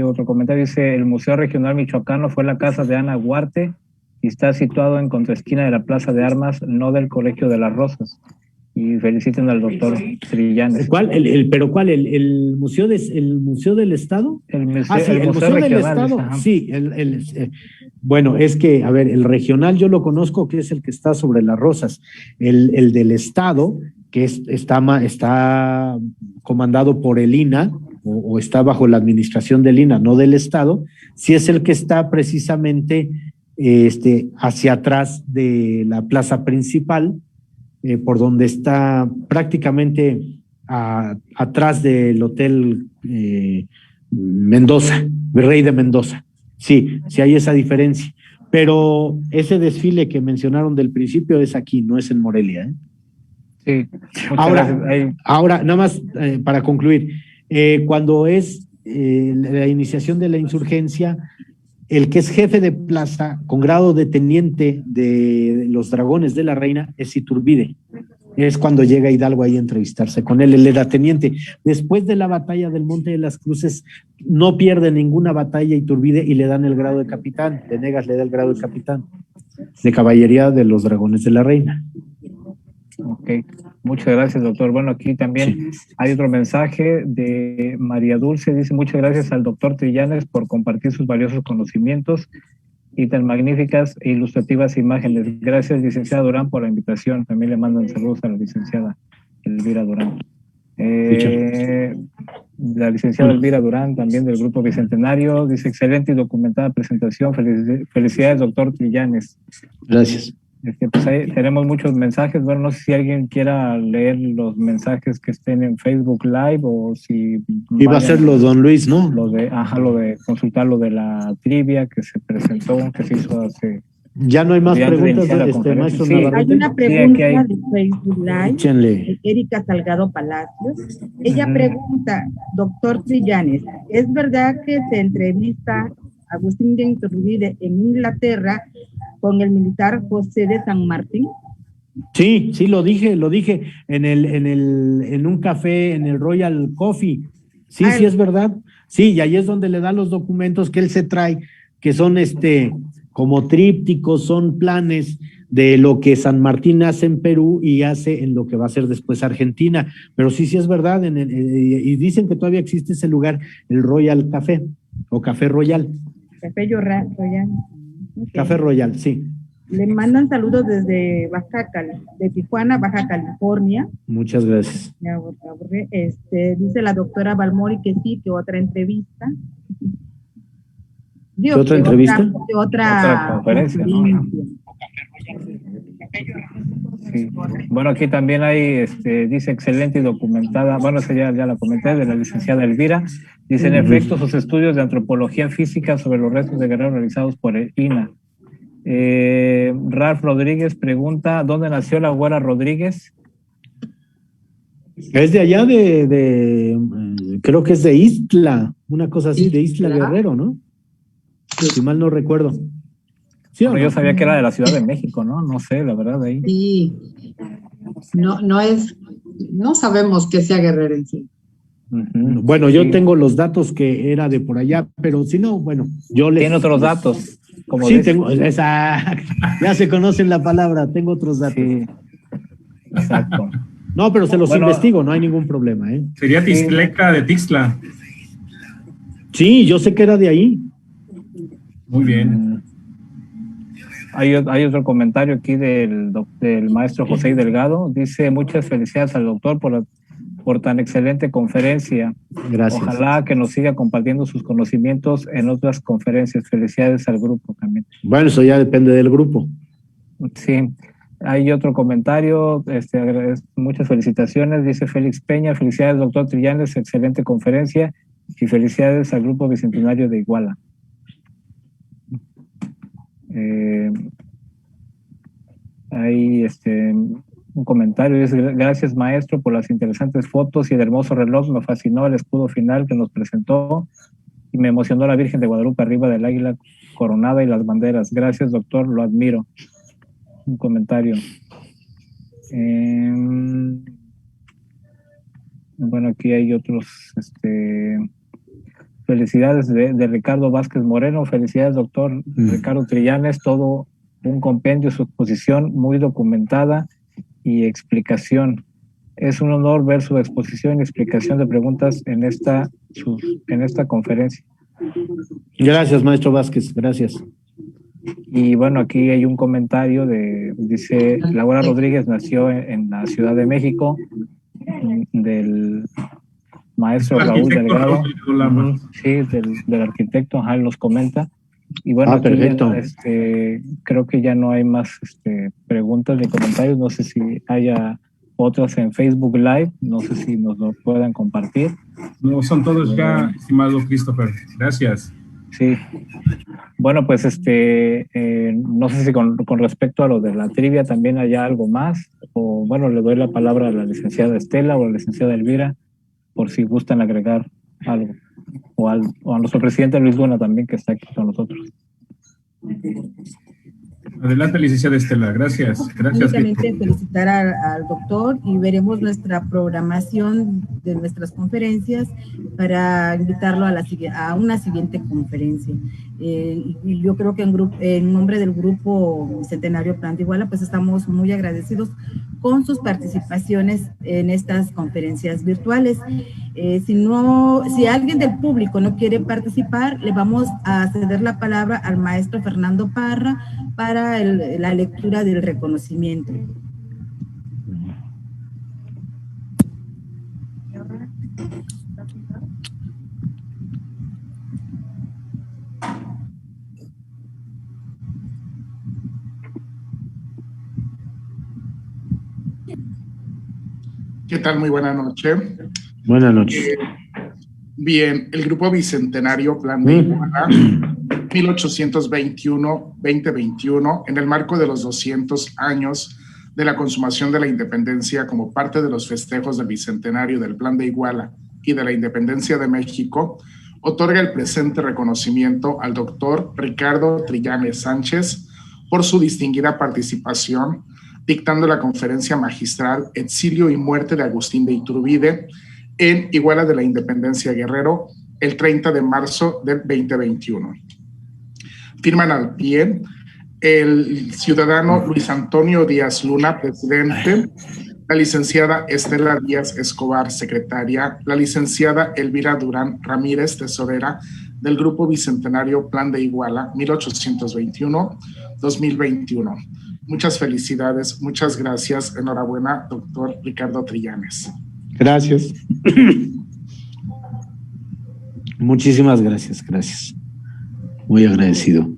[SPEAKER 7] otro comentario, dice, el Museo Regional Michoacano fue la casa de Ana Huarte y está situado en contraesquina de la Plaza de Armas, no del Colegio de las Rosas. Y feliciten al doctor Trillanes.
[SPEAKER 1] ¿Cuál? ¿Pero cuál? ¿El museo del Estado?
[SPEAKER 7] El museo,
[SPEAKER 1] sí, el museo del Estado.
[SPEAKER 7] Ajá.
[SPEAKER 1] Sí, bueno, es que, a ver, el regional yo lo conozco, que es el que está sobre las Rosas. El del Estado, que está comandado por el INAH, o está bajo la administración del INAH, no del Estado, sí es el que está precisamente hacia atrás de la plaza principal, por donde está prácticamente atrás del Hotel Mendoza, Virrey de Mendoza. Sí hay esa diferencia. Pero ese desfile que mencionaron del principio es aquí, no es en Morelia.
[SPEAKER 7] Sí.
[SPEAKER 1] Ahora, nada más para concluir, cuando es la iniciación de la insurgencia, el que es jefe de plaza con grado de teniente de los Dragones de la Reina es Iturbide. Es cuando llega Hidalgo ahí a entrevistarse con él era teniente. Después de la batalla del Monte de las Cruces, no pierde ninguna batalla Iturbide y le dan el grado de capitán. Venegas le da el grado de capitán de caballería de los Dragones de la Reina.
[SPEAKER 7] Ok, muchas gracias, doctor. Bueno, aquí también hay otro mensaje de María Dulce, dice muchas gracias al doctor Trillanes por compartir sus valiosos conocimientos y tan magníficas e ilustrativas imágenes. Gracias, licenciada Durán, por la invitación. También le mandan saludos a la licenciada Elvira Durán. La licenciada Elvira Durán, también del Grupo Bicentenario, dice excelente y documentada presentación. Felicidades, doctor Trillanes.
[SPEAKER 1] Gracias.
[SPEAKER 7] Pues ahí tenemos muchos mensajes. Bueno, no sé si alguien quiera leer los mensajes que estén en Facebook Live o si...
[SPEAKER 1] Iba a hacerlo don Luis, ¿no?
[SPEAKER 7] Lo de consultar lo de la trivia que se presentó, que se hizo hace...
[SPEAKER 1] Ya no hay más preguntas, maestro Navarrete.
[SPEAKER 6] Hay una pregunta de Facebook Live.
[SPEAKER 1] Échenle.
[SPEAKER 6] Erika Salgado Palacios. Ella pregunta, doctor Trillanes, ¿es verdad que se entrevista a Agustín de Iturbide en Inglaterra con el militar José de San Martín?
[SPEAKER 1] Sí, lo dije en un café, en el Royal Coffee. Sí es verdad. Sí, y ahí es donde le da los documentos que él se trae, que son como trípticos, son planes de lo que San Martín hace en Perú y hace en lo que va a ser después Argentina. Pero sí es verdad, y dicen que todavía existe ese lugar, el Royal Café, o Café Royal.
[SPEAKER 6] Café Royal. Okay.
[SPEAKER 1] Café Royal, sí.
[SPEAKER 6] Le mandan saludos desde de Tijuana, Baja California.
[SPEAKER 1] Muchas gracias.
[SPEAKER 6] Dice la doctora Balmori que sí, que otra entrevista.
[SPEAKER 1] ¿Qué otra entrevista?
[SPEAKER 7] Otra conferencia, ¿no? Sí. Bueno, aquí también hay, dice excelente y documentada, bueno, esa ya la comenté, de la licenciada Elvira. Dice, en efecto, sus estudios de antropología física sobre los restos de Guerrero realizados por el INAH. Ralph Rodríguez pregunta, ¿dónde nació la Güera Rodríguez?
[SPEAKER 1] Es de allá creo que es de Ixtla, una cosa así, de Ixtla Guerrero, ¿no? Si mal no recuerdo. ¿Sí,
[SPEAKER 7] bueno, yo sabía que era de la Ciudad de México, ¿no? No sé, la verdad, de ahí.
[SPEAKER 4] Sí. No sabemos que sea Guerrero en sí.
[SPEAKER 1] Bueno, yo tengo los datos que era de por allá, pero si no, bueno,
[SPEAKER 7] Tiene otros datos. Como
[SPEAKER 1] sí, tengo, ya se conocen la palabra, tengo otros datos.
[SPEAKER 7] Sí, exacto.
[SPEAKER 1] No, pero se los investigo, no hay ningún problema, ¿eh?
[SPEAKER 2] Sería Tixtleca de Tixtla.
[SPEAKER 1] Sí, yo sé que era de ahí.
[SPEAKER 2] Muy bien.
[SPEAKER 7] Hay otro comentario aquí del maestro José Delgado. Dice, muchas felicidades al doctor por tan excelente conferencia.
[SPEAKER 1] Gracias.
[SPEAKER 7] Ojalá que nos siga compartiendo sus conocimientos en otras conferencias. Felicidades al grupo también.
[SPEAKER 1] Bueno, eso ya depende del grupo.
[SPEAKER 7] Sí. Hay otro comentario, muchas felicitaciones, dice Félix Peña, felicidades doctor Trillanes, excelente conferencia y felicidades al Grupo Bicentenario de Iguala. Hay un comentario, dice, gracias maestro por las interesantes fotos y el hermoso reloj, me fascinó el escudo final que nos presentó y me emocionó la Virgen de Guadalupe arriba del águila coronada y las banderas, gracias doctor, lo admiro. Un comentario. Bueno, aquí hay otros, felicidades de Ricardo Vázquez Moreno. Felicidades, doctor Ricardo Trillanes. Todo un compendio, su exposición muy documentada y explicación. Es un honor ver su exposición y explicación de preguntas en esta conferencia.
[SPEAKER 1] Gracias, maestro Vázquez, gracias.
[SPEAKER 7] Y bueno, aquí hay un comentario dice, Laura Rodríguez nació en la Ciudad de México, del maestro Raúl Delgado. Sí, del arquitecto, él nos comenta. Y bueno,
[SPEAKER 1] perfecto.
[SPEAKER 7] Creo que ya no hay más preguntas ni comentarios. No sé si haya otras en Facebook Live, no sé si nos lo puedan compartir.
[SPEAKER 2] No, son todos ya, estimado Christopher. Gracias.
[SPEAKER 7] Sí. Bueno, pues no sé si con respecto a lo de la trivia también haya algo más, o bueno, le doy la palabra a la licenciada Estela o a la licenciada Elvira, por si gustan agregar algo, o a nuestro presidente Luis Luna también, que está aquí con nosotros.
[SPEAKER 2] Adelante, licenciada Estela. Gracias. Gracias.
[SPEAKER 6] Únicamente felicitar al doctor y veremos nuestra programación de nuestras conferencias para invitarlo a una siguiente conferencia. Y yo creo que en nombre del Grupo Bicentenario Plan de Iguala, pues estamos muy agradecidos con sus participaciones en estas conferencias virtuales. Si alguien del público no quiere participar, le vamos a ceder la palabra al maestro Fernando Parra para la lectura del reconocimiento.
[SPEAKER 3] ¿Qué tal? Muy buena noche.
[SPEAKER 1] Buenas noches.
[SPEAKER 3] Bien, el Grupo Bicentenario Plan de Iguala 1821-2021, en el marco de los 200 años de la consumación de la independencia como parte de los festejos del Bicentenario del Plan de Iguala y de la Independencia de México, otorga el presente reconocimiento al doctor Ricardo Trillanes Sánchez por su distinguida participación dictando la conferencia magistral Exilio y Muerte de Agustín de Iturbide en Iguala de la Independencia Guerrero el 30 de marzo del 2021. Firman al pie el ciudadano Luis Antonio Díaz Luna, presidente, la licenciada Estela Díaz Escobar, secretaria, la licenciada Elvira Durán Ramírez, tesorera del Grupo Bicentenario Plan de Iguala 1821-2021. Muchas felicidades, muchas gracias, enhorabuena, doctor Ricardo Trillanes.
[SPEAKER 1] Gracias. Muchísimas gracias. Muy agradecido.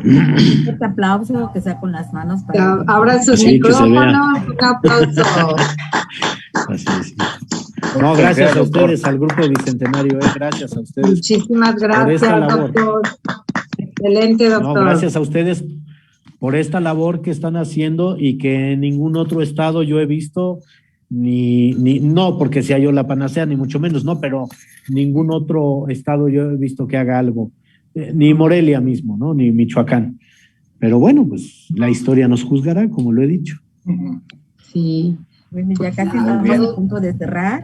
[SPEAKER 6] Un aplauso, que sea con las manos.
[SPEAKER 4] Abra sus micrófonos, un aplauso.
[SPEAKER 1] Así es. No, gracias a ustedes, al Grupo Bicentenario, gracias a ustedes.
[SPEAKER 4] Muchísimas gracias, doctor. Excelente, doctor.
[SPEAKER 1] No, gracias a ustedes por esta labor que están haciendo y que en ningún otro estado yo he visto, no porque sea yo la panacea, ni mucho menos, no, pero ningún otro estado yo he visto que haga algo, ni Morelia mismo, ¿no? Ni Michoacán. Pero bueno, pues la historia nos juzgará, como lo he dicho.
[SPEAKER 4] Sí.
[SPEAKER 6] Bueno, ya casi estamos a punto de cerrar.